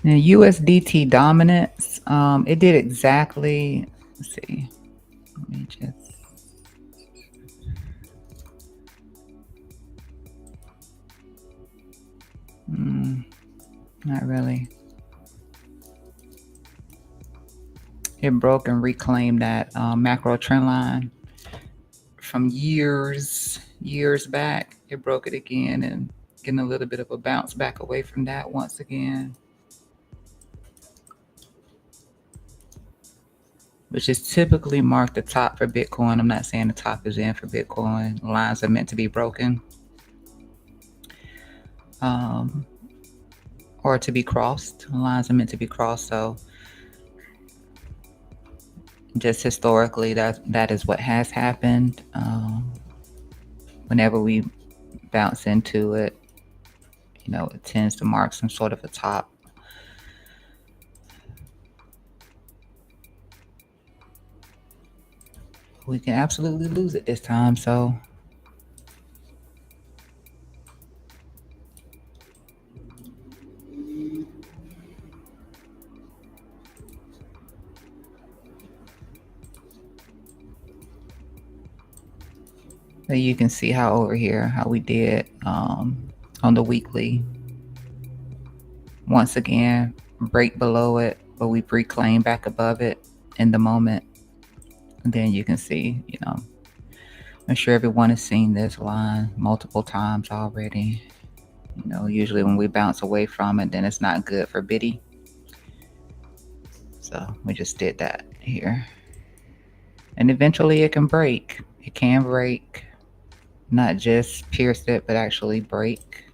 Now, USDT dominance, it did exactly, let's see, let me just, not really. It broke and reclaimed that macro trend line from years back. It broke it again and getting a little bit of a bounce back away from that once again, which is typically marked the top for Bitcoin. I'm not saying the top is in for Bitcoin. Lines are meant to be broken or to be crossed. Lines are meant to be crossed. So just historically, that is what has happened. Whenever we bounce into it, it tends to mark some sort of a top. We can absolutely lose it this time. So you can see how over here, how we did on the weekly. Once again, break below it, but we reclaim back above it in the moment. And then you can see, I'm sure everyone has seen this line multiple times already. Usually when we bounce away from it, then it's not good for Biddy. So we just did that here. And eventually it can break. It can break. Not just pierce it, but actually break.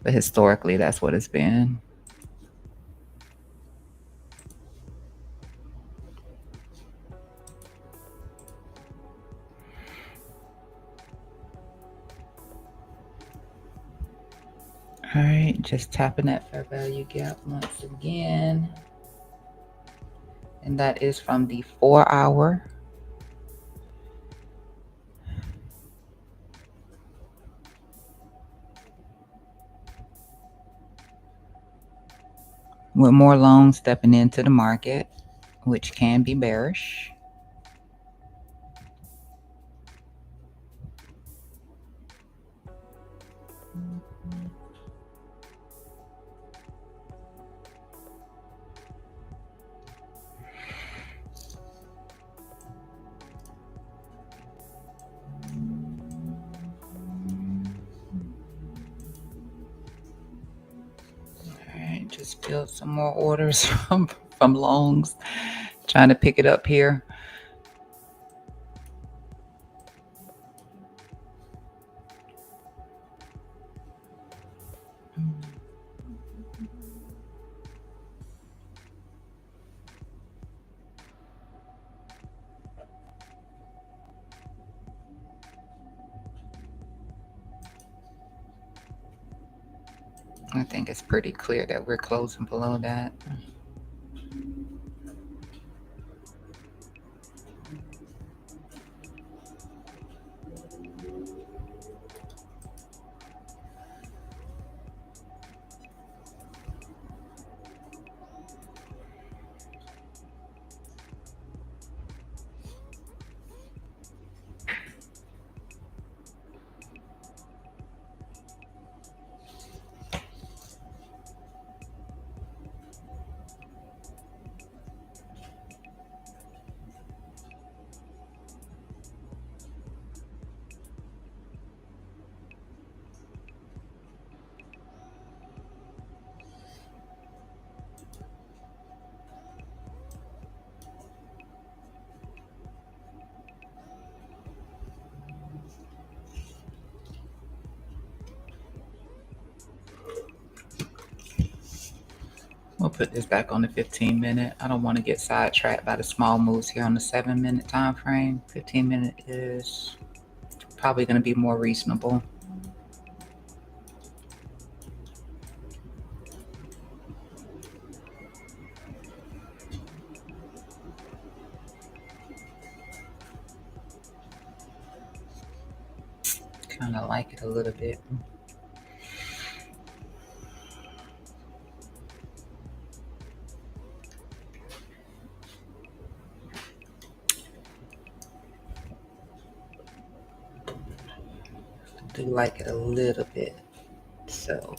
But historically, that's what it's been. All right, just tapping that fair value gap once again. And that is from the 4-hour. With more loans stepping into the market, which can be bearish. All right, just build some more orders from longs. Trying to pick it up here. I think it's pretty clear that we're closing below that. We'll put this back on the 15-minute. I don't want to get sidetracked by the small moves here on the 7-minute time frame. 15-minute is probably going to be more reasonable. Kind of like it a little bit. Do like it a little bit. So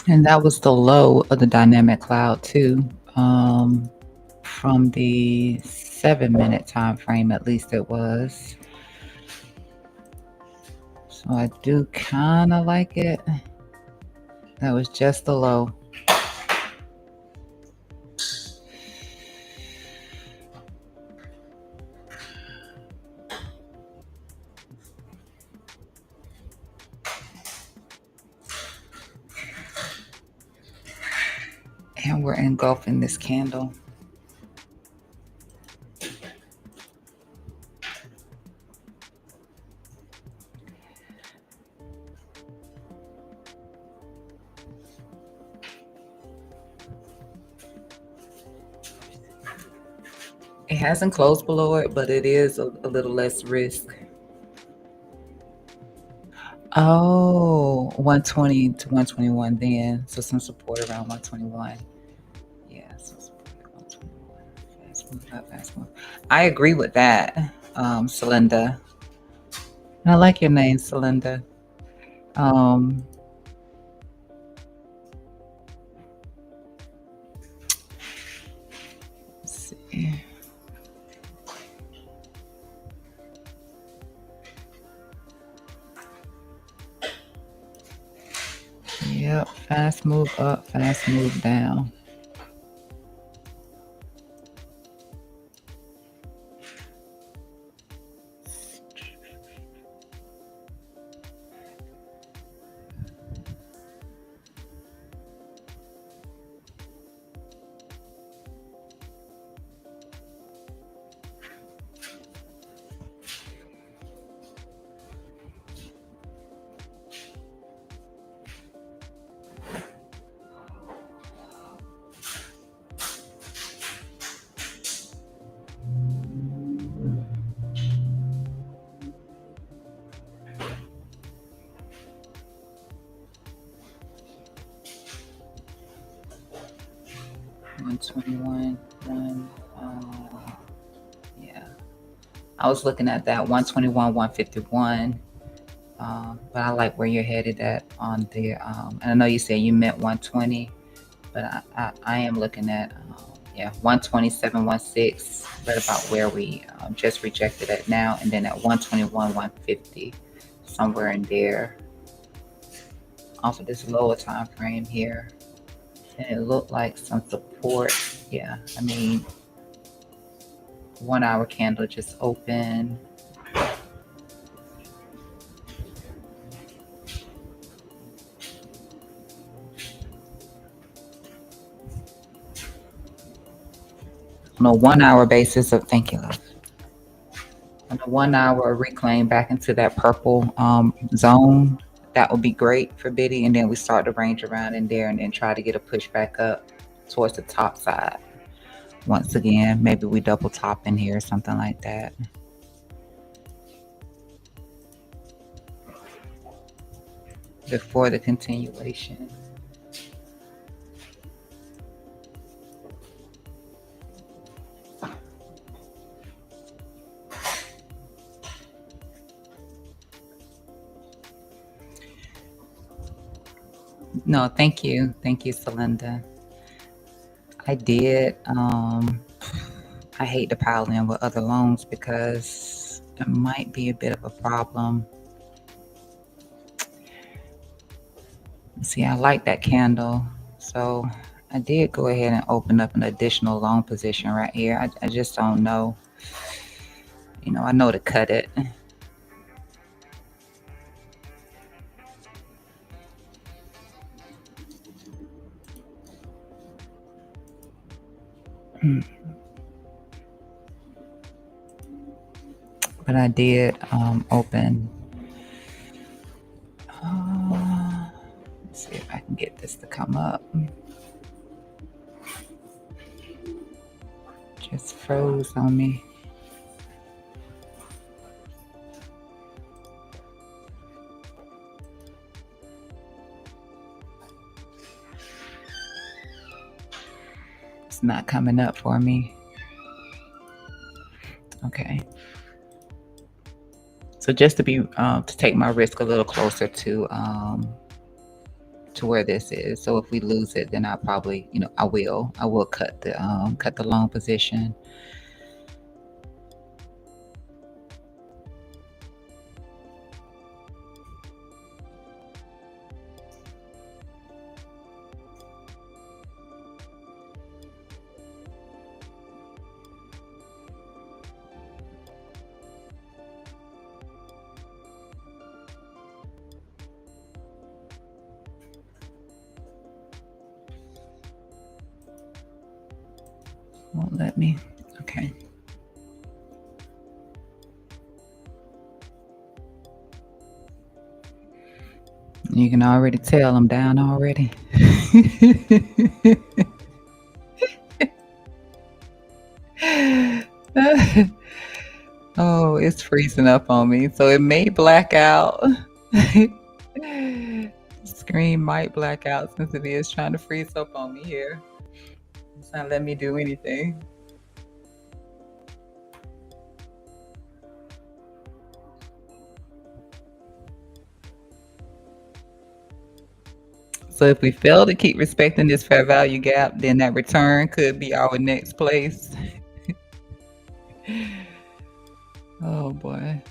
and that was the low of the dynamic cloud too. From the 7-minute time frame, at least it was. So I do kind of like it. That was just the low. And we're engulfing this candle. It hasn't closed below it, but it is a little less risk. Oh, 120 to 121 then. So some support around 121. Yeah, so support at 121. Fast move up, fast move. I agree with that, Celinda. I like your name, Celinda. Um, let's see. Yep, fast move up, fast move down. One, yeah. I was looking at that 121, 151. But I like where you're headed at on the, and I know you said you meant 120, but I am looking at, yeah, 127, 16, right about where we just rejected it now. And then at 121, 150, somewhere in there off of this lower time frame here. And it looked like some support. Yeah, I mean, 1 hour candle just open. On a 1 hour basis of, thank you, love. On a 1 hour reclaim back into that purple zone, that would be great for Biddy. And then we start to range around in there and then try to get a push back up towards the top side. Once again, maybe we double top in here or something like that. Before the continuation. No, thank you. Thank you, Celinda. I did. I hate to pile in with other loans because it might be a bit of a problem. See, I like that candle. So I did go ahead and open up an additional long position right here. I just don't know. You know, I know to cut it. But I did open. Let's see if I can get this to come up. Just froze on me. It's not coming up for me. Okay. So just to be to take my risk a little closer to where this is. So if we lose it, then I'll probably, you know, I will cut the long position. Won't let me. Okay. You can already tell I'm down already. Oh, it's freezing up on me. So it may black out. Screen might black out since it is trying to freeze up on me here. It's not letting me do anything. So if we fail to keep respecting this fair value gap, then that return could be our next place. Oh boy.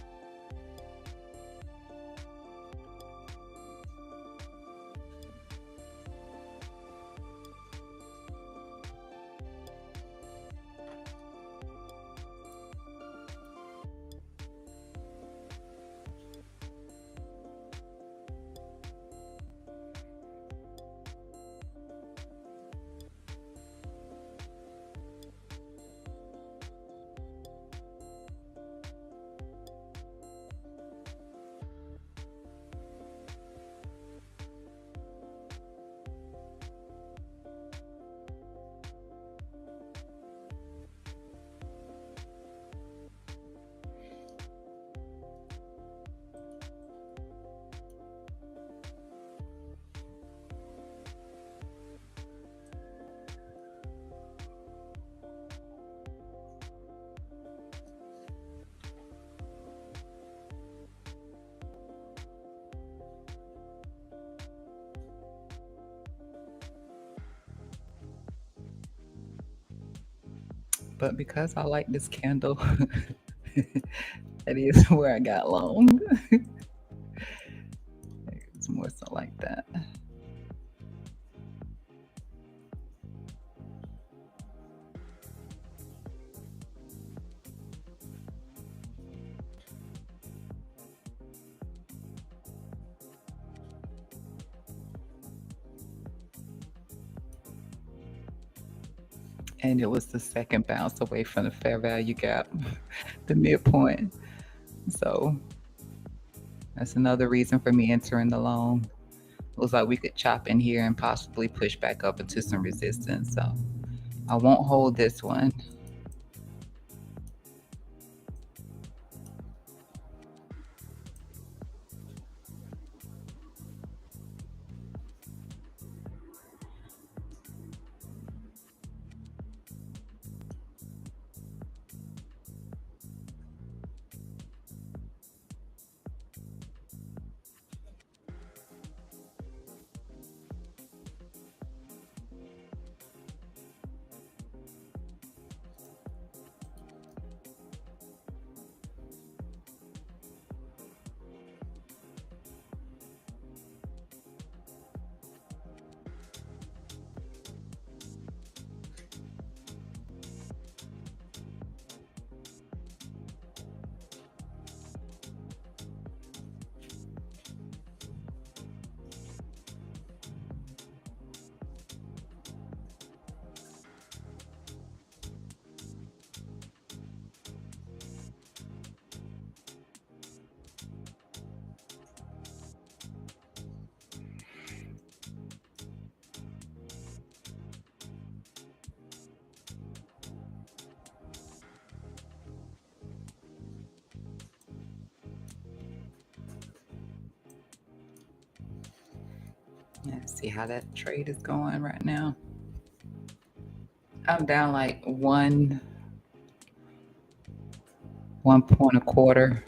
But because I like this candle, that is where I got long. It's more so like that. And it was the second bounce away from the fair value gap, the midpoint. So that's another reason for me entering the long. It was like we could chop in here and possibly push back up into some resistance. So I won't hold this one. Let's see how that trade is going right now. I'm down like 1 point a quarter.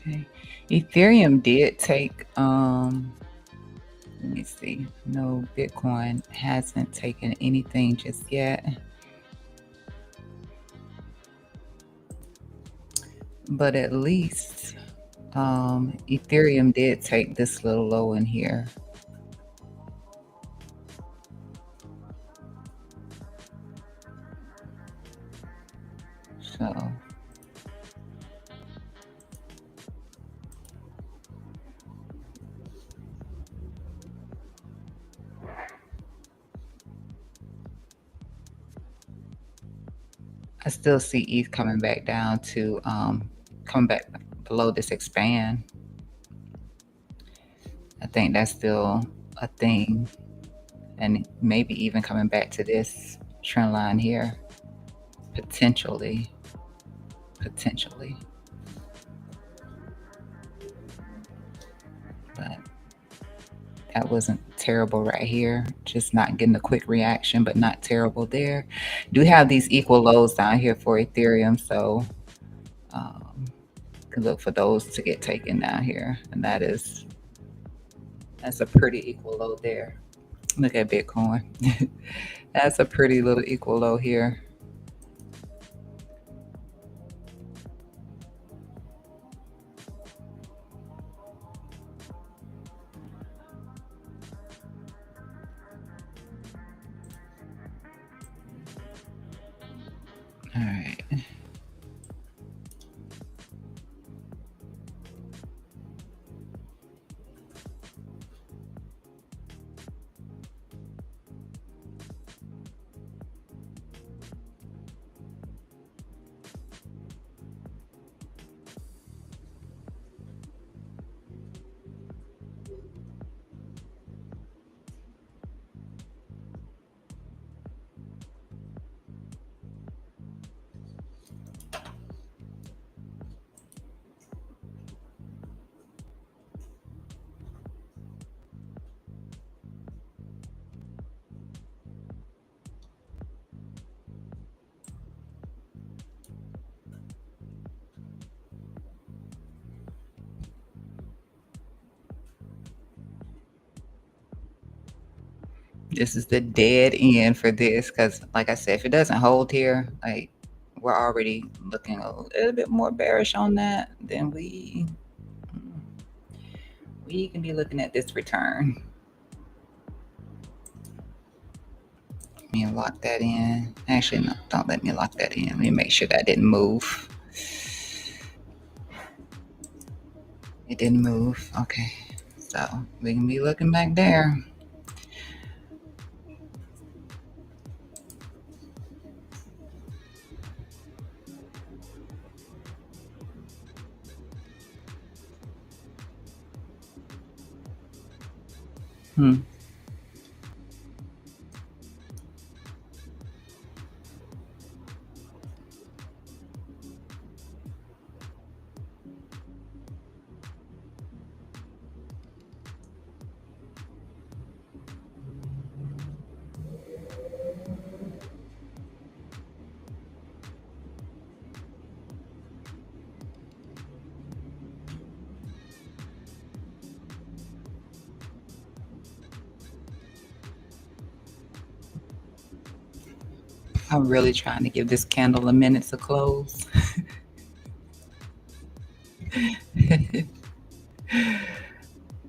Okay. Ethereum did take let me see. No, Bitcoin hasn't taken anything just yet. But at least Ethereum did take this little low in here. So I still see ETH coming back down to coming back below this expand. I think that's still a thing. And maybe even coming back to this trend line here. Potentially. Potentially. But that wasn't terrible right here. Just not getting a quick reaction, but not terrible there. Do have these equal lows down here for Ethereum, so can look for those to get taken down here, and that's a pretty equal low there. Look at Bitcoin. That's a pretty little equal low here. All right. This is the dead end for this because, like I said, if it doesn't hold here, like we're already looking a little bit more bearish on that than we can be looking at this return. Let me lock that in. Actually, no, don't let me lock that in. Let me make sure that didn't move. It didn't move. Okay, so we can be looking back there. Hmm. I'm really trying to give this candle a minute to close.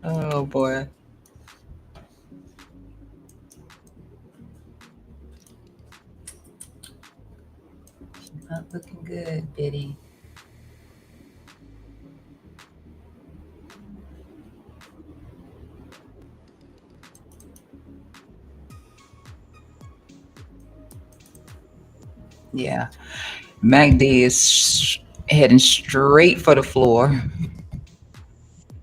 Oh boy. Not looking good, Biddy. Yeah. MACD is heading straight for the floor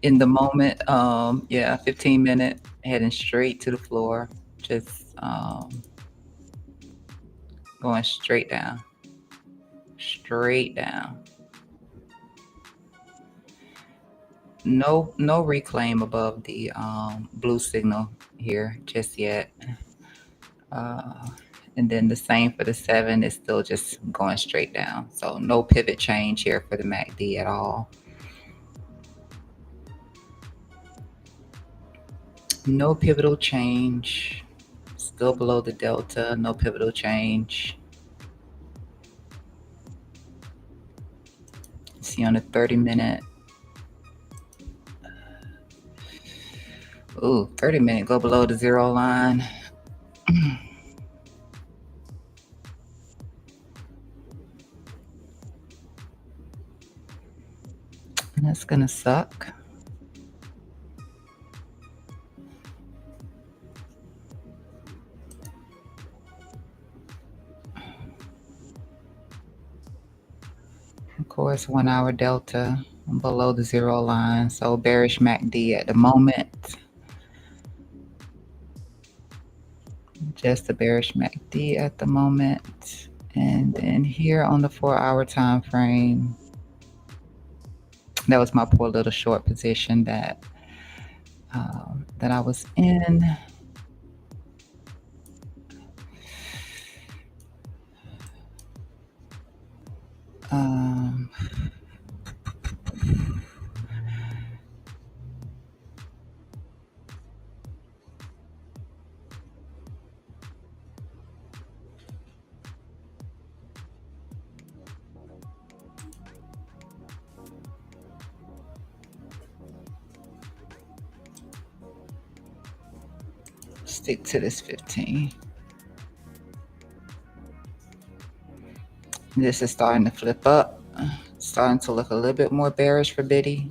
in the moment. Yeah, 15-minute heading straight to the floor. Just going straight down. Straight down. No reclaim above the blue signal here just yet. Uh, and then the same for the 7 is still just going straight down. So no pivot change here for the MACD at all. No pivotal change. Still below the delta. No pivotal change. See on the 30-minute. Ooh, 30-minute go below the 0 line. And that's gonna suck. Of course, 1 hour delta below the 0 line. So bearish MACD at the moment. Just a bearish MACD at the moment. And then here on the 4-hour time frame, that was my poor little short position that I was in. Stick to this 15. This is starting to flip up. Starting to look a little bit more bearish for Biddy.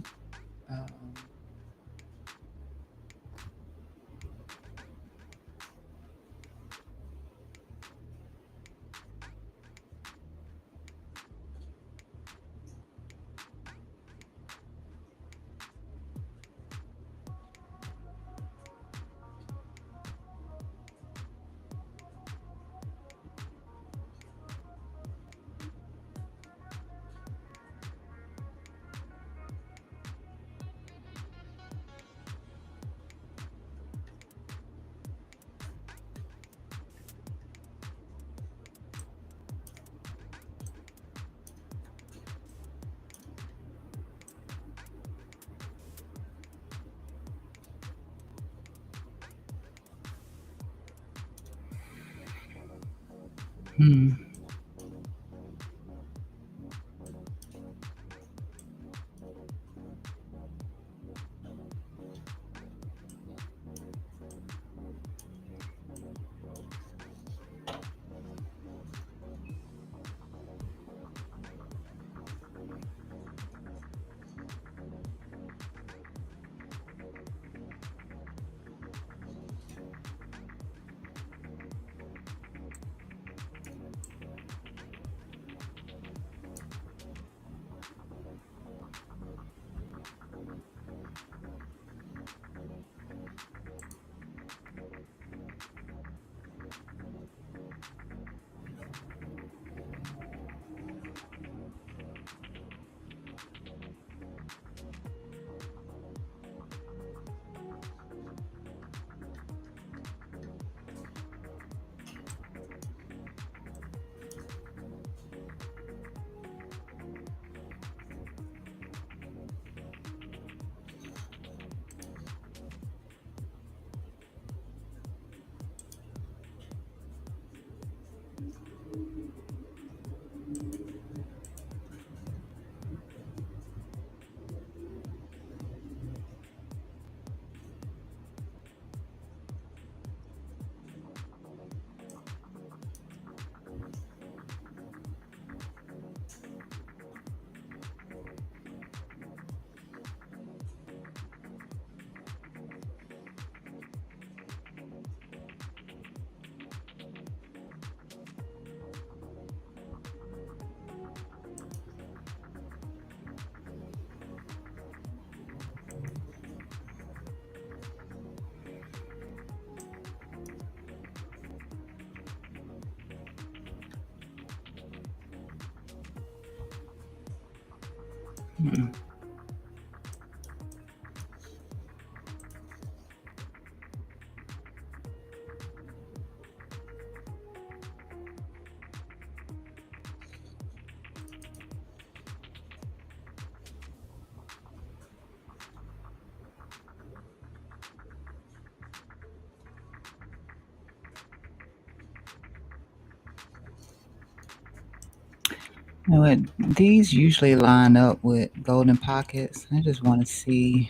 You know what? These usually line up with golden pockets. I just want to see.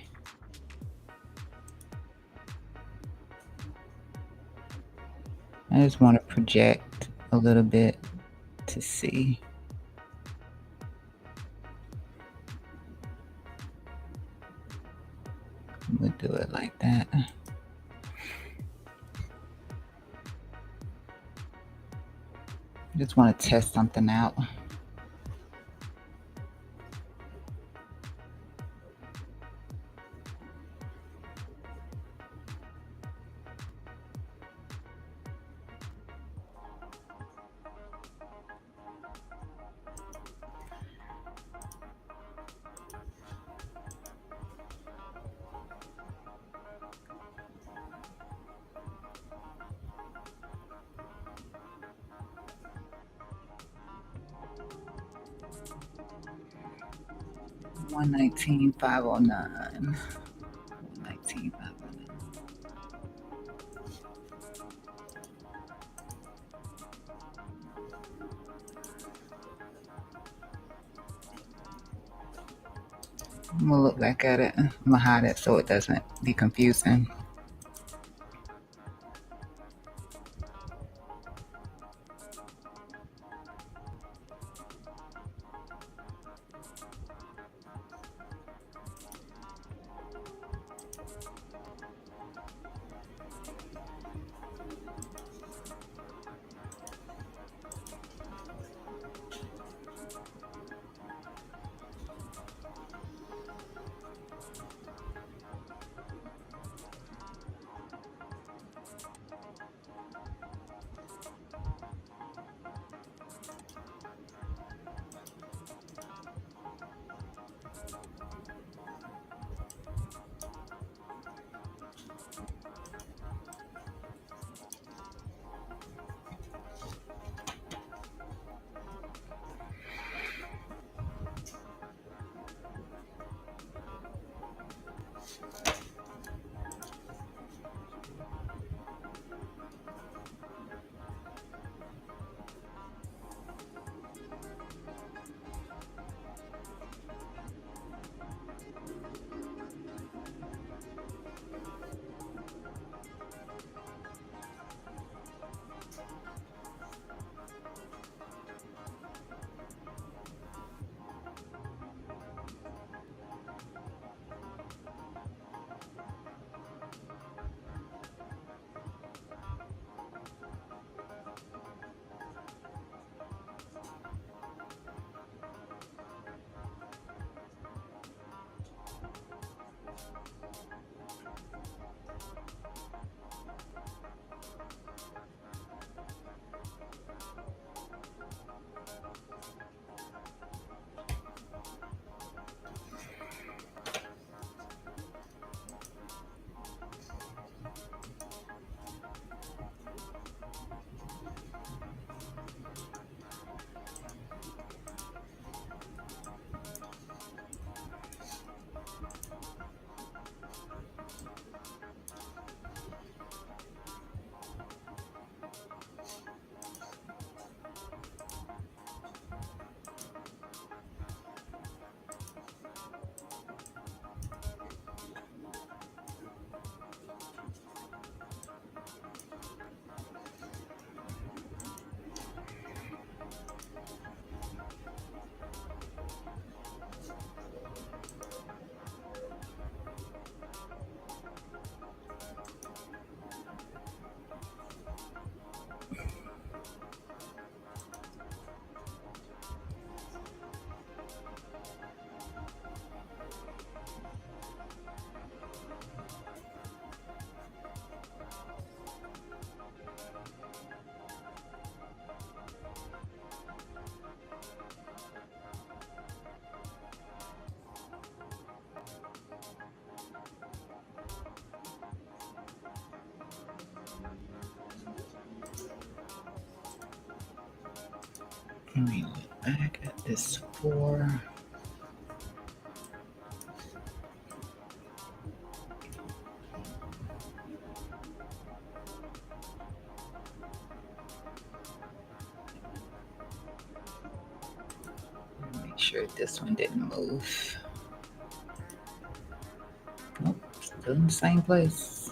I just want to project a little bit to see. We'll do it like that. Just want to test something out. $119,509. $119,509. I'm gonna look back at it. I'm gonna hide it so it doesn't be confusing. Let me look back at this 4. sure this one didn't move. Nope, still in the same place.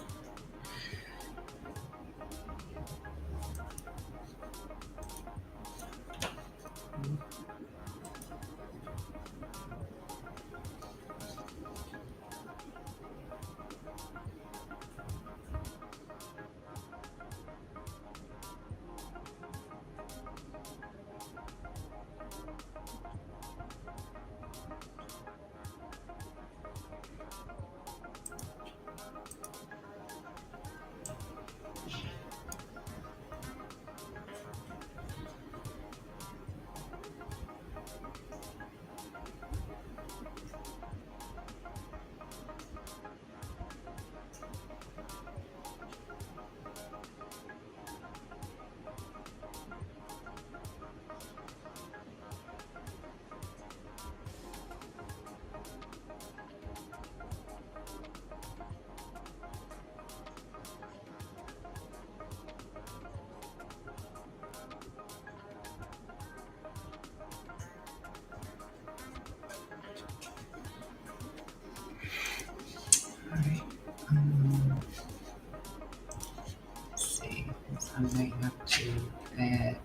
All right. Let's see. I may have to add.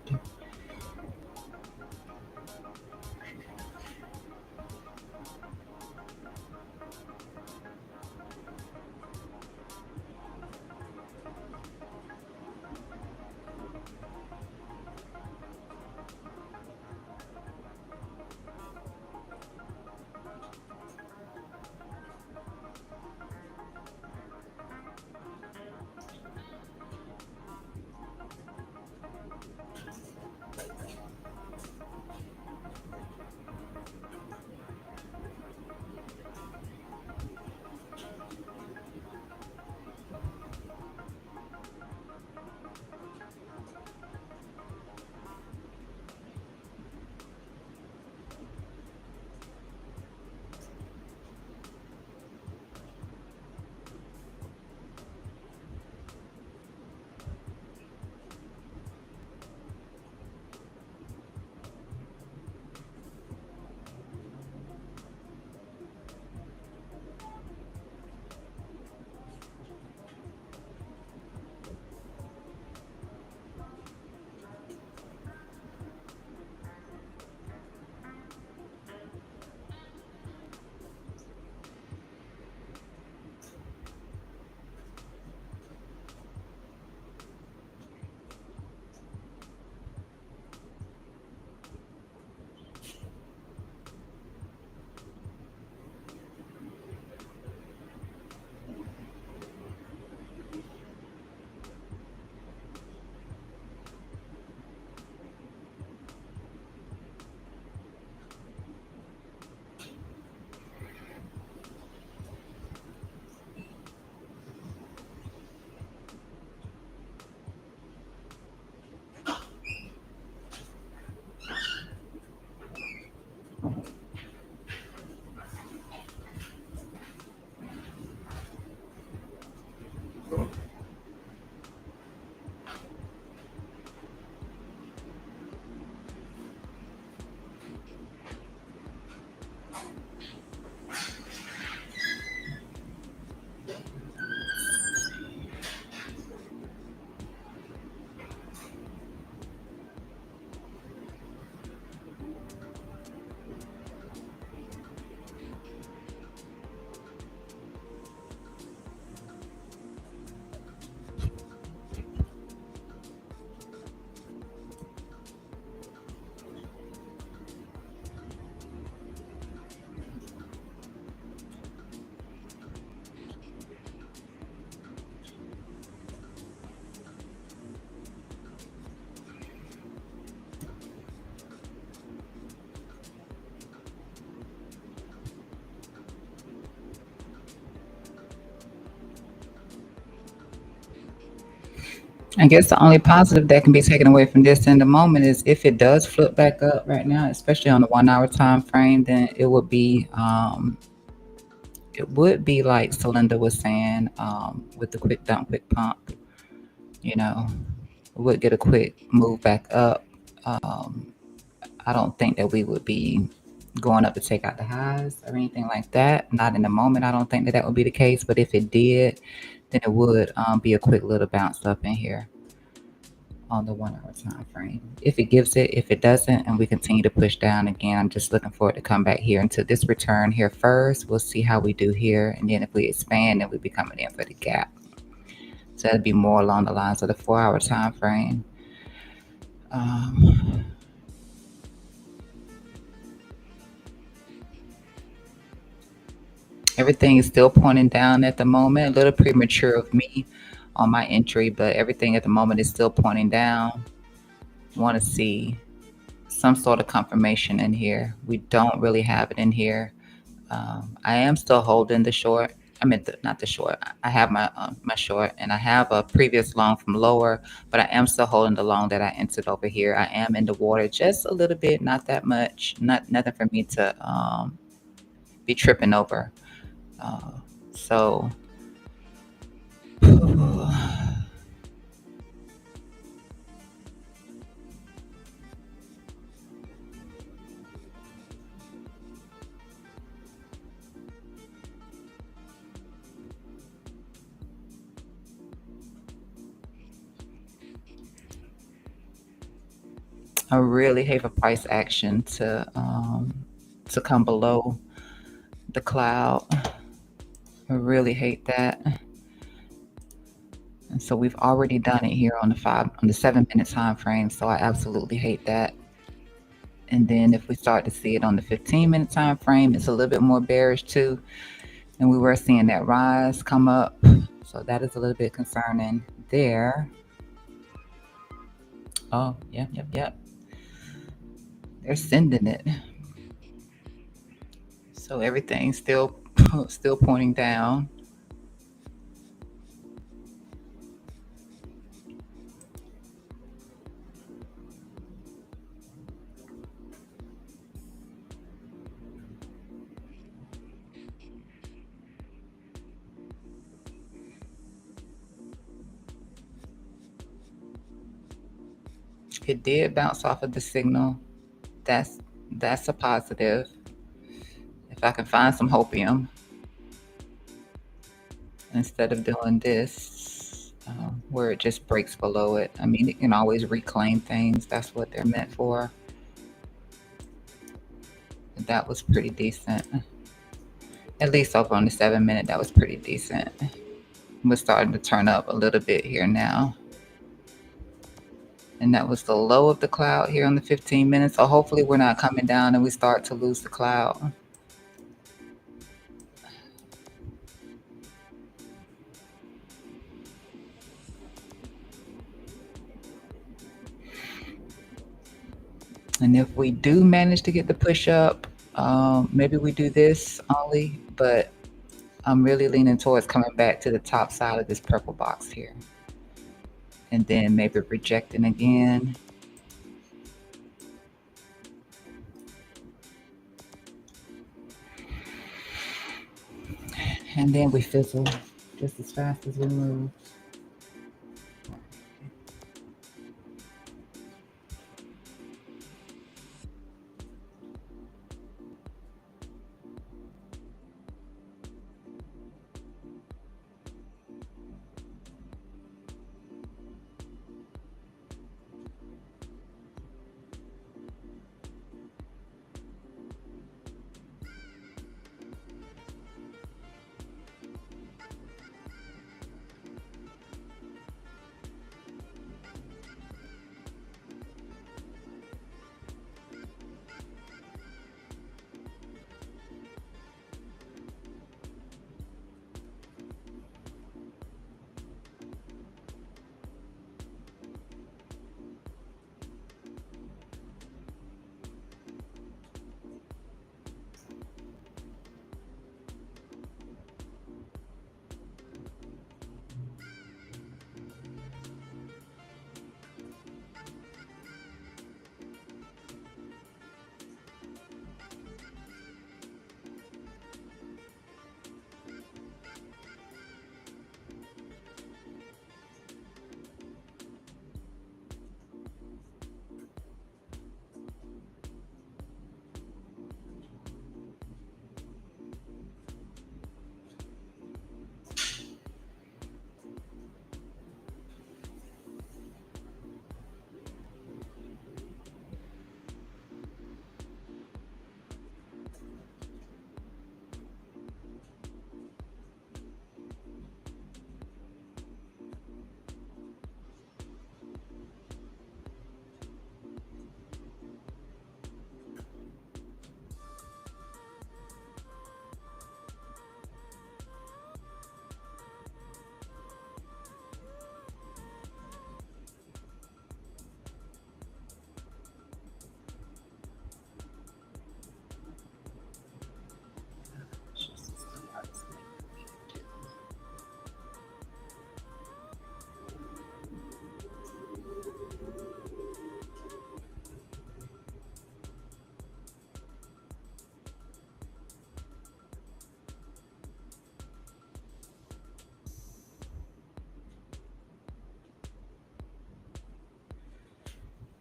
I guess the only positive that can be taken away from this in the moment is if it does flip back up right now, especially on the 1 hour time frame, then it would be like Celinda was saying, with the quick dump, quick pump, you know, would get a quick move back up. Um, I don't think that we would be, going up to take out the highs or anything like that. Not in the moment. I don't think that would be the case. But if it did, then it would be a quick little bounce up in here on the 1 hour time frame. If it gives it, if it doesn't, and we continue to push down again, I'm just looking for it to come back here into this return here first. We'll see how we do here, and then if we expand, then we'll be coming in for the gap. So that'd be more along the lines of the 4 hour time frame. Everything is still pointing down at the moment. A little premature of me on my entry, but everything at the moment is still pointing down. Want to see some sort of confirmation in here. We don't really have it in here. I am still holding the short. I mean, not the short. I have my short, and I have a previous long from lower, but I am still holding the long that I entered over here. I am in the water just a little bit, not that much, not nothing for me to be tripping over. Uh, so I really hate for price action to come below the cloud. I really hate that. And so we've already done it here on the 7 minute time frame. So I absolutely hate that. And then if we start to see it on the 15-minute time frame, it's a little bit more bearish too. And we were seeing that rise come up. So that is a little bit concerning there. Oh, yep. They're sending it. So everything's still pointing down. It did bounce off of the signal. That's a positive. If I can find some hopium instead of doing this, where it just breaks below it. I mean, it can always reclaim things. That's what they're meant for. That was pretty decent. At least over on the 7 minute, that was pretty decent. We're starting to turn up a little bit here now. And that was the low of the cloud here on the 15 minutes. So hopefully we're not coming down and we start to lose the cloud. And if we do manage to get the push up, maybe we do this only, but I'm really leaning towards coming back to the top side of this purple box here. And then maybe rejecting again. And then we fizzle just as fast as we move.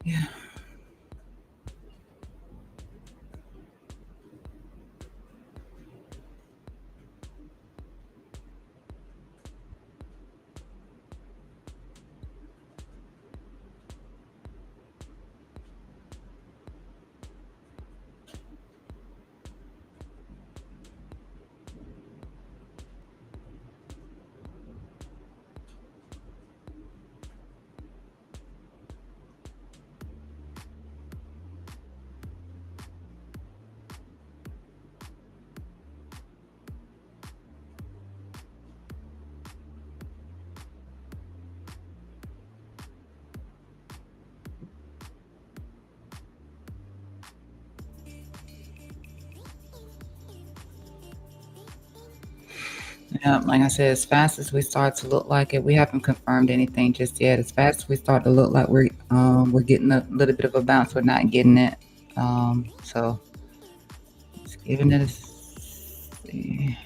Yeah. Yeah, like I said, as fast as we start to look like it, we haven't confirmed anything just yet. As fast as we start to look like we're getting a little bit of a bounce, we're not getting it. So it's giving it a see.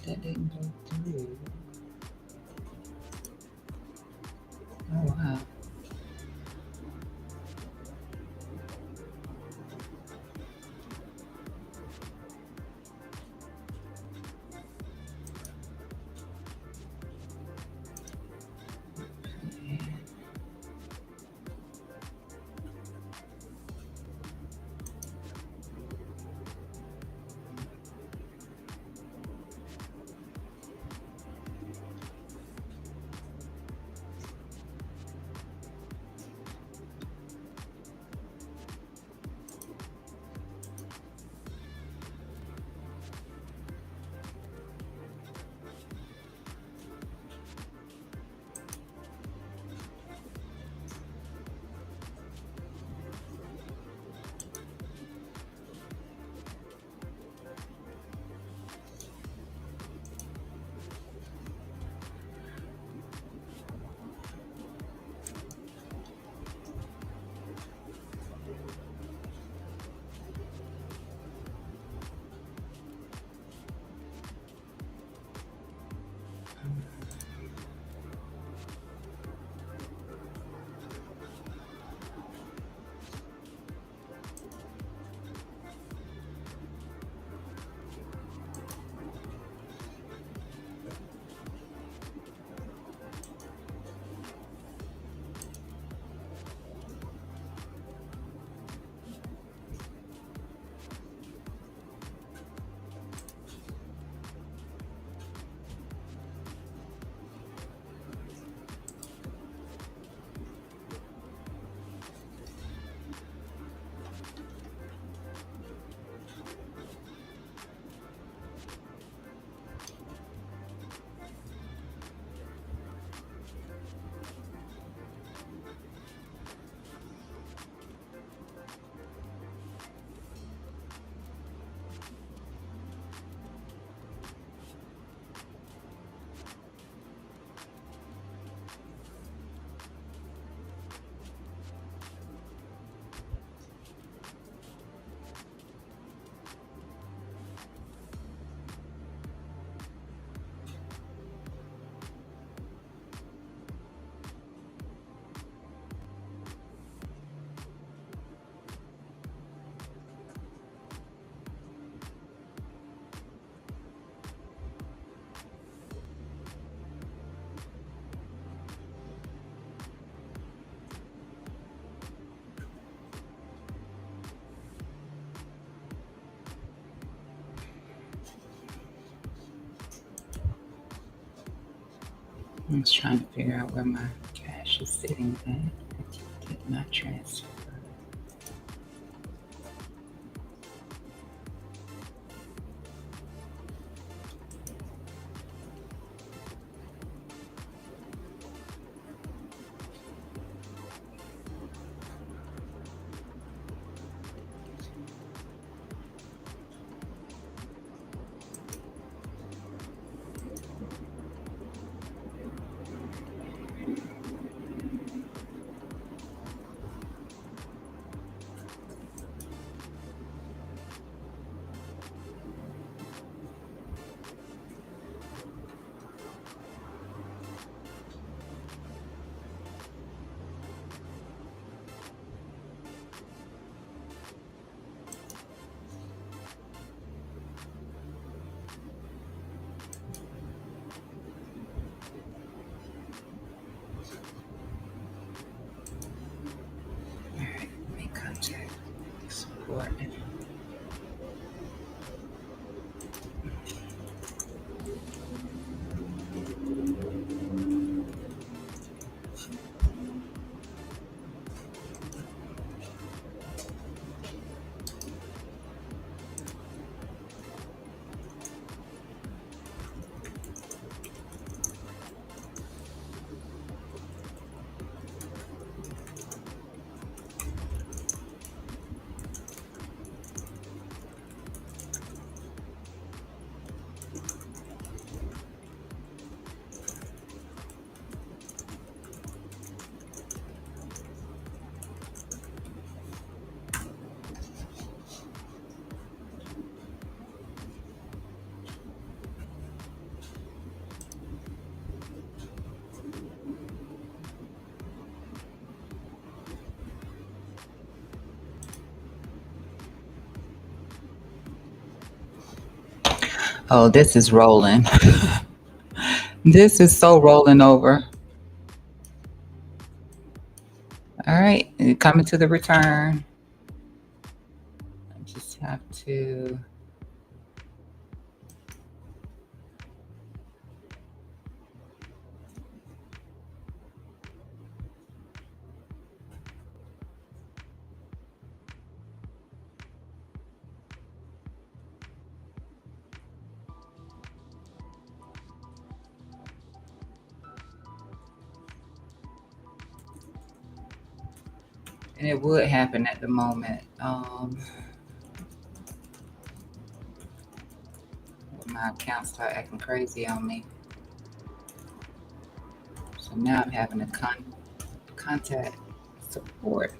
That didn't go through. Oh wow. I was trying to figure out where my cash is sitting at. It did not transfer. Alright, make contact. Support. Oh, this is rolling. This is so rolling over. All right, coming to the return. I just have to. And it would happen at the moment. My account start acting crazy on me. So now I'm having to contact support.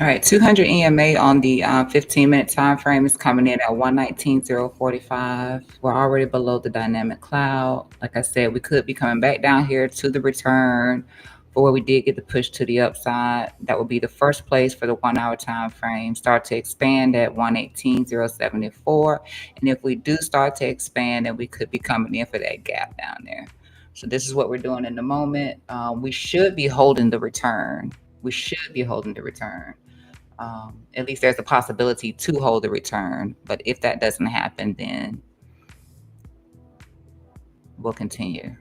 All right, 200 EMA on the 15-minute time frame is coming in at 119.045. We're already below the dynamic cloud. Like I said, we could be coming back down here to the return for where we did get the push to the upside. That would be the first place for the 1 hour time frame. Start to expand at 118.074. And if we do start to expand, then we could be coming in for that gap down there. So this is what we're doing in the moment. We should be holding the return. We should be holding the return. At least there's a possibility to hold the return. But if that doesn't happen, then we'll continue.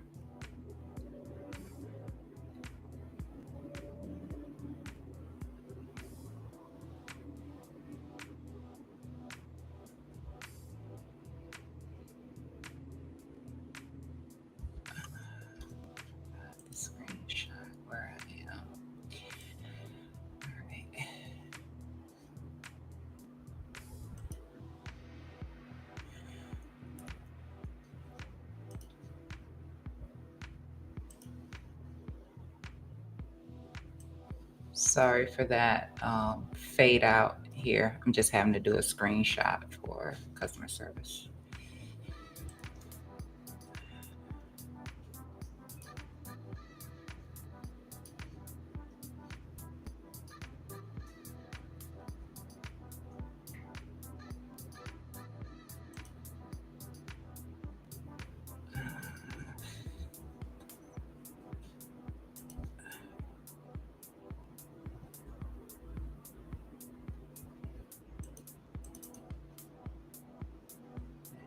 Sorry for that fade out here. I'm just having to do a screenshot for customer service.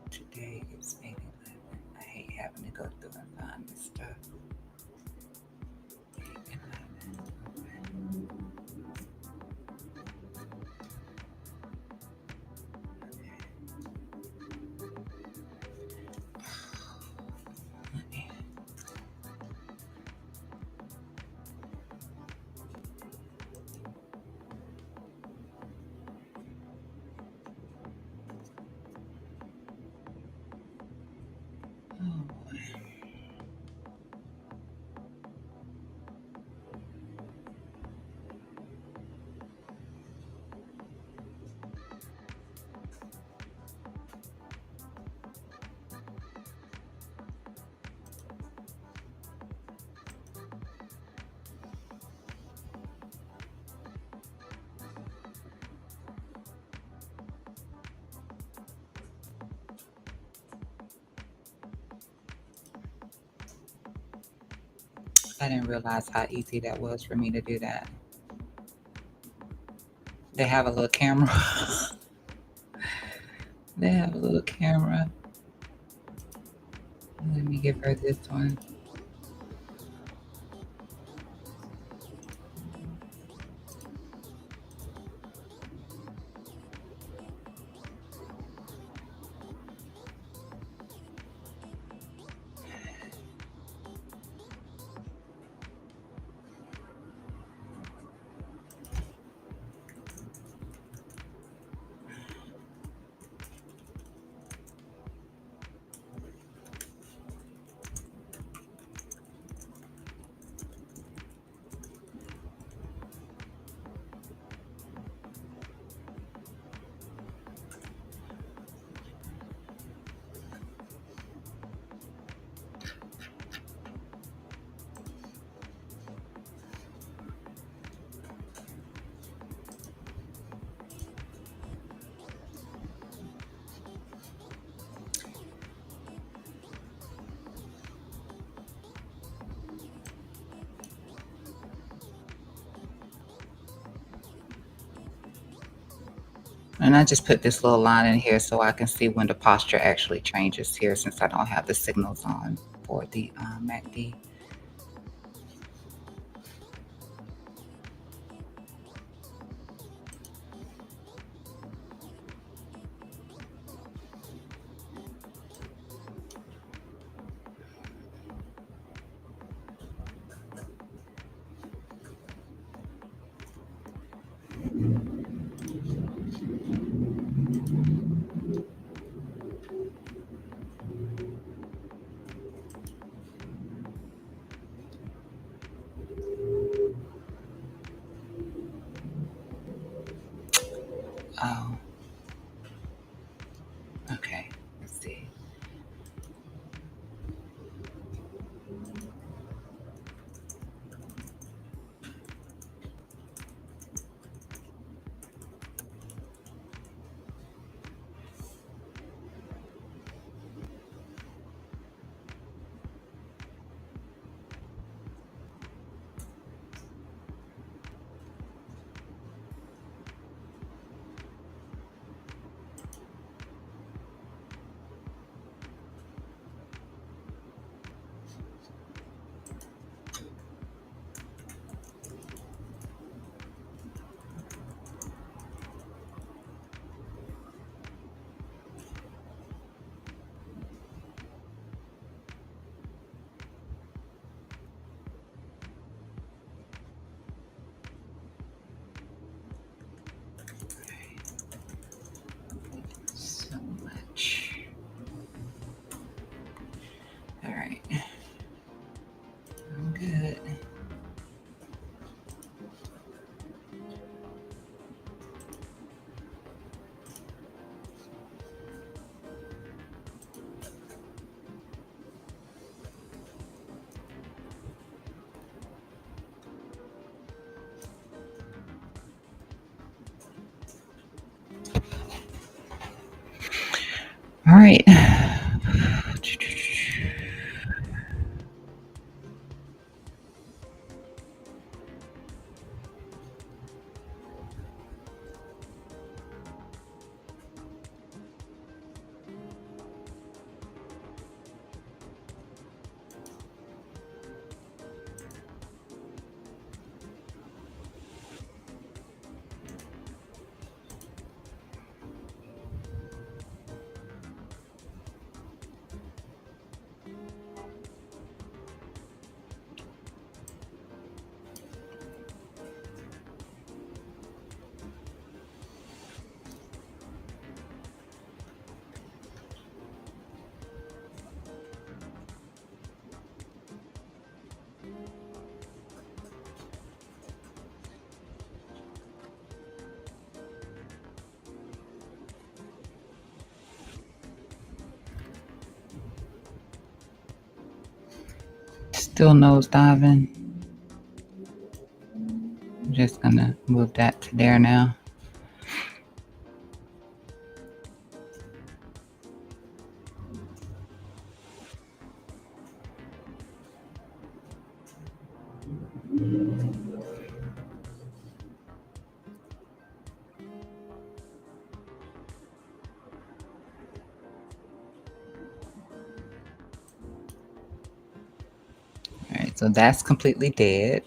Today is 8/11. I hate having to go through and find this stuff. 8/11. Oh boy. I didn't realize how easy that was for me to do that. They have a little camera. They have a little camera. Let me give her this one. And I just put this little line in here so I can see when the posture actually changes here since I don't have the signals on for the MACD. Oh, okay. Let's see. All right. Still nose diving. I'm just gonna move that to there now. All right, so that's completely dead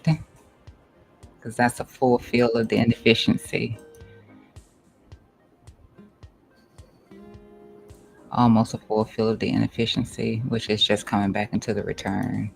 because that's a full fill of the inefficiency. Almost a full fill of the inefficiency, which is just coming back into the return.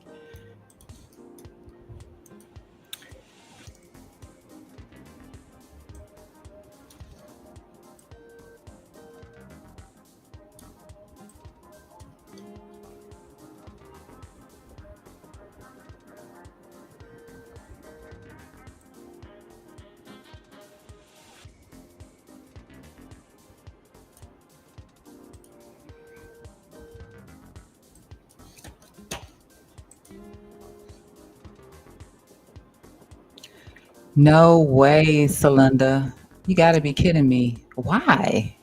No way, Celinda. You got to be kidding me. Why?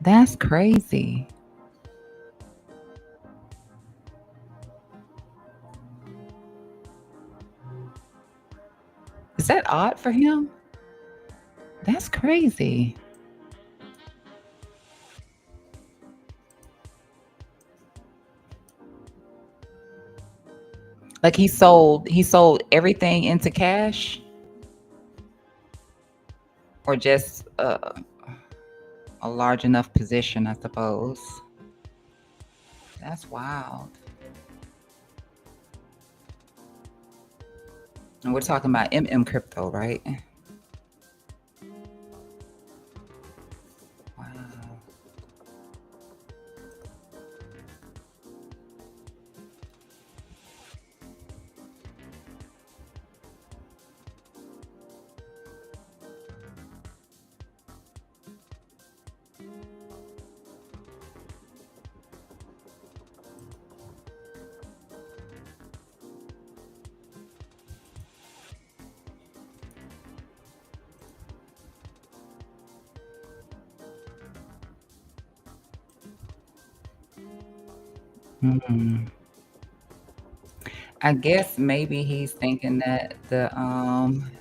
That's crazy. Is that odd for him? That's crazy. Like he sold everything into cash or just a large enough position, I suppose. That's wild. And we're talking about crypto, right? Wow. Hmm. I guess maybe he's thinking that the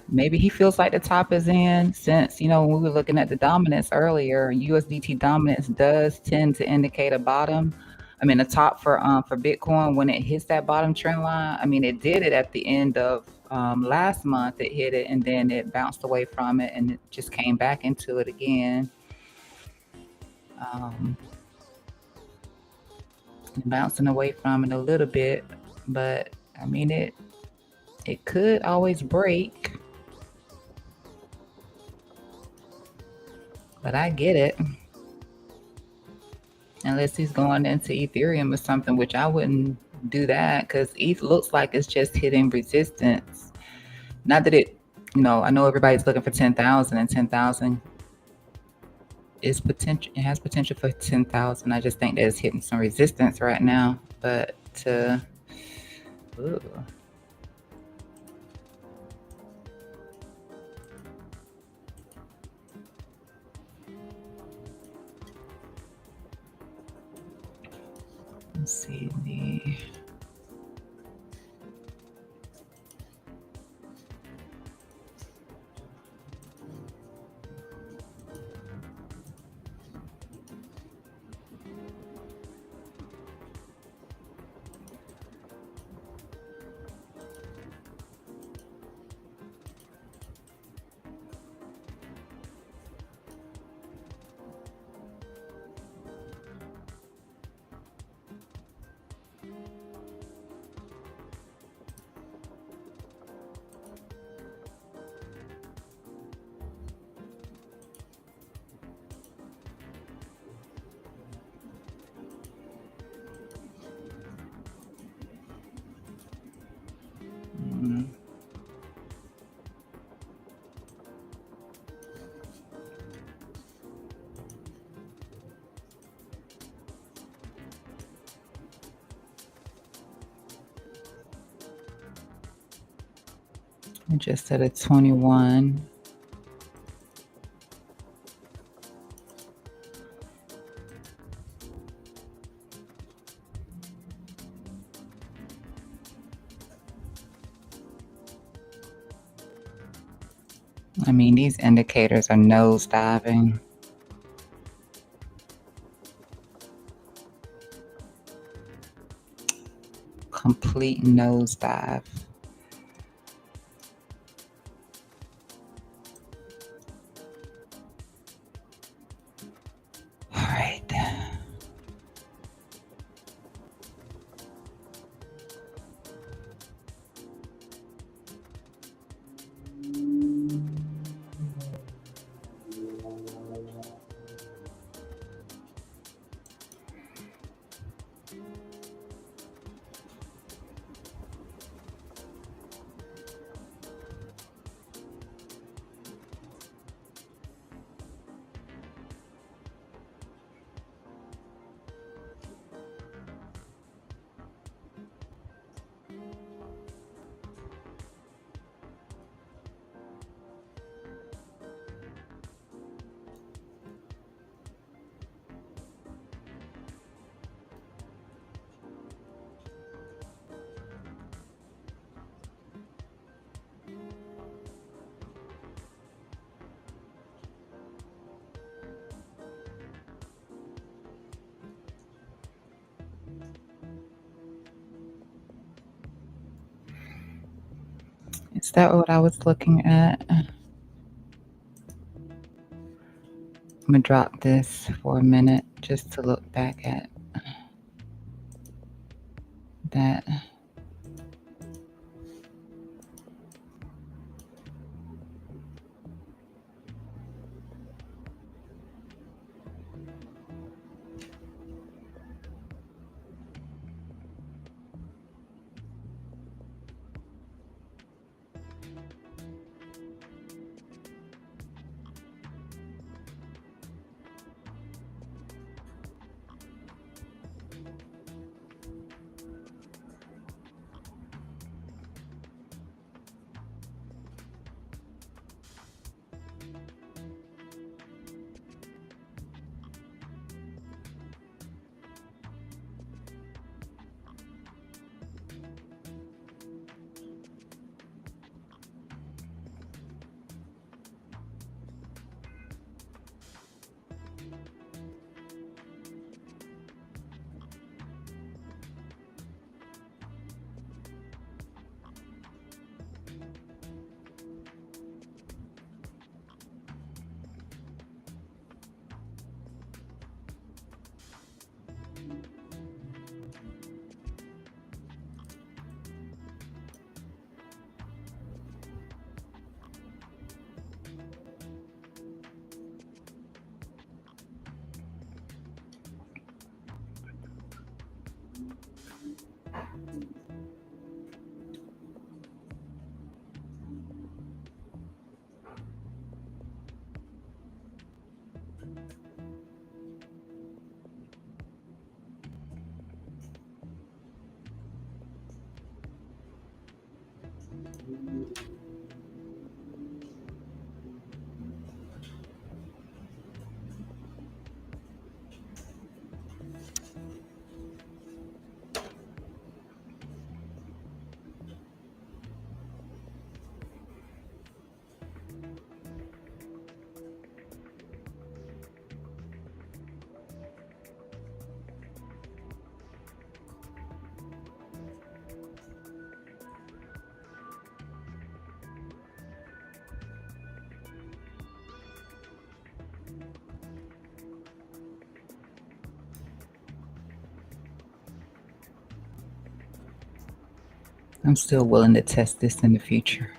maybe he feels like the top is in since when we were looking at the dominance earlier, USDT dominance does tend to indicate a bottom. I mean, a top for Bitcoin when it hits that bottom trend line. I mean, it did it at the end of last month. It hit it and then it bounced away from it and it just came back into it again. Um, Bouncing away from it a little bit, but I mean it could always break, but I get it. Unless he's going into Ethereum or something, which I wouldn't do that because ETH looks like it's just hitting resistance. Not that I know everybody's looking for 10,000 and 10,000 is potential. It has potential for 10,000. I just think that it's hitting some resistance right now. But ooh. Let's see the. Just at a 21. I mean, these indicators are nosediving. Complete nosedive. All right. Is that what I was looking at? I'm gonna drop this for a minute just to look back at that. I'm still willing to test this in the future.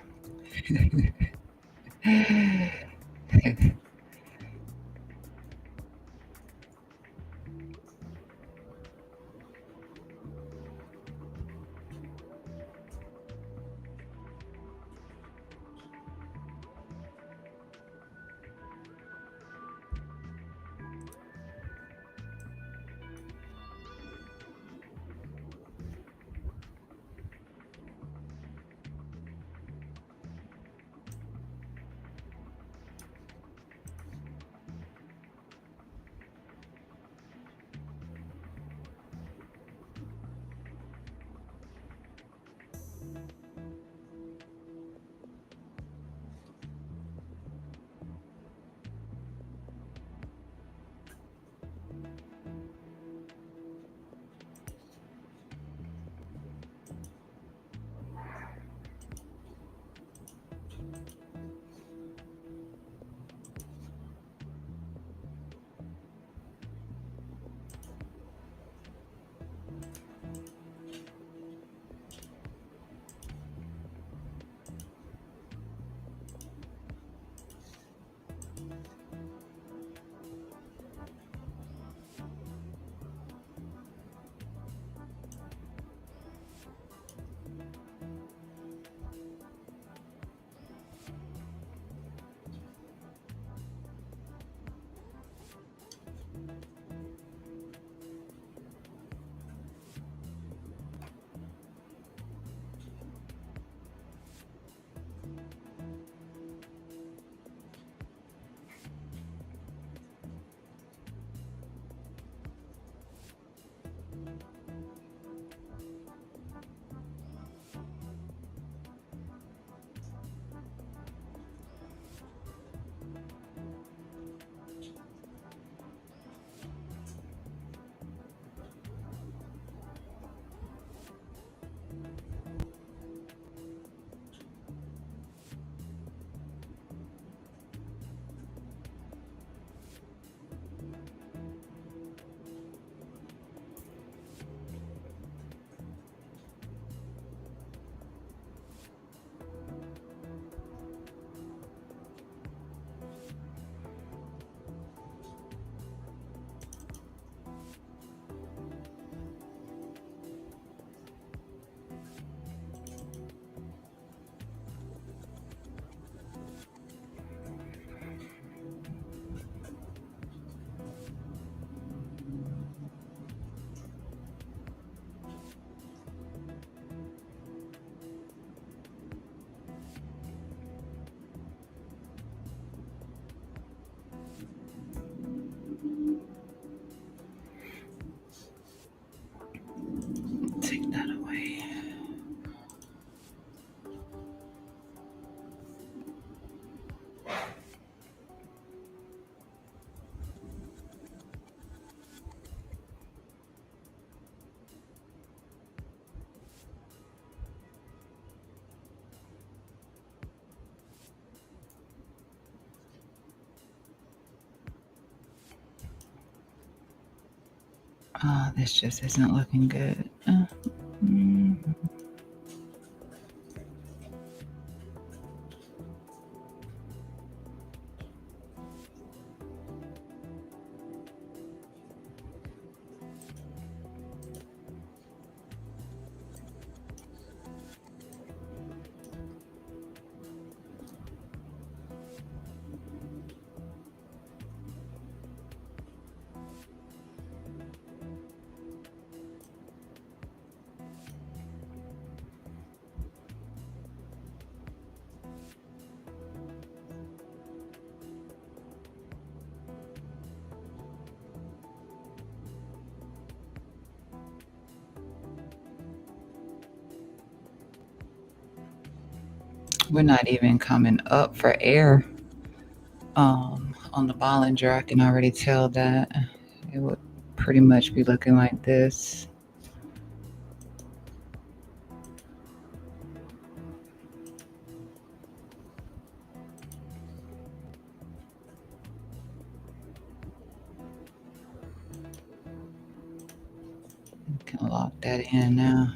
Take that away. Oh, this just isn't looking good. Mm. We're not even coming up for air. On the Bollinger, I can already tell that it would pretty much be looking like this. Can lock that in now.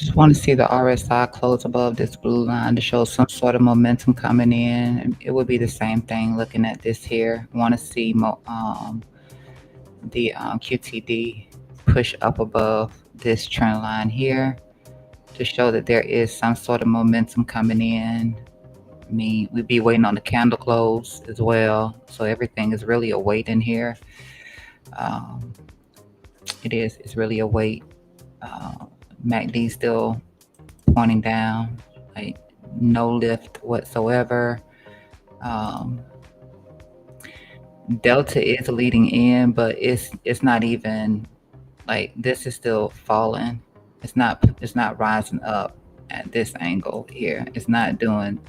Just want to see the RSI close above this blue line to show some sort of momentum coming in. And it would be the same thing looking at this here. Want to see the QTD push up above this trend line here to show that there is some sort of momentum coming in. I mean, we'd be waiting on the candle close as well. So everything is really a wait in here. Um, it's really a wait. MACD still pointing down, like no lift whatsoever. Um, Delta is leading in, but it's not even like this is still falling. It's not rising up at this angle here. It's not doing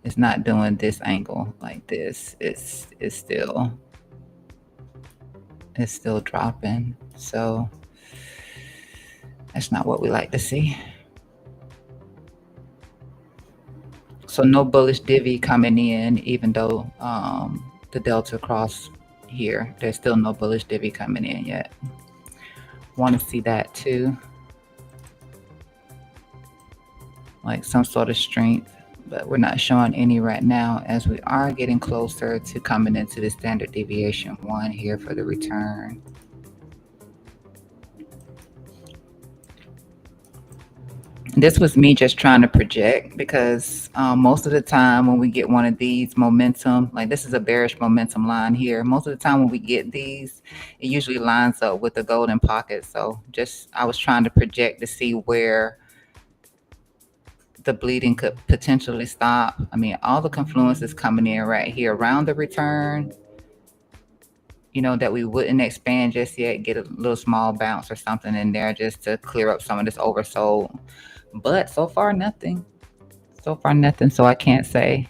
this angle like this. It's still dropping. So that's not what we like to see. So no bullish divvy coming in, even though the delta cross here. There's still no bullish divvy coming in yet. Want to see that too, like some sort of strength, but we're not showing any right now as we are getting closer to coming into the standard deviation 1 here for the return. This was me just trying to project because most of the time when we get one of these momentum, like this is a bearish momentum line here. Most of the time when we get these, it usually lines up with the golden pocket. So I was trying to project to see where the bleeding could potentially stop. I mean, all the confluence is coming in right here around the return, that we wouldn't expand just yet, get a little small bounce or something in there just to clear up some of this oversold. But so far, nothing. So far, nothing. So I can't say.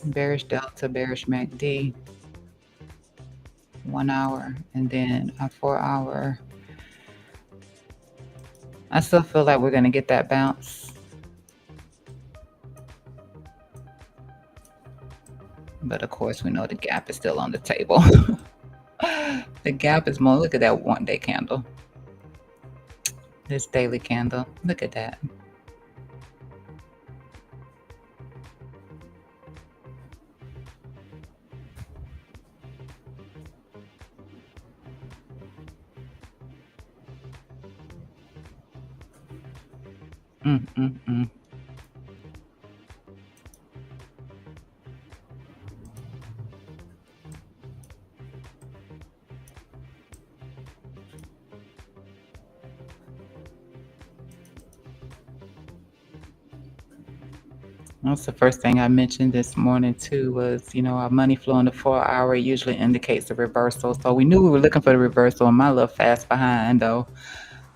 Bearish delta, bearish MACD, 1 hour, and then a 4 hour. I still feel like we're going to get that bounce. But of course, we know the gap is still on the table. The gap is more. Look at that 1-day candle. This daily candle. Look at that. Mm. That's the first thing I mentioned this morning too was, our money flow in the 4 hour usually indicates a reversal. So we knew we were looking for the reversal, and my little fast behind though.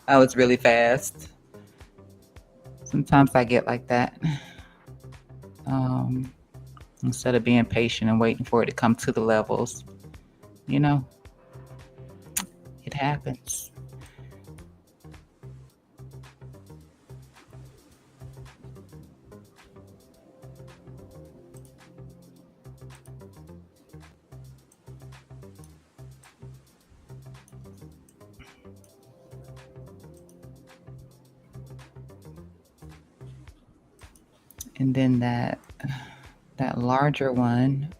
I was really fast. Sometimes I get like that. Instead of being patient and waiting for it to come to the levels, it happens. And then that larger one,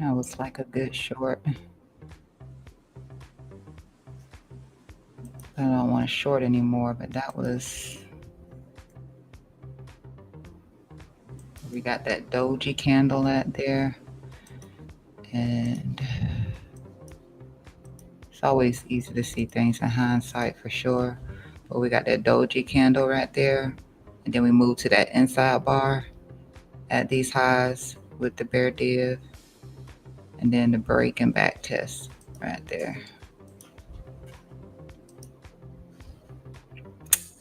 That was like a good short. I don't want to short anymore, but that was, we got that doji candle at there. And it's always easy to see things in hindsight for sure. But we got that doji candle right there. And then we move to that inside bar at these highs with the bear div. And then the break and back test right there.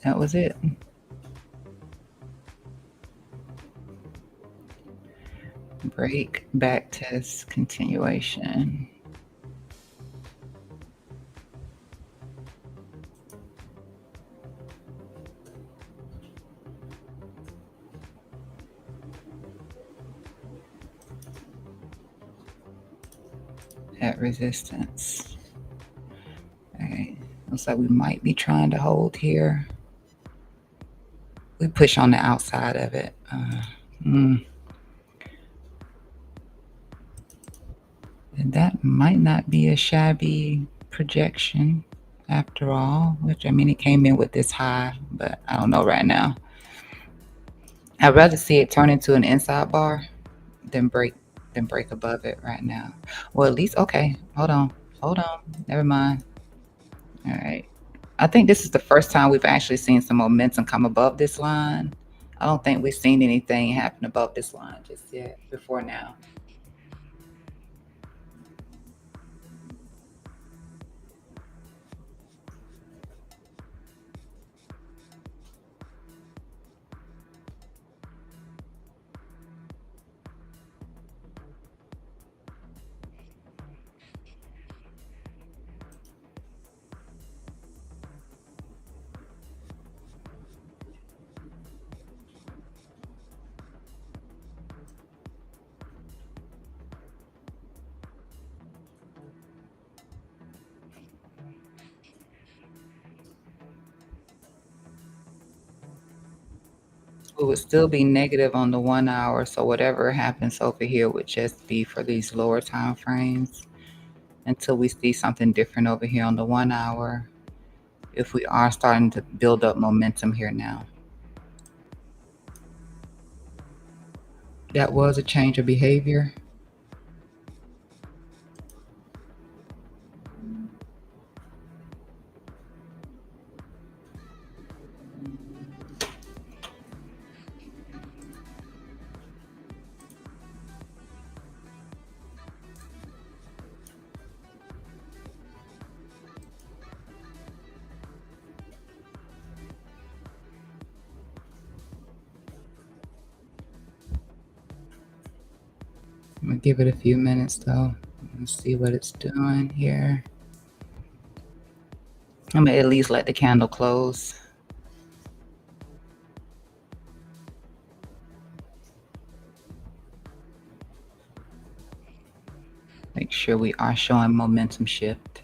That was it. Break, back test, continuation. At resistance. Okay. Looks like we might be trying to hold here. We push on the outside of it. And that might not be a shabby projection after all, which I mean, it came in with this high, but I don't know right now. I'd rather see it turn into an inside bar than break above it right now. Well, at least, okay, hold on, never mind. All right. I think this is the first time we've actually seen some momentum come above this line. I don't think we've seen anything happen above this line just yet before now. We would still be negative on the 1 hour, so whatever happens over here would just be for these lower time frames until we see something different over here on the 1 hour. If we are starting to build up momentum here now. That was a change of behavior. I'm gonna give it a few minutes though. Let's see what it's doing here. I'm gonna at least let the candle close. Make sure we are showing momentum shift.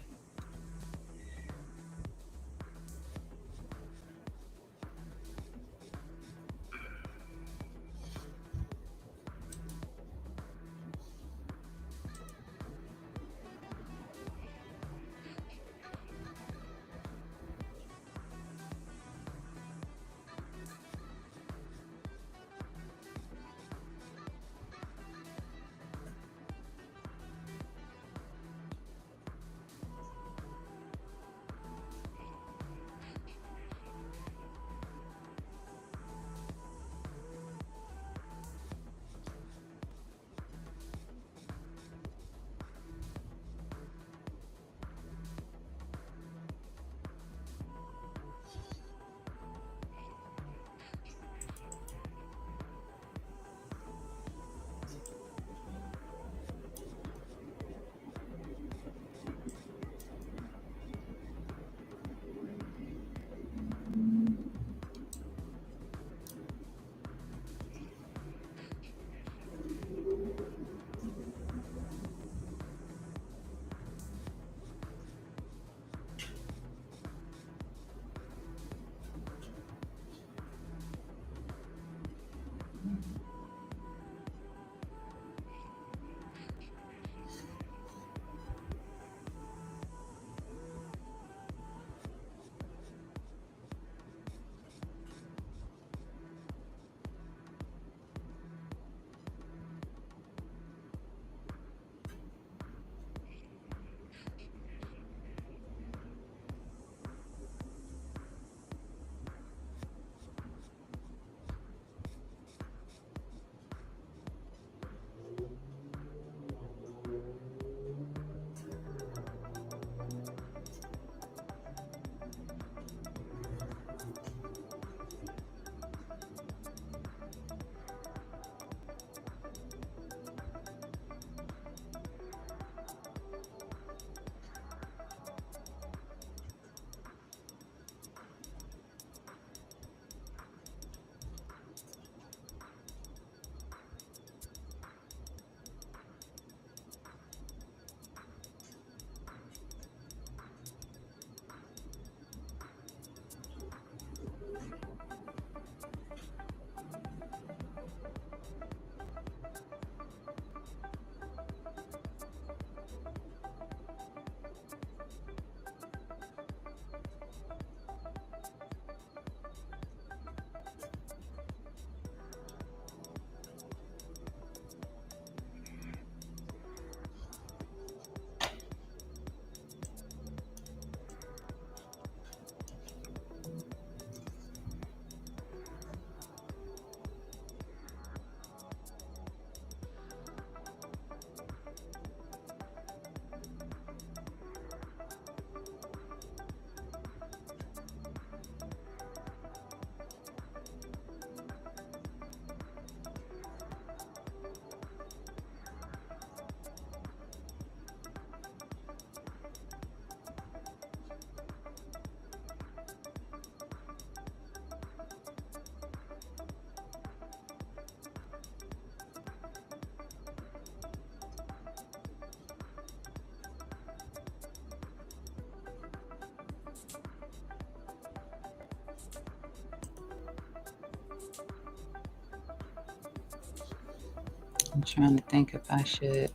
I'm trying to think if I should.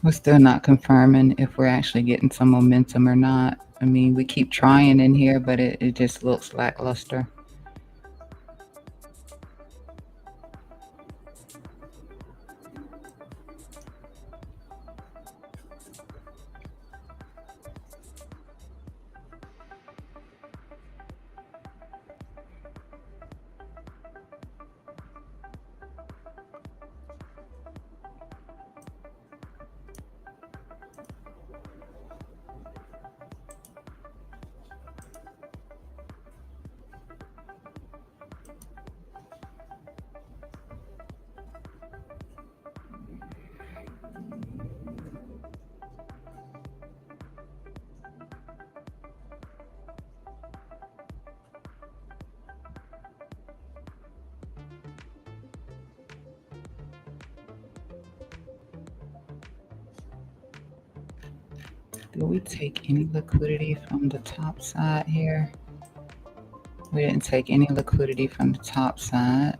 We're still not confirming if we're actually getting some momentum or not. I mean, we keep trying in here, but it just looks lackluster. Did we take any liquidity from the top side here? We didn't take any liquidity from the top side.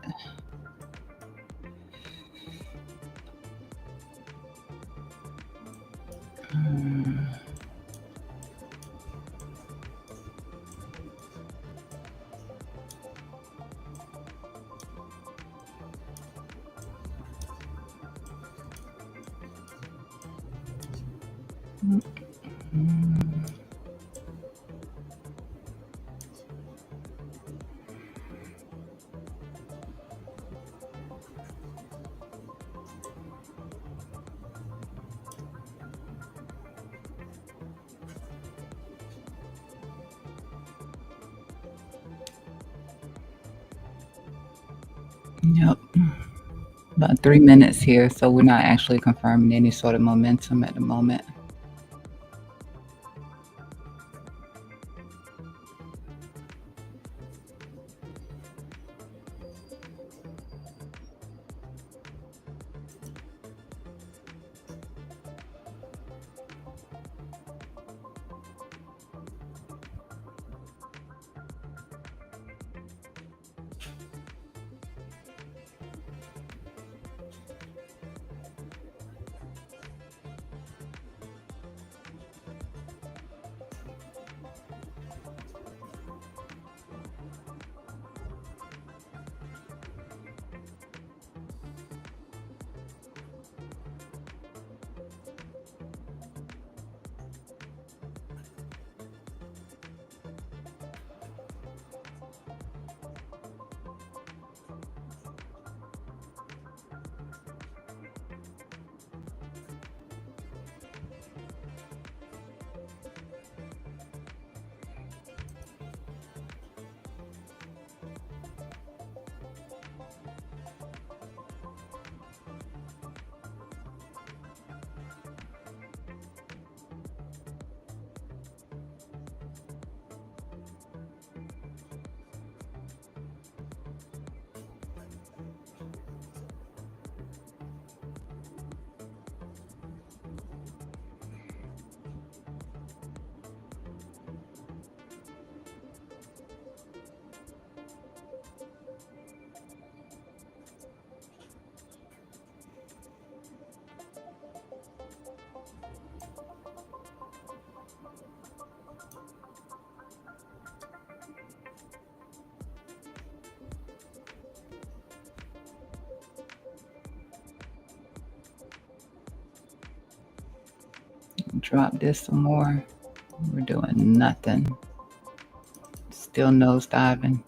Yep. About 3 minutes here, so we're not actually confirming any sort of momentum at the moment. Drop this some more. We're doing nothing. Still nose diving.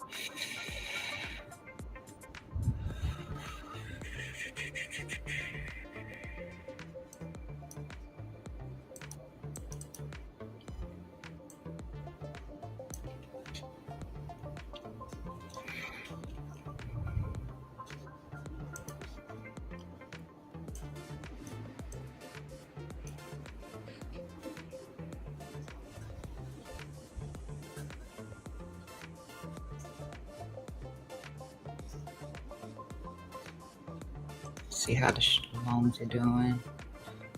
See how the loans are doing.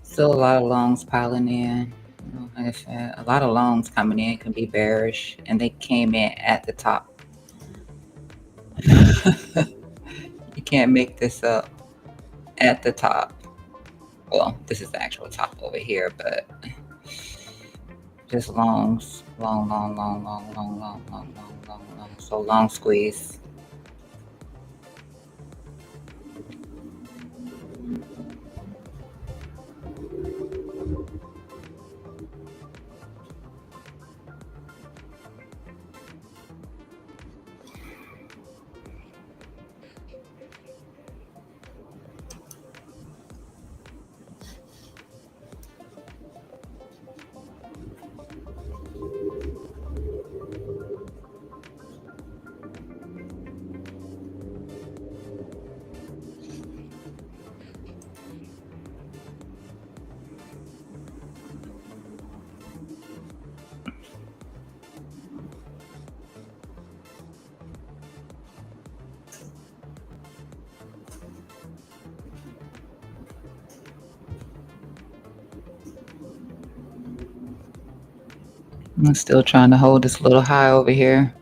Still a lot of loans piling in. Like I said, a lot of loans coming in can be bearish, and they came in at the top. You can't make this up. At the top. Well, this is the actual top over here, but just longs, long, long, long, long, long, long, long, long, long, long. So long squeeze. I'm still trying to hold this little high over here.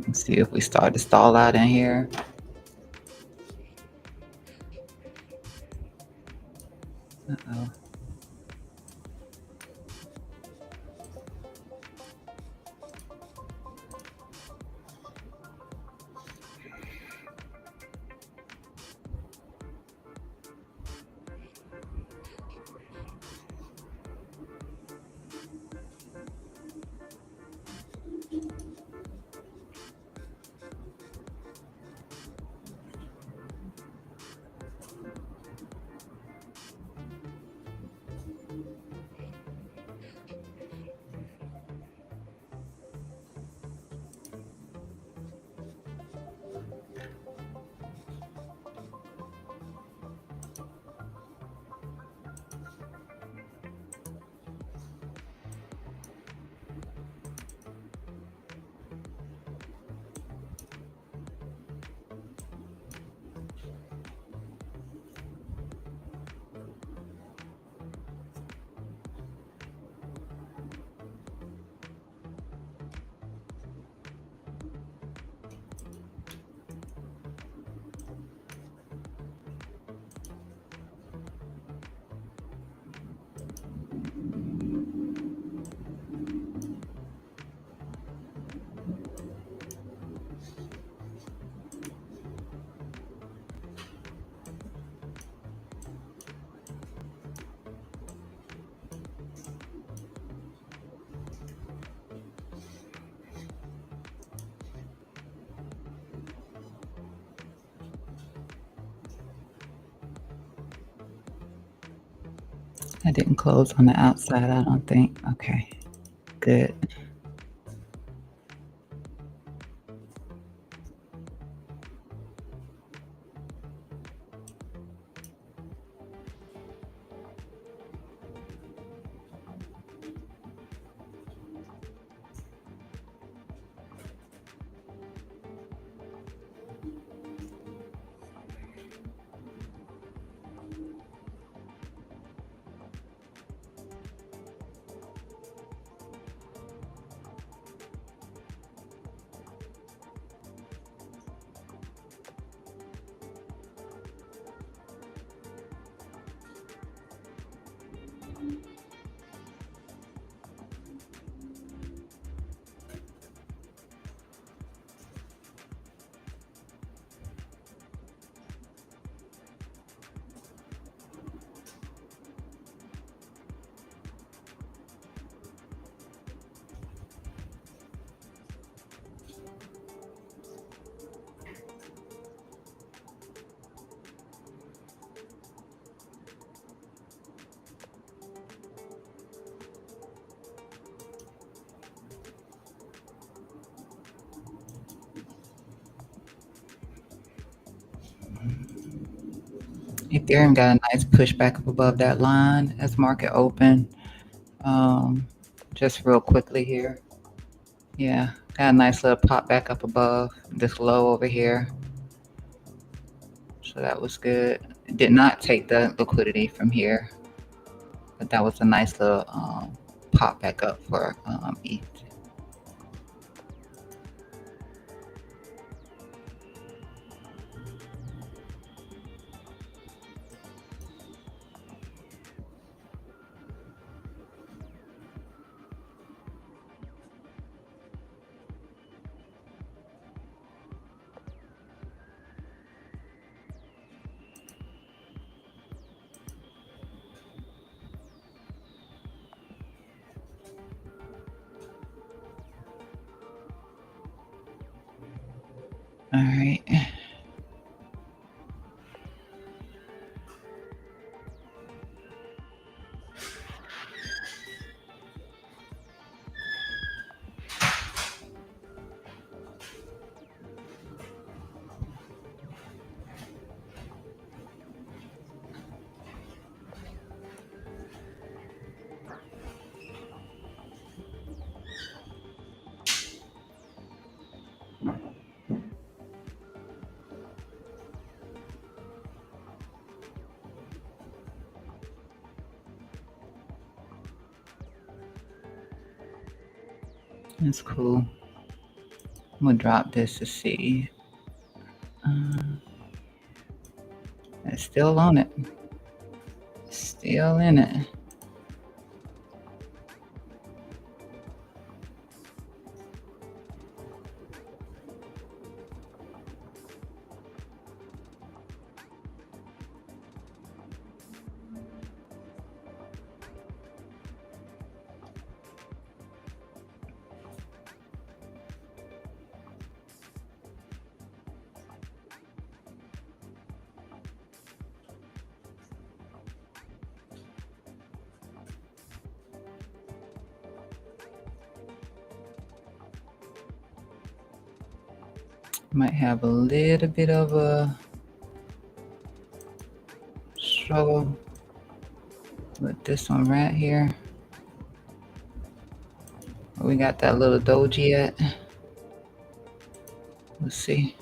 Let's see if we start to stall out in here. Uh-oh. I didn't close on the outside, I don't think. Okay, good. Ethereum got a nice pushback up above that line as market open. Um, just real quickly here. Yeah, got a nice little pop back up above this low over here. So that was good. It did not take the liquidity from here, but that was a nice little pop back up for ETH. All right. That's cool. I'm gonna drop this to see. It's still on it. Still in it. Might have a little bit of a struggle with this one right here. We got that little doji at. Let's see.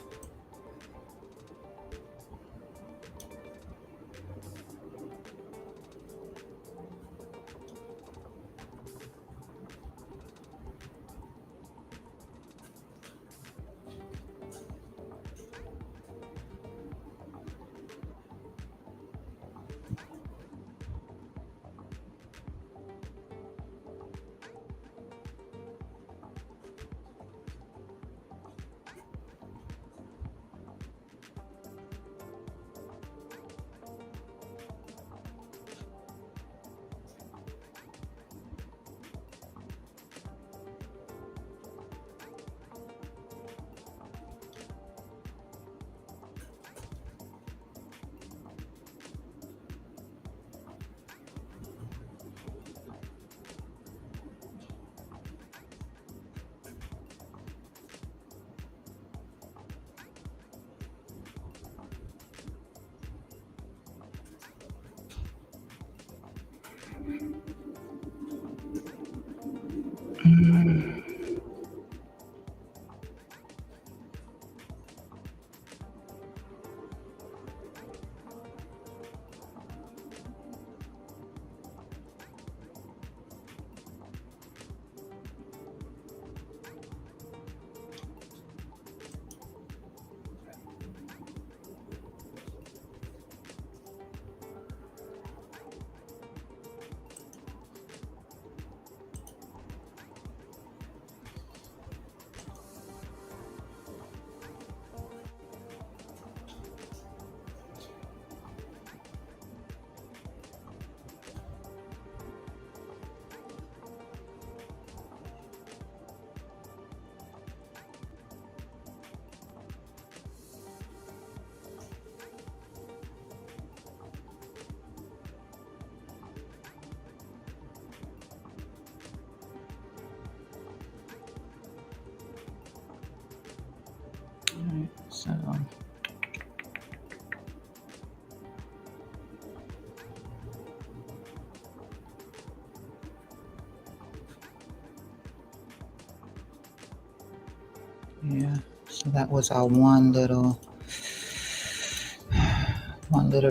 Yeah. So that was our one little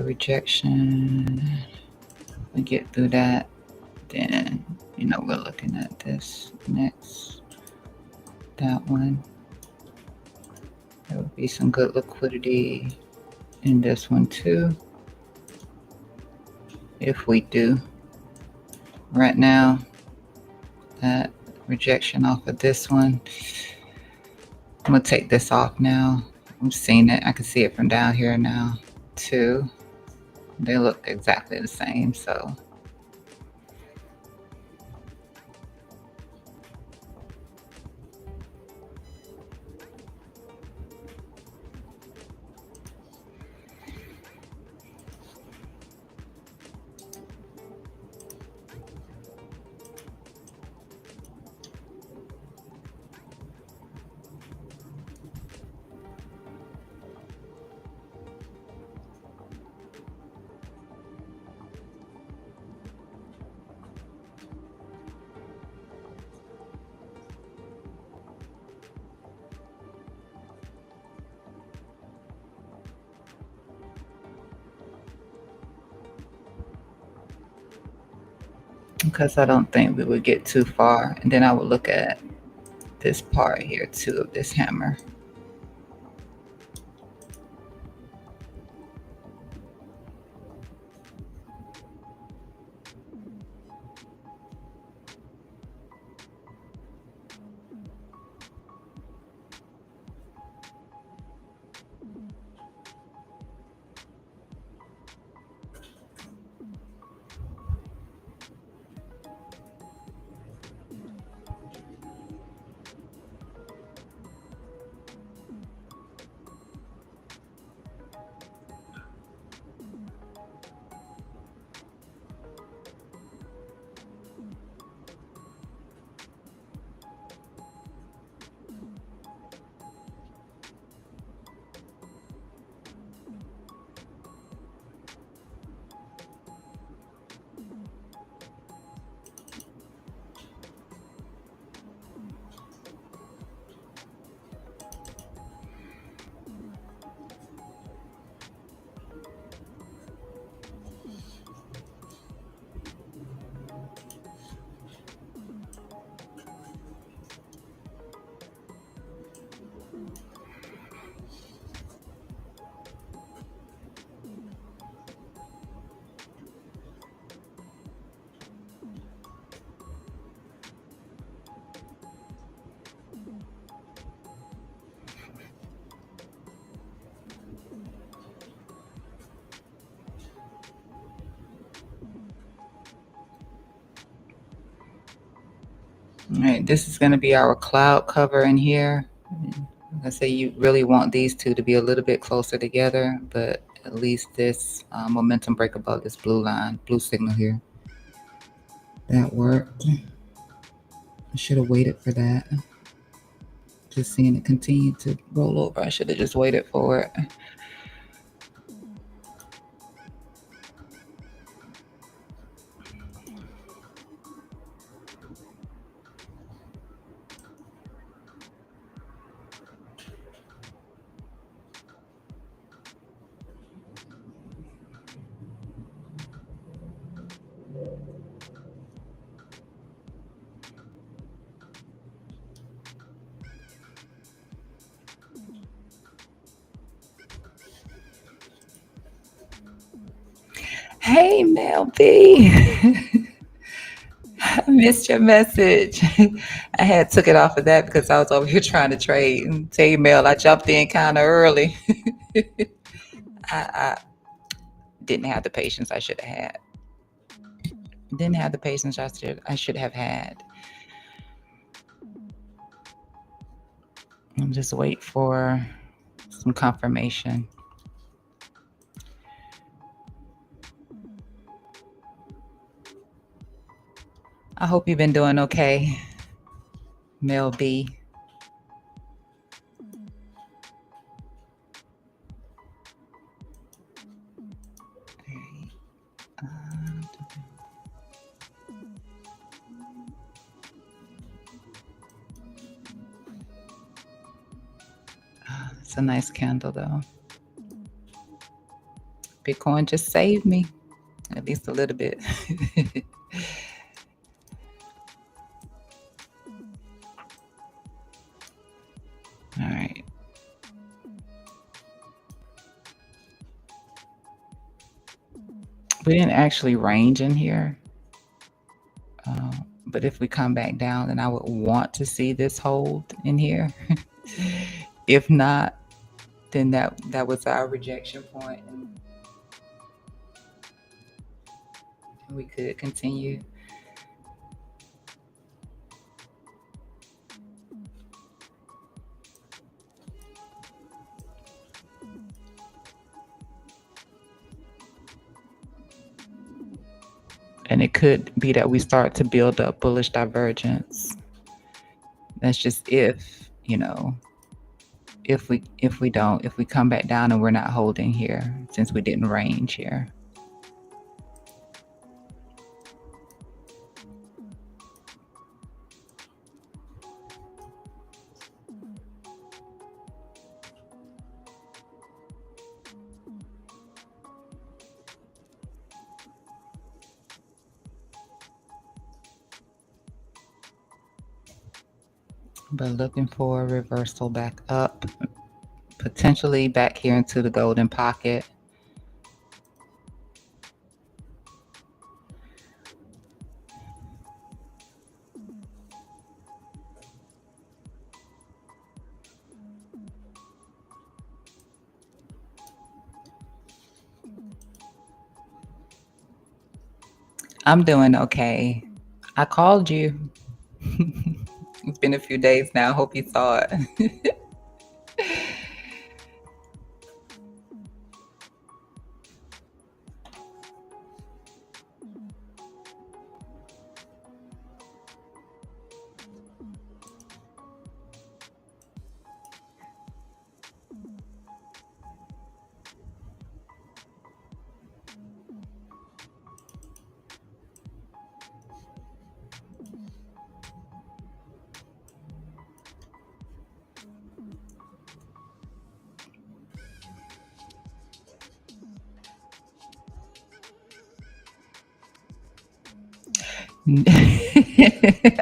rejection. We get through that, then we're looking at this next. That one. There would be some good liquidity in this one too. If we do. Right now, that rejection off of this one. I'm gonna take this off now. I'm seeing it. I can see it from down here now too. They look exactly the same, so because I don't think we would get too far. And then I would look at this part here too of this hammer. All right, this is going to be our cloud cover in here. Like I say, you really want these two to be a little bit closer together, but at least this momentum break above this blue line, blue signal here. That worked. I should have waited for that. Just seeing it continue to roll over. I should have just waited for it. Hey, Mel B. I missed your message. I had took it off of that because I was over here trying to trade. And tell you, Mel, I jumped in kind of early. I didn't have the patience I should have had. Didn't have the patience I should have had. I'm just wait for some confirmation. I hope you've been doing okay, Mel B. It's a nice candle though. Bitcoin just saved me, at least a little bit. All right. We didn't actually range in here. But if we come back down, then I would want to see this hold in here. If not, then that was our rejection point, and we could continue. And it could be that we start to build up bullish divergence. That's just if we come back down and we're not holding here, since we didn't range here. But looking for a reversal back up, potentially back here into the golden pocket. I'm doing okay. I called you. It's been a few days now. Hope you saw it.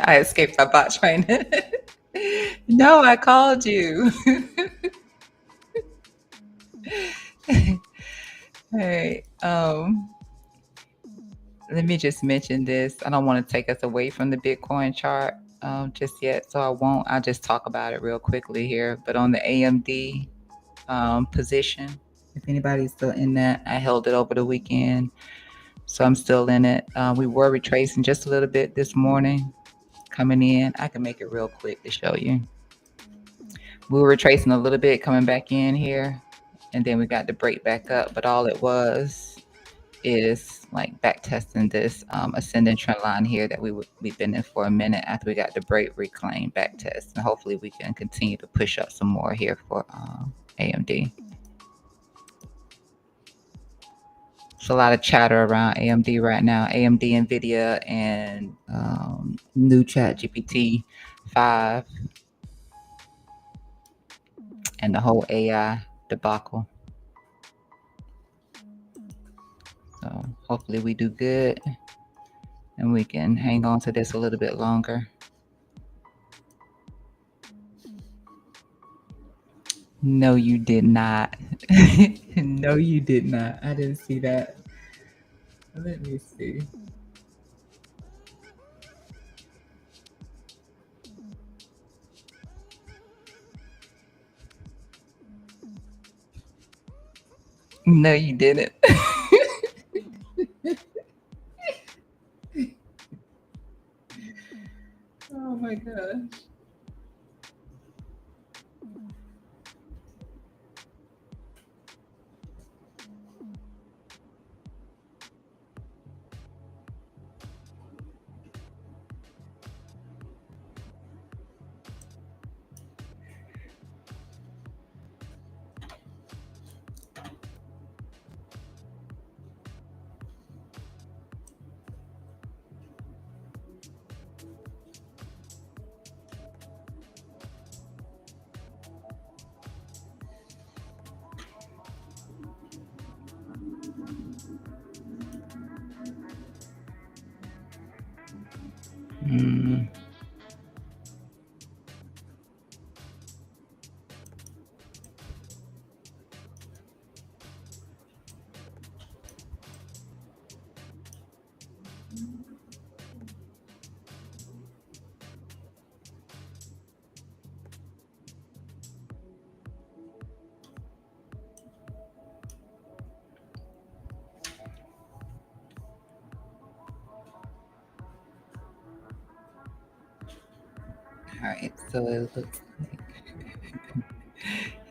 I escaped my bot train. No, I called you. All right. Let me just mention this. I don't want to take us away from the Bitcoin chart just yet, so I won't. I'll just talk about it real quickly here. But on the AMD position, if anybody's still in that, I held it over the weekend, so I'm still in it. We were retracing just a little bit this morning, coming in. I can make it real quick to show you. We were retracing a little bit, coming back in here, and then we got to break back up. But all it was is like back testing this ascending trend line here that we've been in for a minute after we got the break reclaim back test, and hopefully we can continue to push up some more here for AMD. There's a lot of chatter around AMD right now. AMD, Nvidia, and new Chat GPT 5 and the whole AI debacle. So hopefully we do good and we can hang on to this a little bit longer. No, you did not. No, you did not. I didn't see that. Let me see. No, you didn't. Oh my gosh. Mm. All right, so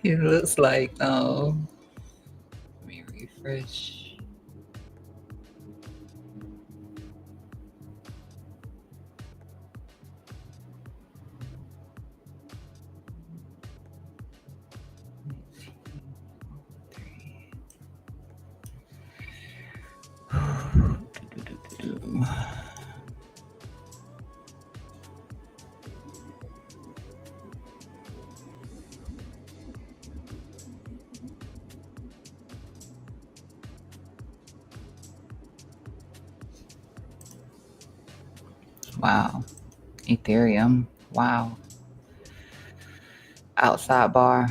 it looks like let me refresh. Wow, Ethereum. Wow, outside bar.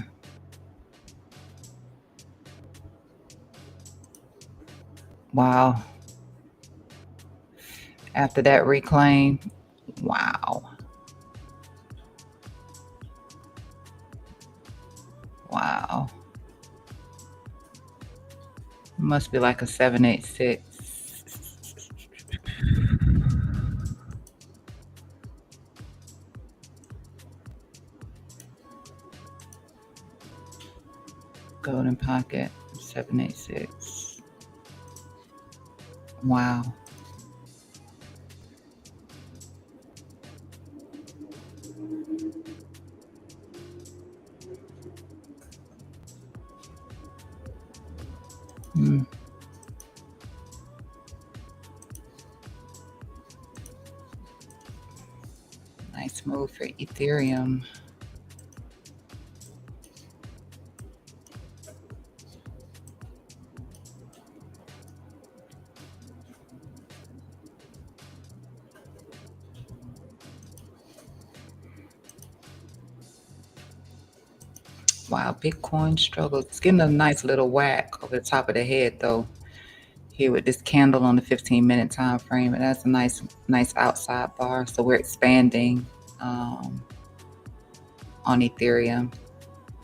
Wow, after that reclaim. Wow, wow. Must be like a 786. Golden pocket 786. Wow. Mm, nice move for Ethereum. Wow, Bitcoin struggles. It's getting a nice little whack over the top of the head though. Here with this candle on the 15-minute time frame, and that's a nice outside bar. So we're expanding um, on Ethereum.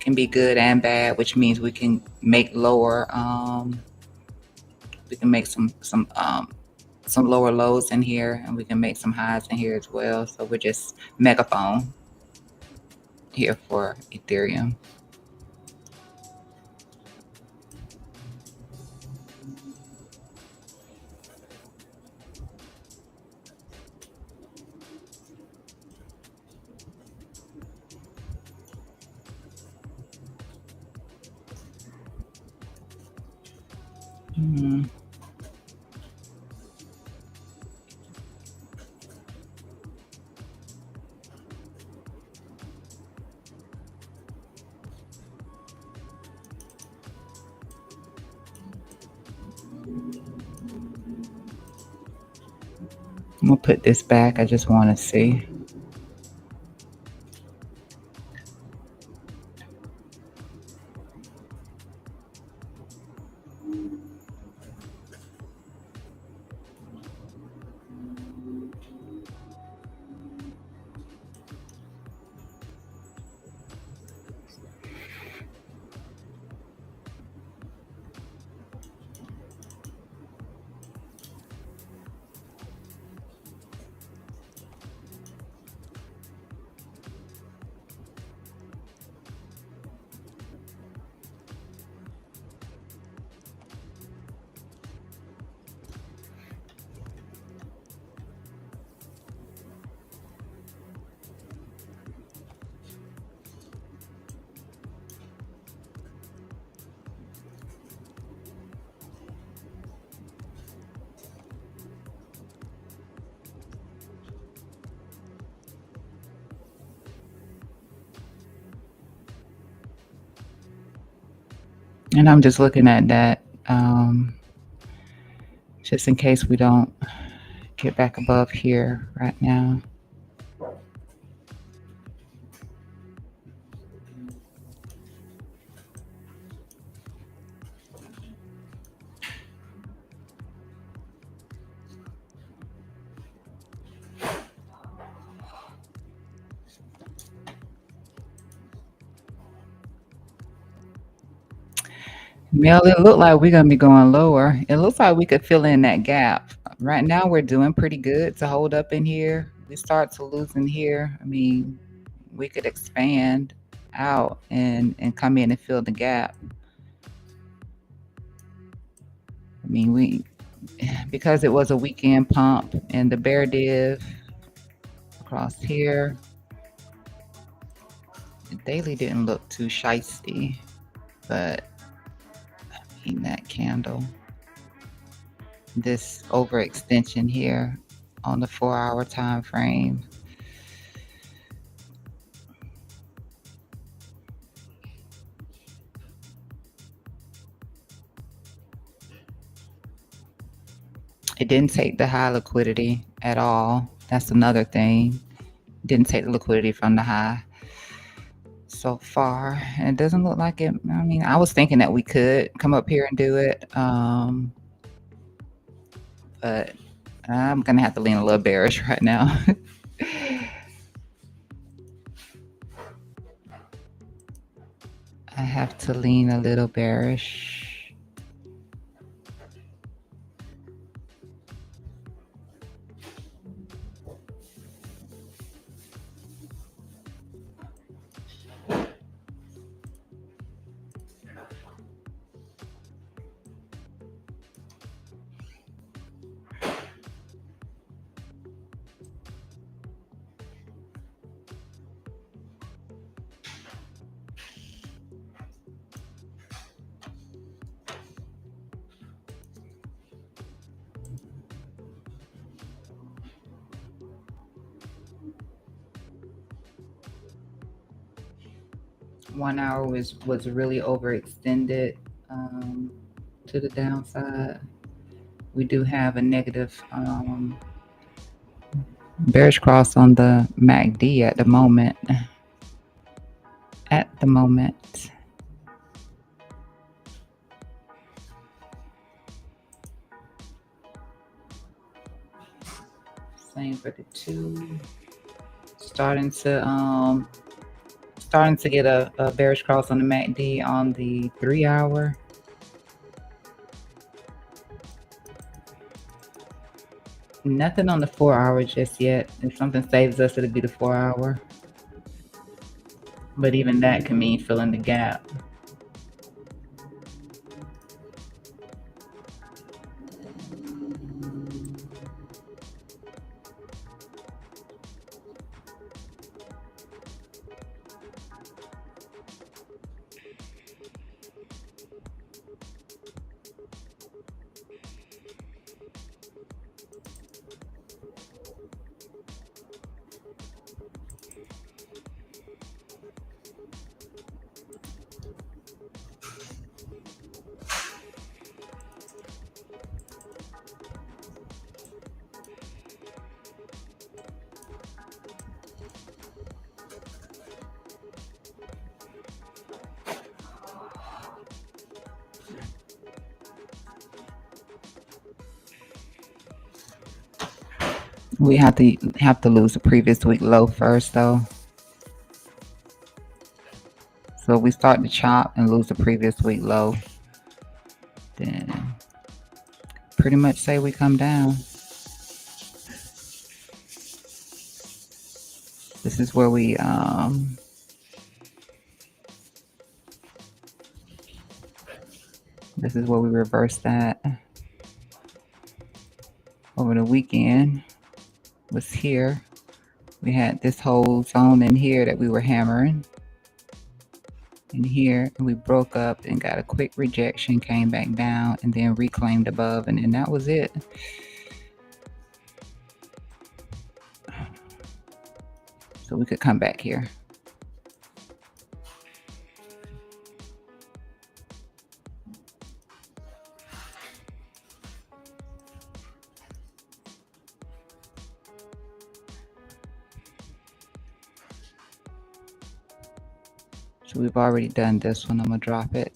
Can be good and bad, which means we can make lower. We can make some lower lows in here, and we can make some highs in here as well. So we're just megaphone here for Ethereum. Mm, I'm gonna put this back. I just want to see. And I'm just looking at that just in case we don't get back above here right now. Mel, it looked like we're gonna be going lower. It looks like we could fill in that gap. Right now, we're doing pretty good to hold up in here. We start to lose in here. I mean, we could expand out and come in and fill the gap. I mean, we because it was a weekend pump and the bear div across here. The daily didn't look too shisty, but I mean that candle. This overextension here on the 4-hour time frame. It didn't take the high liquidity at all. That's another thing. Didn't take the liquidity from the high so far. And it doesn't look like it. I mean, I was thinking that we could come up here and do it. But I'm going to have to lean a little bearish right now. I have to lean a little bearish. One hour was really overextended to the downside. We do have a negative bearish cross on the MACD at the moment. At the moment. Same for the 2. Starting to get a bearish cross on the MACD on the 3-hour. Nothing on the 4-hour just yet. If something saves us, it'll be the 4-hour. But even that can mean filling the gap. We have to lose the previous week low first, though. So if we start to chop and lose the previous week low, then pretty much say we come down. This is where we reverse that. Over the weekend was here. We had this whole zone in here that we were hammering. In here, and we broke up and got a quick rejection, came back down, and then reclaimed above, and then that was it. So we could come back here. So we've already done this one. I'm gonna drop it.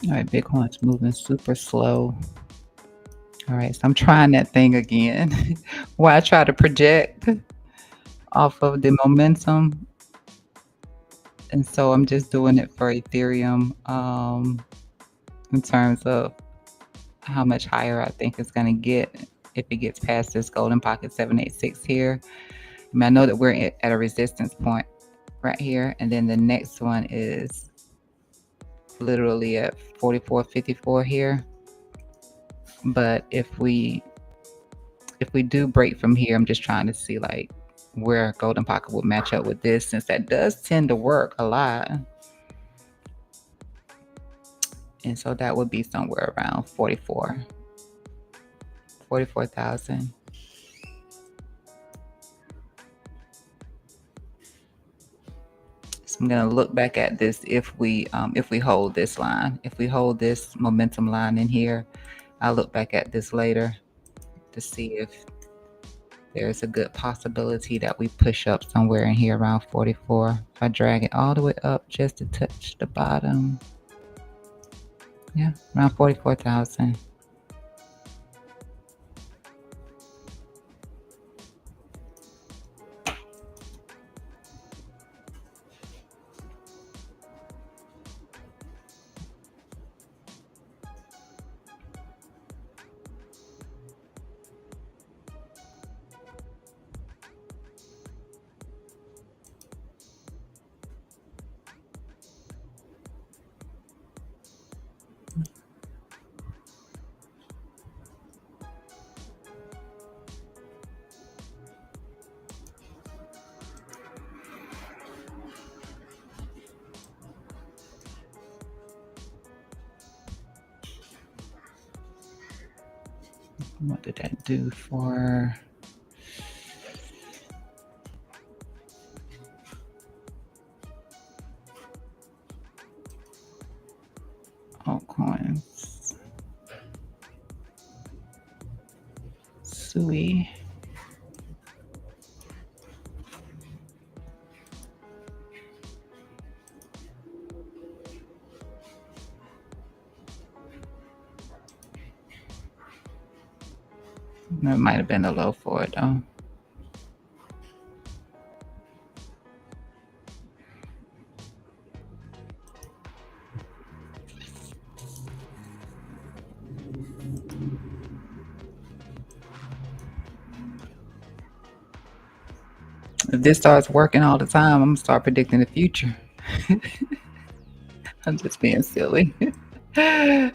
All right, Bitcoin's moving super slow. All right, so I'm trying that thing again where I try to project off of the momentum. And so I'm just doing it for Ethereum in terms of how much higher I think it's going to get if it gets past this golden pocket 786 here. I mean, I know that we're at a resistance point right here. And then the next one is literally at 44.54 here. But if we do break from here, I'm just trying to see like where golden pocket will match up with this, since that does tend to work a lot. And so that would be somewhere around 44,000. So I'm going to look back at this if we hold this line. If we hold this momentum line in here, I'll look back at this later to see if there's a good possibility that we push up somewhere in here around 44. If I drag it all the way up just to touch the bottom. Yeah, around 44,000. What did that do for altcoins? Sui. That might have been a low for it though. If this starts working all the time, I'm gonna start predicting the future. I'm just being silly. All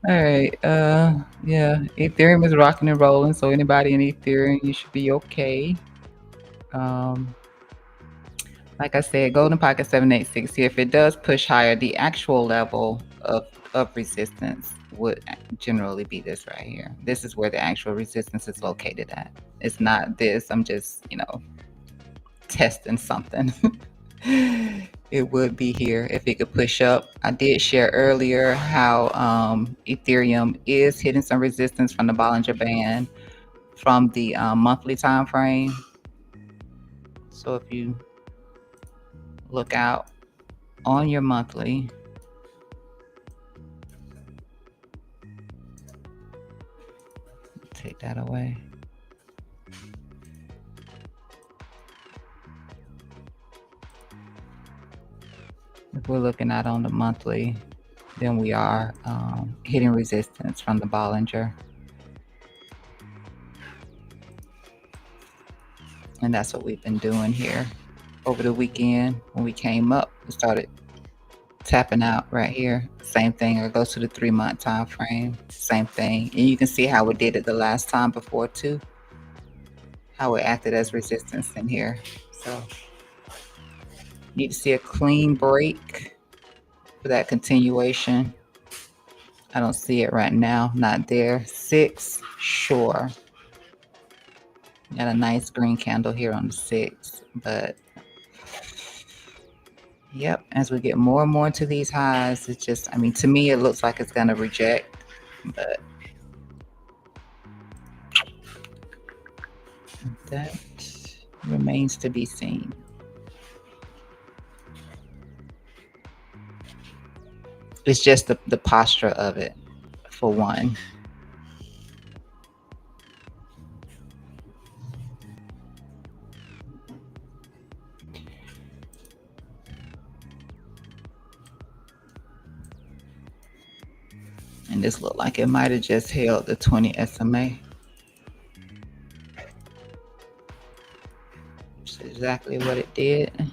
right. Yeah. Ethereum is rocking and rolling. So anybody in Ethereum, you should be okay. Um, like I said, Golden Pocket 786 here. If it does push higher, the actual level of resistance would generally be this right here. This is where the actual resistance is located at. It's not this. I'm just, testing something. It would be here if it could push up. I did share earlier how Ethereum is hitting some resistance from the Bollinger Band from the monthly time frame. So if you look out on your monthly, take that away. If we're looking at on the monthly, then we are hitting resistance from the Bollinger. And that's what we've been doing here. Over the weekend, when we came up, we started tapping out right here. Same thing, or goes to the 3-month time frame. Same thing. And you can see how it did it the last time before too. How it acted as resistance in here. So need to see a clean break for that continuation. I don't see it right now. Not there. 6, sure. Got a nice green candle here on the 6, but yep, as we get more and more into these highs, it's just, to me, it looks like it's going to reject, but that remains to be seen. It's just the posture of it, for one. And this looked like it might have just held the 20 SMA. Which is exactly what it did.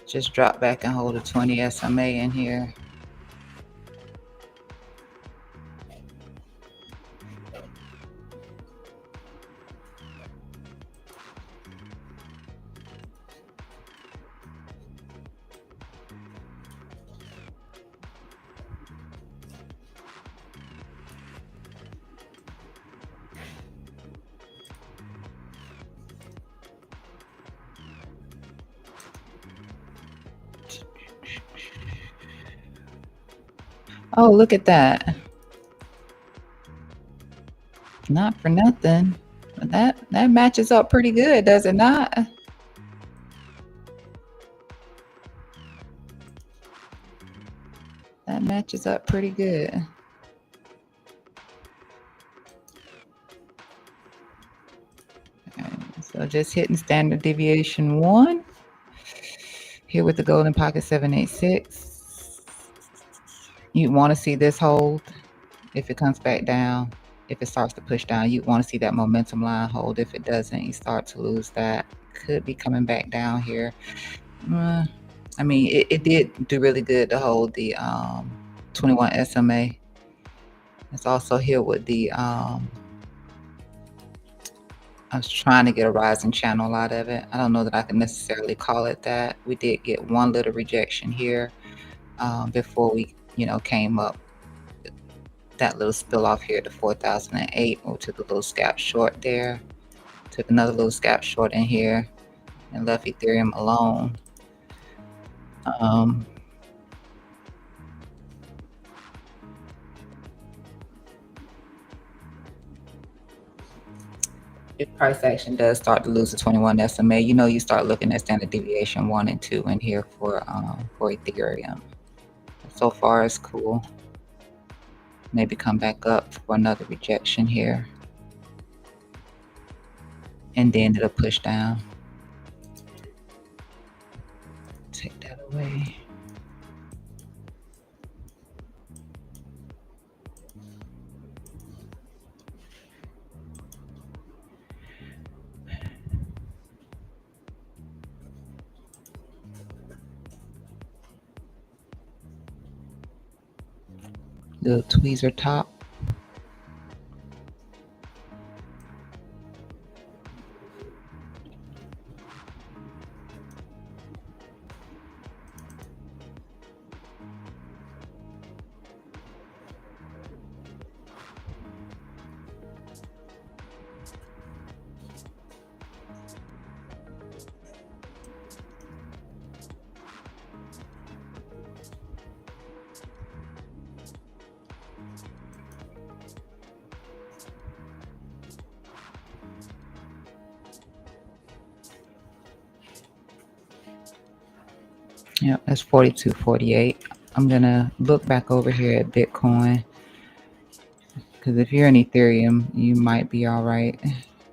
Just drop back and hold a 20 SMA in here. Oh, look at that. Not for nothing, but that matches up pretty good, does it not? That matches up pretty good. Okay, so just hitting standard deviation 1 here with the Golden Pocket 786. You want to see this hold. If it comes back down, if it starts to push down, you want to see that momentum line hold. If it doesn't, you start to lose that. Could be coming back down here. It did do really good to hold the 21 SMA. It's also here with the I was trying to get a rising channel out of it. I don't know that I can necessarily call it that. We did get one little rejection here before we, came up. That little spill off here to 4,008. We took a little scalp short there. Took another little scalp short in here and left Ethereum alone. if price action does start to lose the 21 SMA, you start looking at standard deviation 1 and 2 in here for Ethereum. So far, it's cool. Maybe come back up for another rejection here, and then it'll push down. Take that away. Little tweezer top. Yep, that's 42.48. I'm gonna look back over here at Bitcoin, because if you're in Ethereum, you might be all right.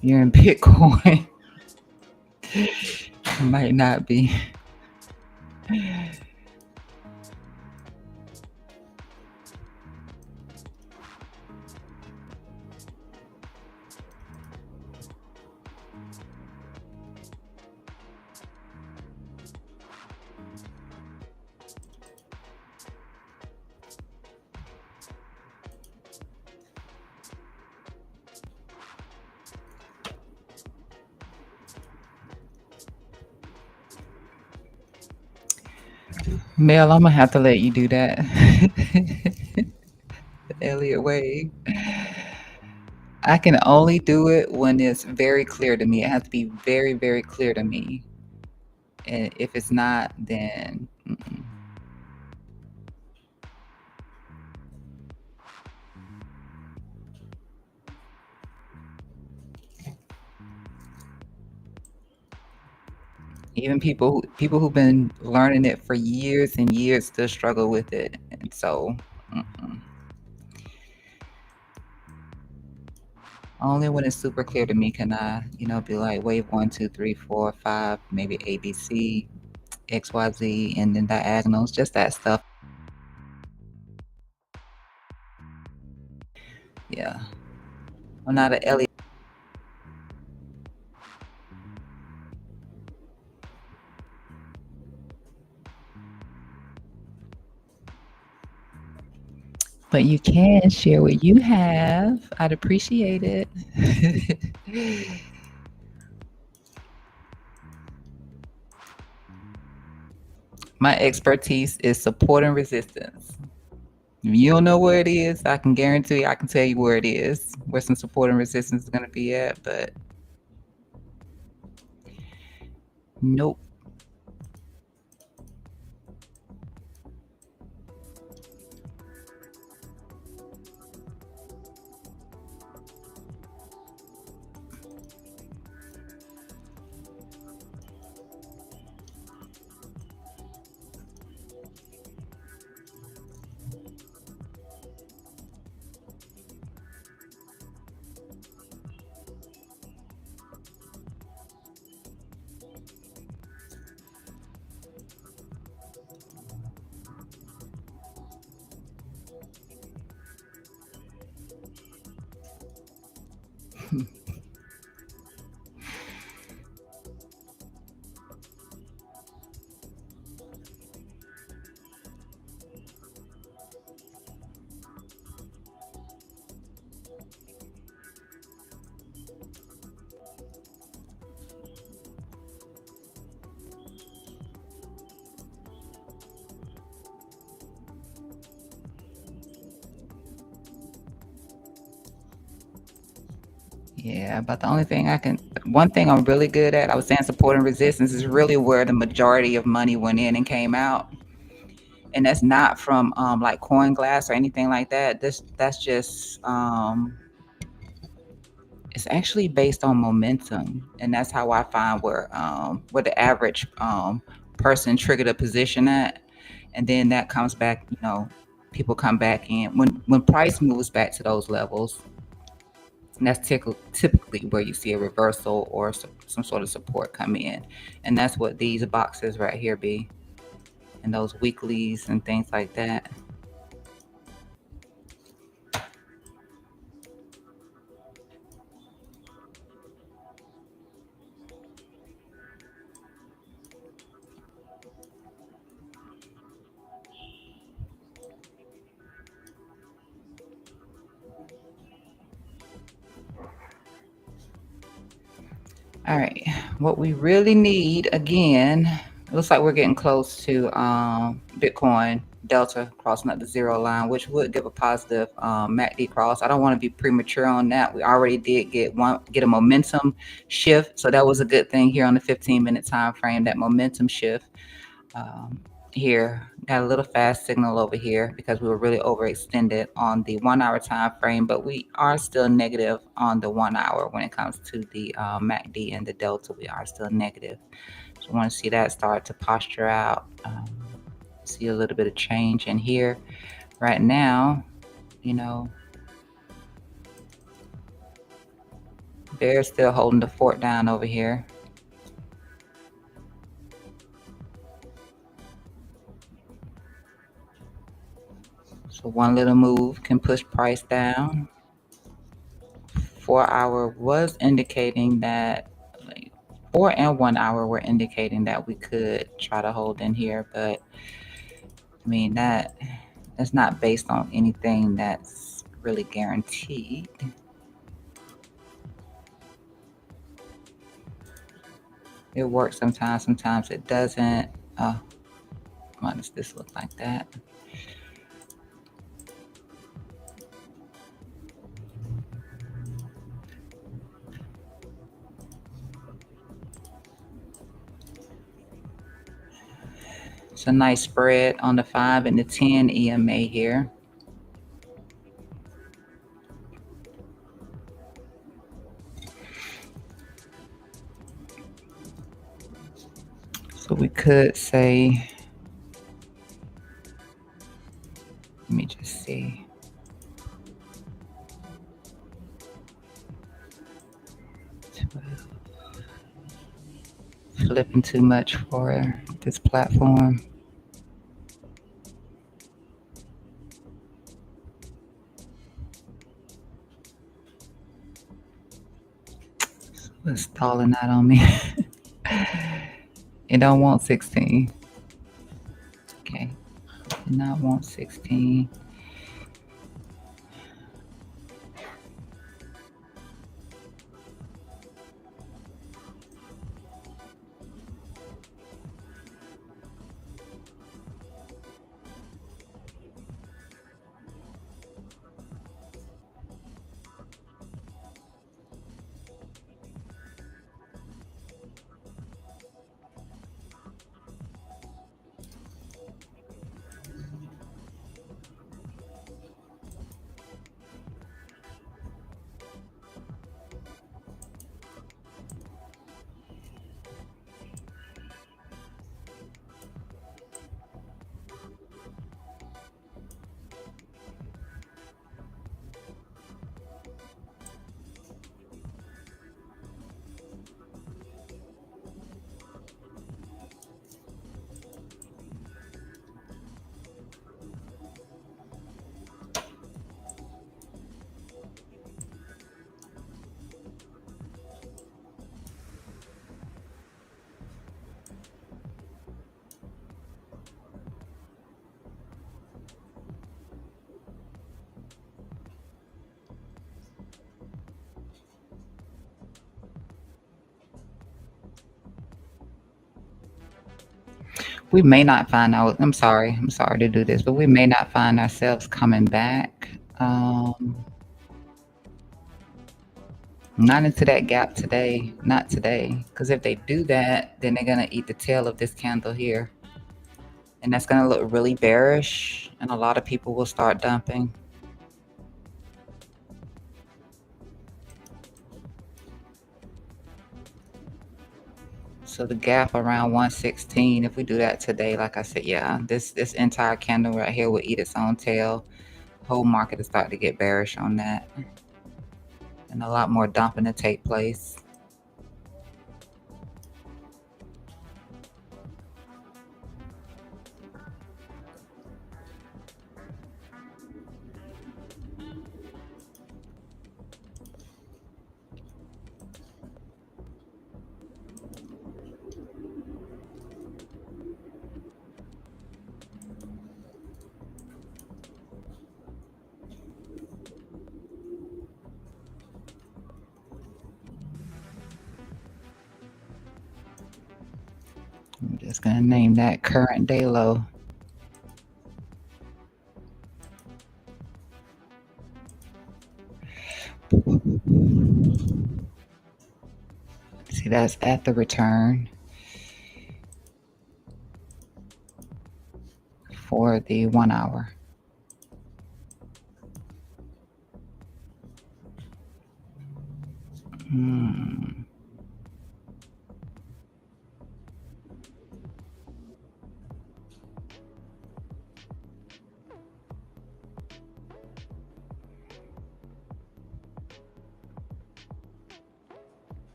You're in Bitcoin, might not be. Mel, I'm gonna have to let you do that. Elliot Wave. I can only do it when it's very clear to me. It has to be very, very clear to me. And if it's not, then even people who've been learning it for years and years still struggle with it. And so only when it's super clear to me can I, be like wave 1, 2, 3, 4, 5, maybe ABC, XYZ, and then diagonals, just that stuff. Yeah. I'm not an Elliot. But you can share what you have. I'd appreciate it. My expertise is support and resistance. If you don't know where it is, I can guarantee I can tell you where it is, where some support and resistance is going to be at, but nope. Yeah, but the one thing I'm really good at, I was saying support and resistance is really where the majority of money went in and came out. And that's not from like coin glass or anything like that. That's just It's actually based on momentum, and that's how I find where the average person triggered a position at, and then that comes back. People come back in when price moves back to those levels. And that's typically where you see a reversal or some sort of support come in, and that's what these boxes right here be, and those weeklies and things like that. All right, what we really need again, it looks like we're getting close to Bitcoin Delta crossing up the zero line, which would give a positive MACD cross. I don't want to be premature on that. We already did get a momentum shift, so that was a good thing here on the 15-minute time frame. That momentum shift. Um, Here got a little fast signal over here because we were really overextended on the 1 hour time frame, but we are still negative on the 1 hour when it comes to the MACD and the delta. We are still negative, so I want to see that start to posture out. See a little bit of change in here right now. you know Bear's still holding the fort down over here. So one little move can push price down. 4 hour was indicating that, like, 4 and 1 hour were indicating that we could try to hold in here, but I mean that's not based on anything that's really guaranteed. It works sometimes it doesn't. Why does this look like that? It's a nice spread on the 5 and the 10 EMA here. So we could say, let me just see. Flipping too much for this platform. It's stalling out on me. It don't want 16. Okay. Did not want 16. We may not find out. I'm sorry to do this, but we may not find ourselves coming back. Not into that gap today. Not today. Because if they do that, then they're going to eat the tail of this candle here. And that's going to look really bearish. And a lot of people will start dumping. So the gap around 116, if we do that today, like I said, yeah, this entire candle right here will eat its own tail. Whole market is starting to get bearish on that, and a lot more dumping to take place. I'm just gonna name that current day low. See, that's at the return for the 1 hour. Hmm.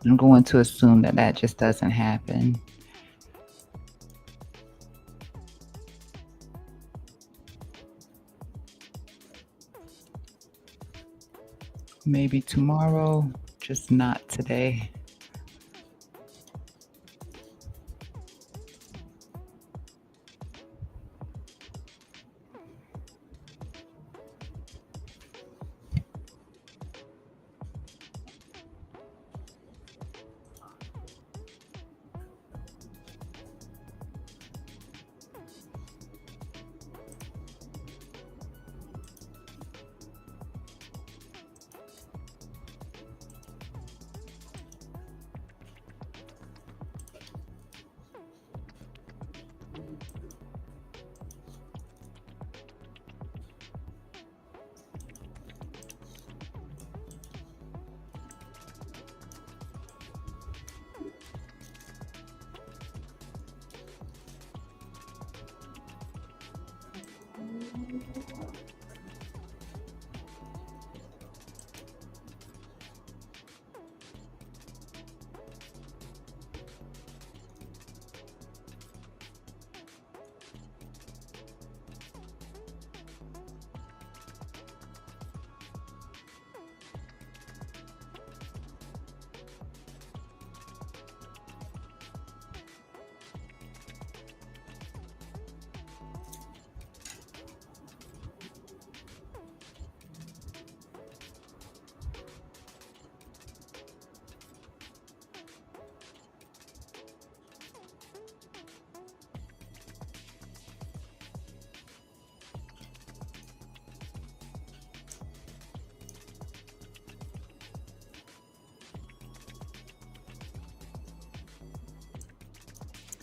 I'm going to assume that that just doesn't happen. Maybe tomorrow, just not today.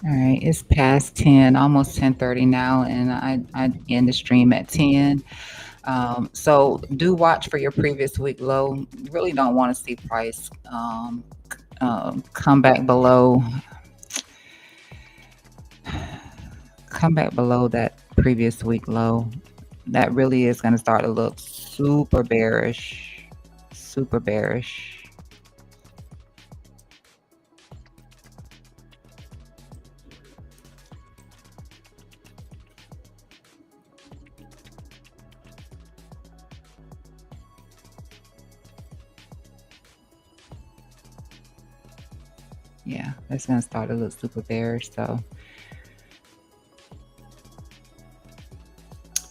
All right, it's past 10, almost 10:30 now, and I end the stream at 10. So do watch for your previous week low. You really don't want to see price come back below, come back below that previous week low. That really is going to start to look super bearish, super bearish. Yeah, it's going to start to look super bearish. So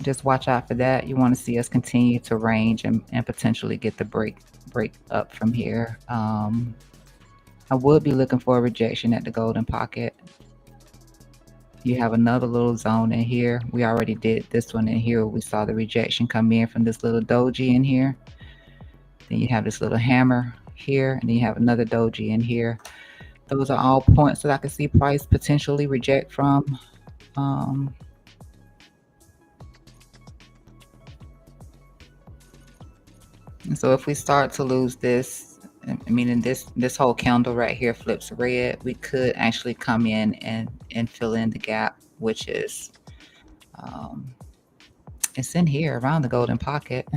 just watch out for that. You want to see us continue to range and potentially get the break up from here. I would be looking for a rejection at the golden pocket. You have another little zone in here. We already did this one in here. We saw the rejection come in from this little doji in here. Then you have this little hammer here, and then you have another doji in here. Those are all points that I could see price potentially reject from. And so if we start to lose this, meaning this whole candle right here flips red, we could actually come in and fill in the gap, which is um, it's in here around the golden pocket.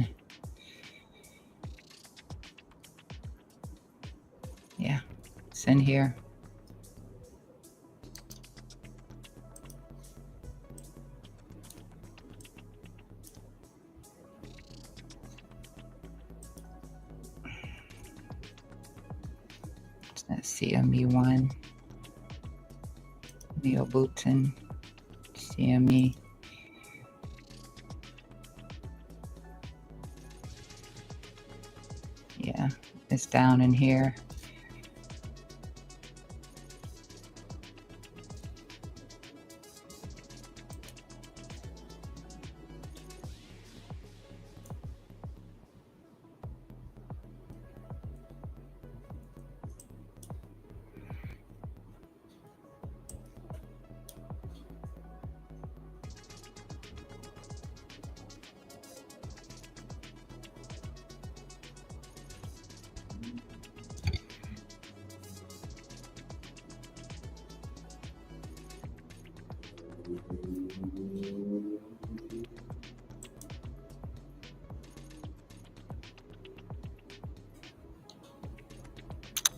Yeah, it's in here. Let's see, a Me1, Neo Booten, CME. Yeah, it's down in here.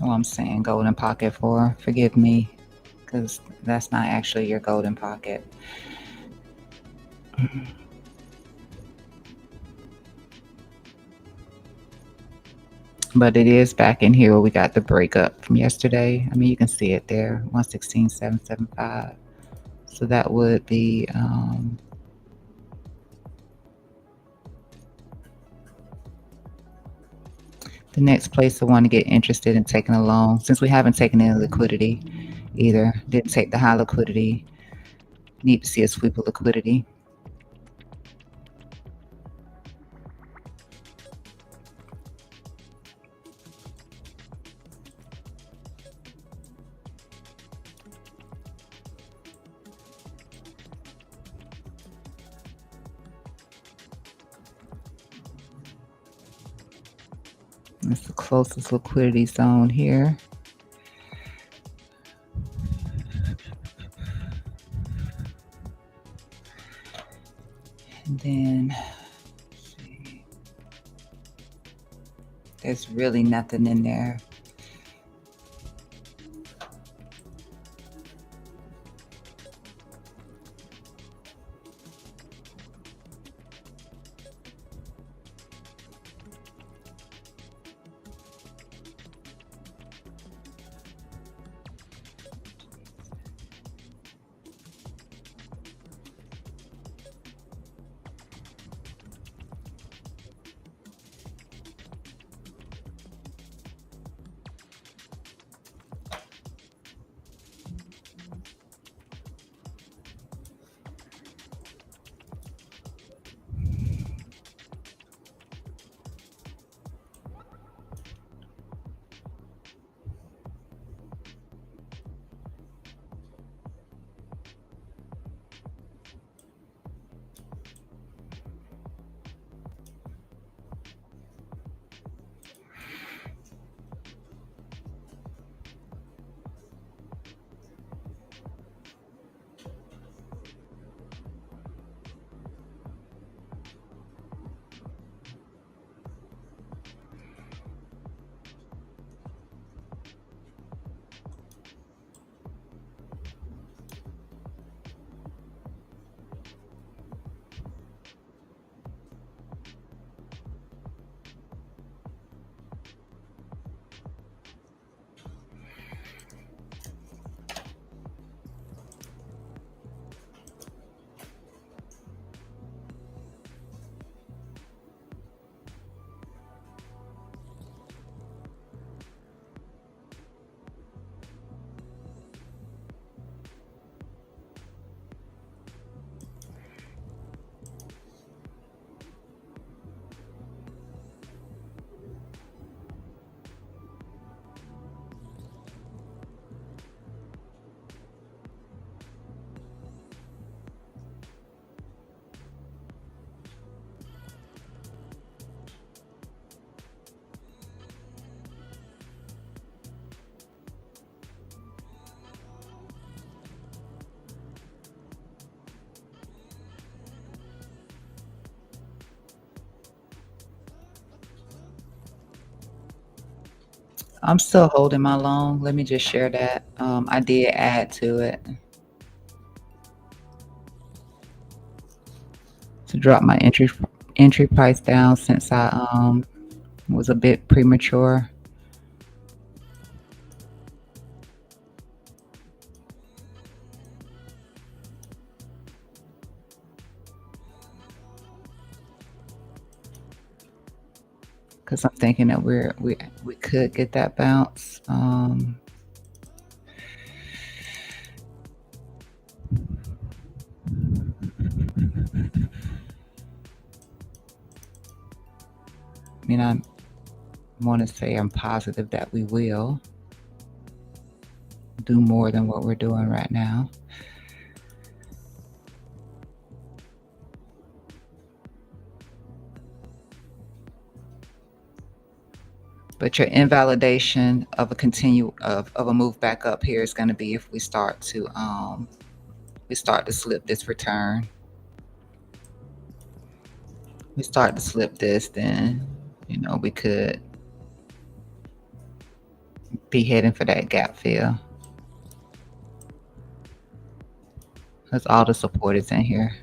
Oh, I'm saying golden pocket for, forgive me, because that's not actually your golden pocket. But it is back in here where we got the breakup from yesterday. I mean, you can see it there, 116,775. So that would be the next place I want to get interested in taking a loan, since we haven't taken any liquidity either. Didn't take the high liquidity. Need to see a sweep of liquidity. That's the closest liquidity zone here. And then there's really nothing in there. I'm still holding my long. Let me just share that. I did add to it to drop my entry price down since I was a bit premature. Because I'm thinking that we could get that bounce. I mean, I want to say I'm positive that we will do more than what we're doing right now. But your invalidation of a move back up here is going to be if we start to slip this return. We start to slip this, then we could be heading for that gap fill. Because all the support is in here.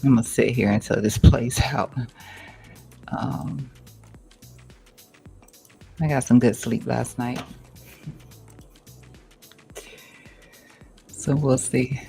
I'm gonna sit here until this plays out. I got some good sleep last night, so we'll see.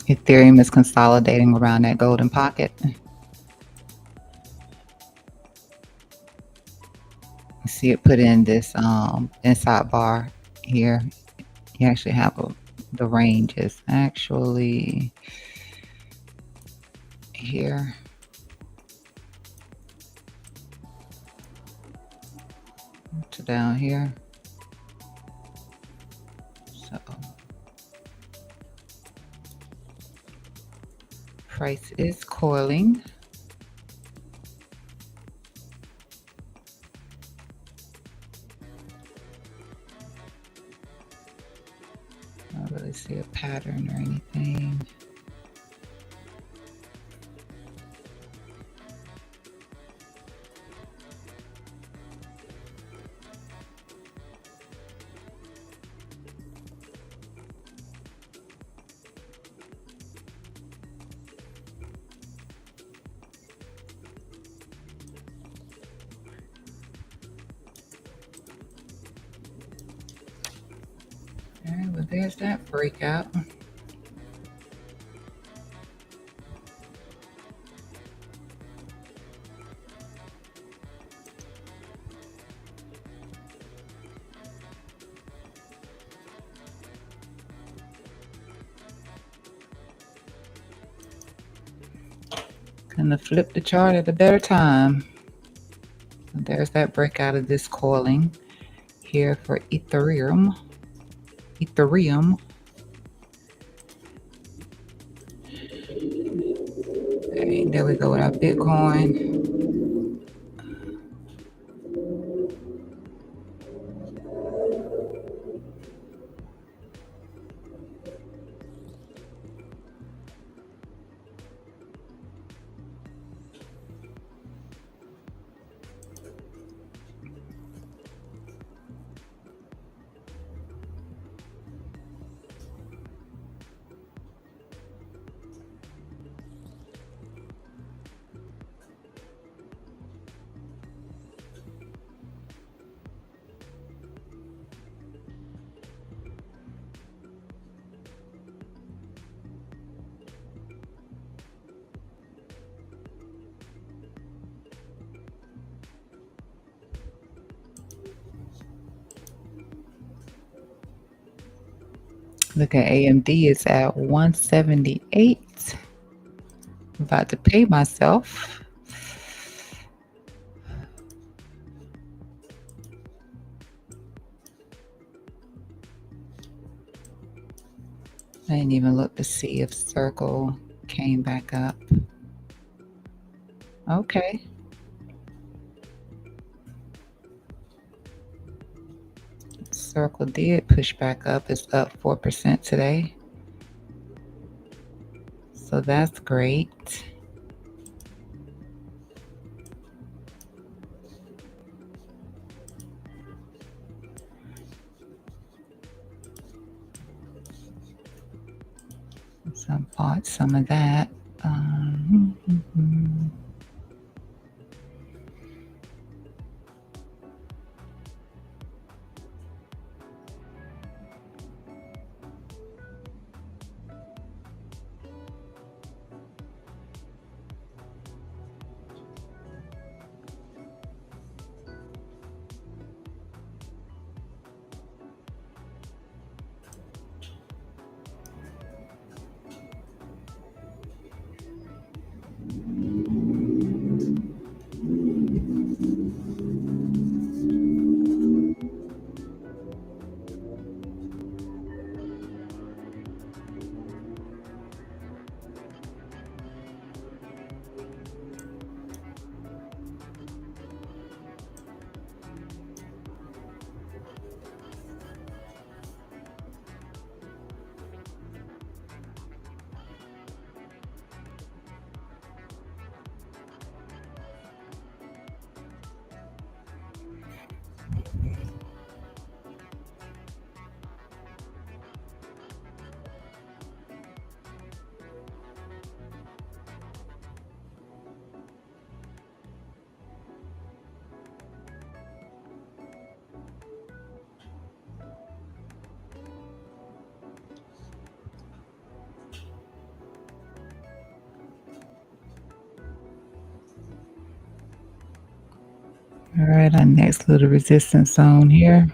Ethereum is consolidating around that golden pocket. You see it put in this inside bar here. You actually have the range is actually here. To down here. So price is coiling. I don't really see a pattern or anything. All right, well, there's that breakout. Gonna flip the chart at a better time. There's that breakout of this coiling here for Ethereum. Okay, there we go with our Bitcoin. Look at AMD, it's at 178. I'm about to pay myself. I didn't even look to see if Circle came back up. Okay. Circle did push back up. It's up 4% today. So that's great. So I bought some of that. All right, our next little resistance zone here.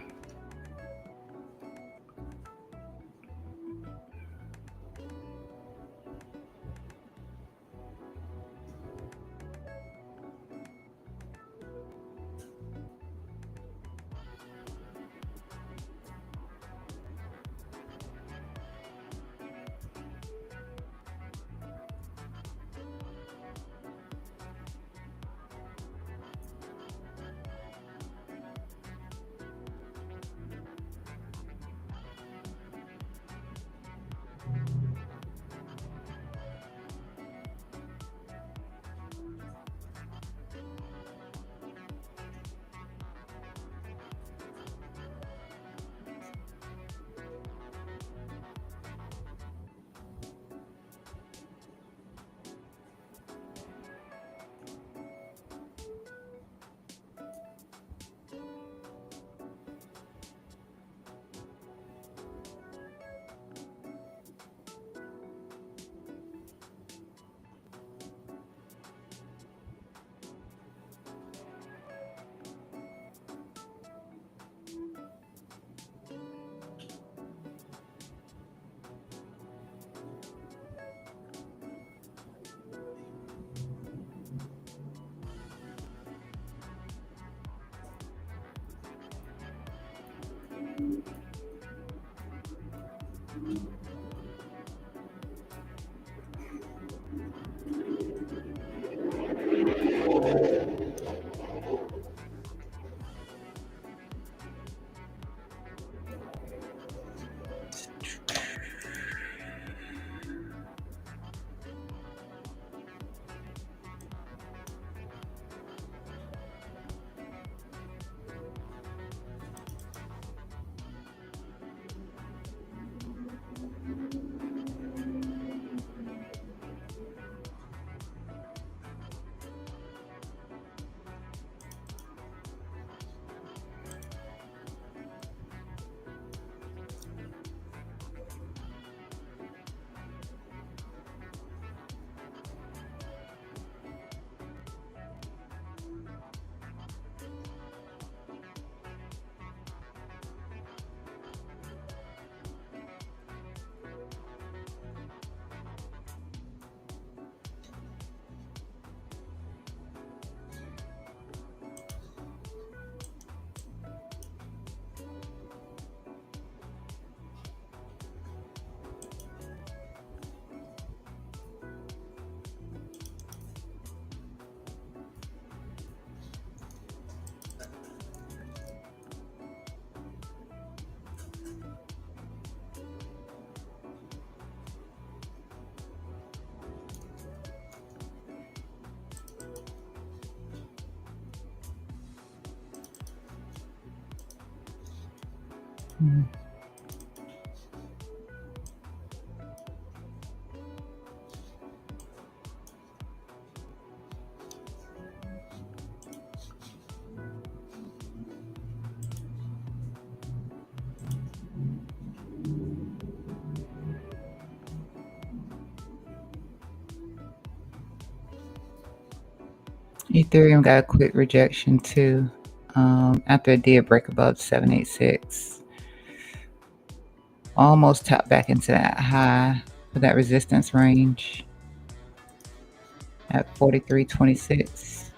Hmm. Ethereum got a quick rejection too. After it did break above 786. Almost tapped back into that high for that resistance range at 43.26.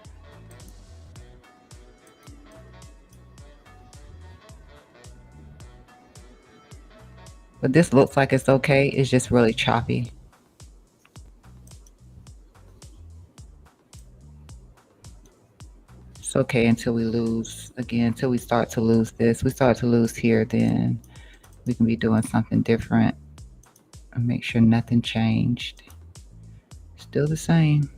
But this looks like it's okay. It's just really choppy. It's okay until we lose again, until we start to lose this. We start to lose here, then we can be doing something different and make sure nothing changed. Still the same.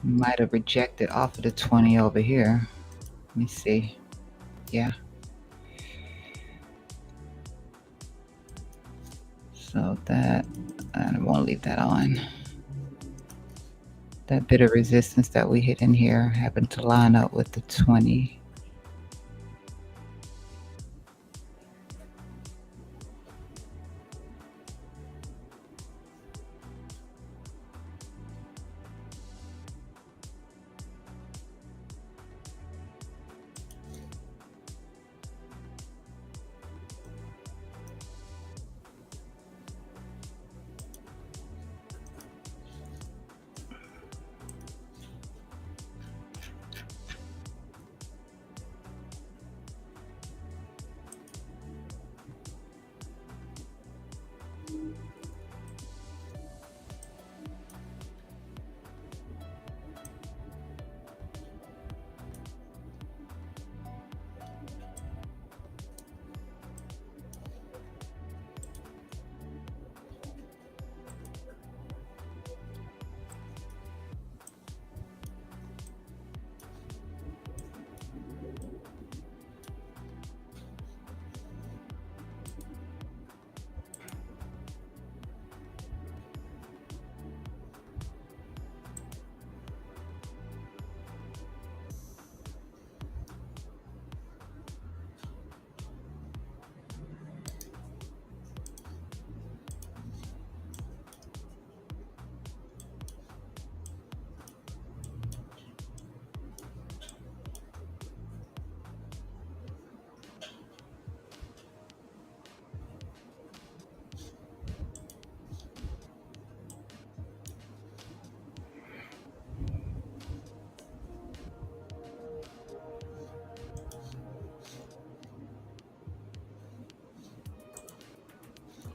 Might have rejected off of the 20 over here. Let me see. Yeah. So that, I won't leave that on. That bit of resistance that we hit in here happened to line up with the 20.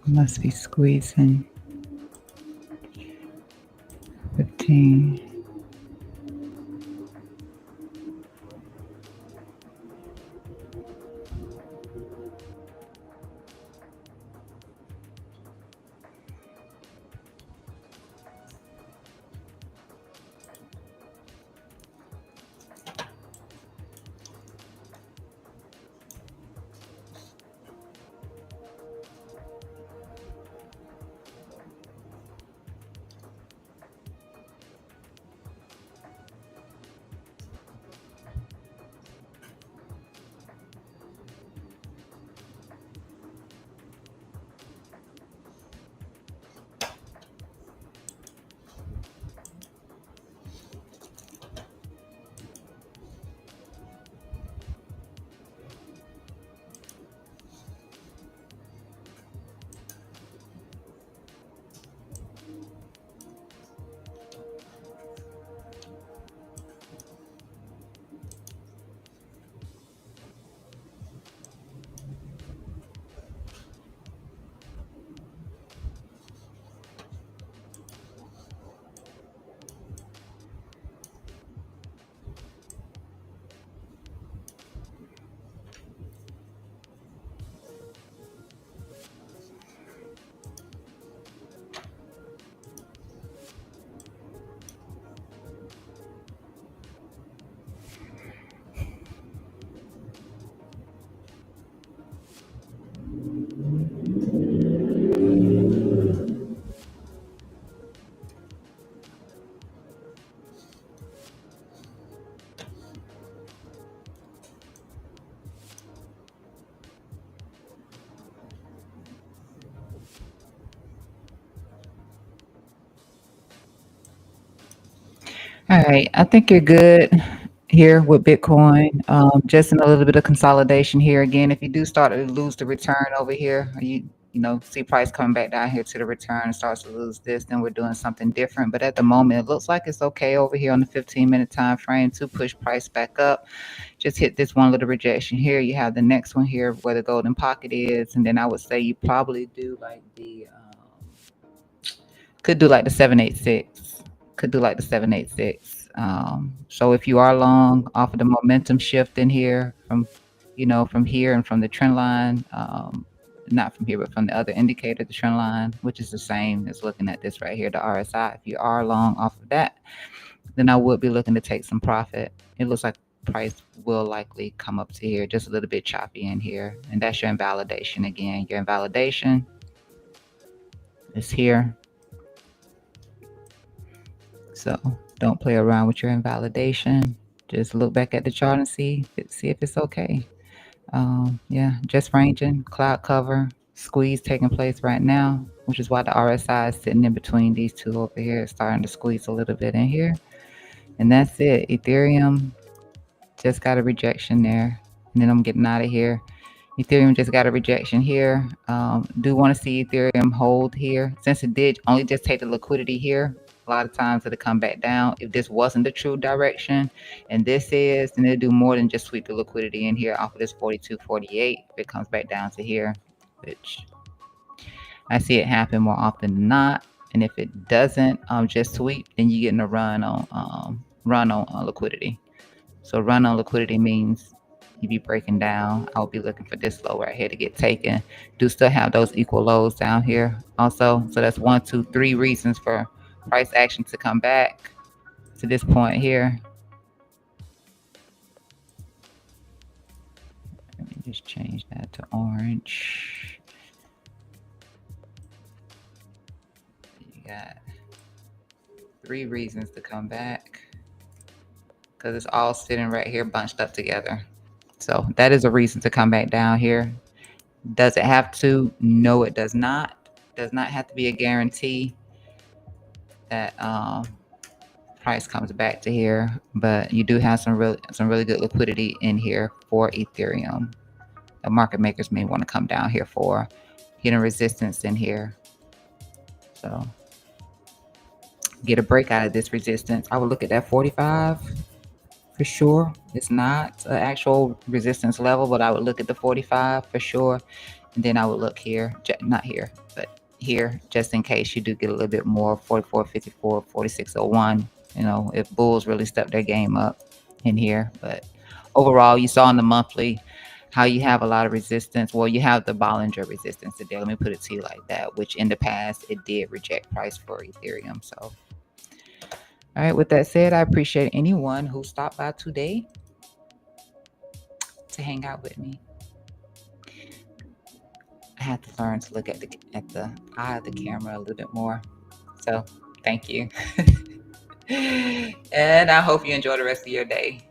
Must be squeezing 15. All right, I think you're good here with Bitcoin. Just in a little bit of consolidation here again. If you do start to lose the return over here, or you see price coming back down here to the return and starts to lose this, then we're doing something different. But at the moment, it looks like it's okay over here on the 15-minute time frame to push price back up. Just hit this one little rejection here. You have the next one here where the golden pocket is, and then I would say you probably do like the could do like the 786. Could do like the 786. So if you are long off of the momentum shift in here from here and from the trend line, not from here, but from the other indicator, the trend line, which is the same as looking at this right here, the RSI. If you are long off of that, then I would be looking to take some profit. It looks like price will likely come up to here, just a little bit choppy in here. And that's your invalidation again. Your invalidation is here. So don't play around with your invalidation. Just look back at the chart and see if it's okay. Yeah, just ranging, cloud cover, squeeze taking place right now, which is why the RSI is sitting in between these two over here. It's starting to squeeze a little bit in here. And that's it. Ethereum just got a rejection there. And then I'm getting out of here. Ethereum just got a rejection here. Do want to see Ethereum hold here. Since it did only just take the liquidity here, a lot of times it'll come back down. If this wasn't the true direction, and this is, then it'll do more than just sweep the liquidity in here off of this 42.48. If it comes back down to here, which I see it happen more often than not. And if it doesn't just sweep, then you're getting a run on liquidity. So run on liquidity means you be breaking down. I'll be looking for this low right here to get taken. Do still have those equal lows down here also. So that's 1, 2, 3 reasons for price action to come back to this point here. Let me just change that to orange. You got 3 reasons to come back because it's all sitting right here bunched up together. So that is a reason to come back down here. Does it have to? No, it does not. Does not have to be a guarantee that price comes back to here, but you do have some really good liquidity in here for Ethereum. The market makers may want to come down here for hidden resistance in here. So get a break out of this resistance. I would look at that 45 for sure. It's not an actual resistance level, but I would look at the 45 for sure. And then I would look here, not here, but here, just in case you do get a little bit more, 44.54, 46.01. If bulls really step their game up in here. But overall, you saw in the monthly how you have a lot of resistance. Well, you have the Bollinger resistance today. Let me put it to you like that, which in the past, it did reject price for Ethereum. So, all right, with that said, I appreciate anyone who stopped by today to hang out with me. I have to learn to look at the eye of the camera a little bit more. So, thank you. And I hope you enjoy the rest of your day.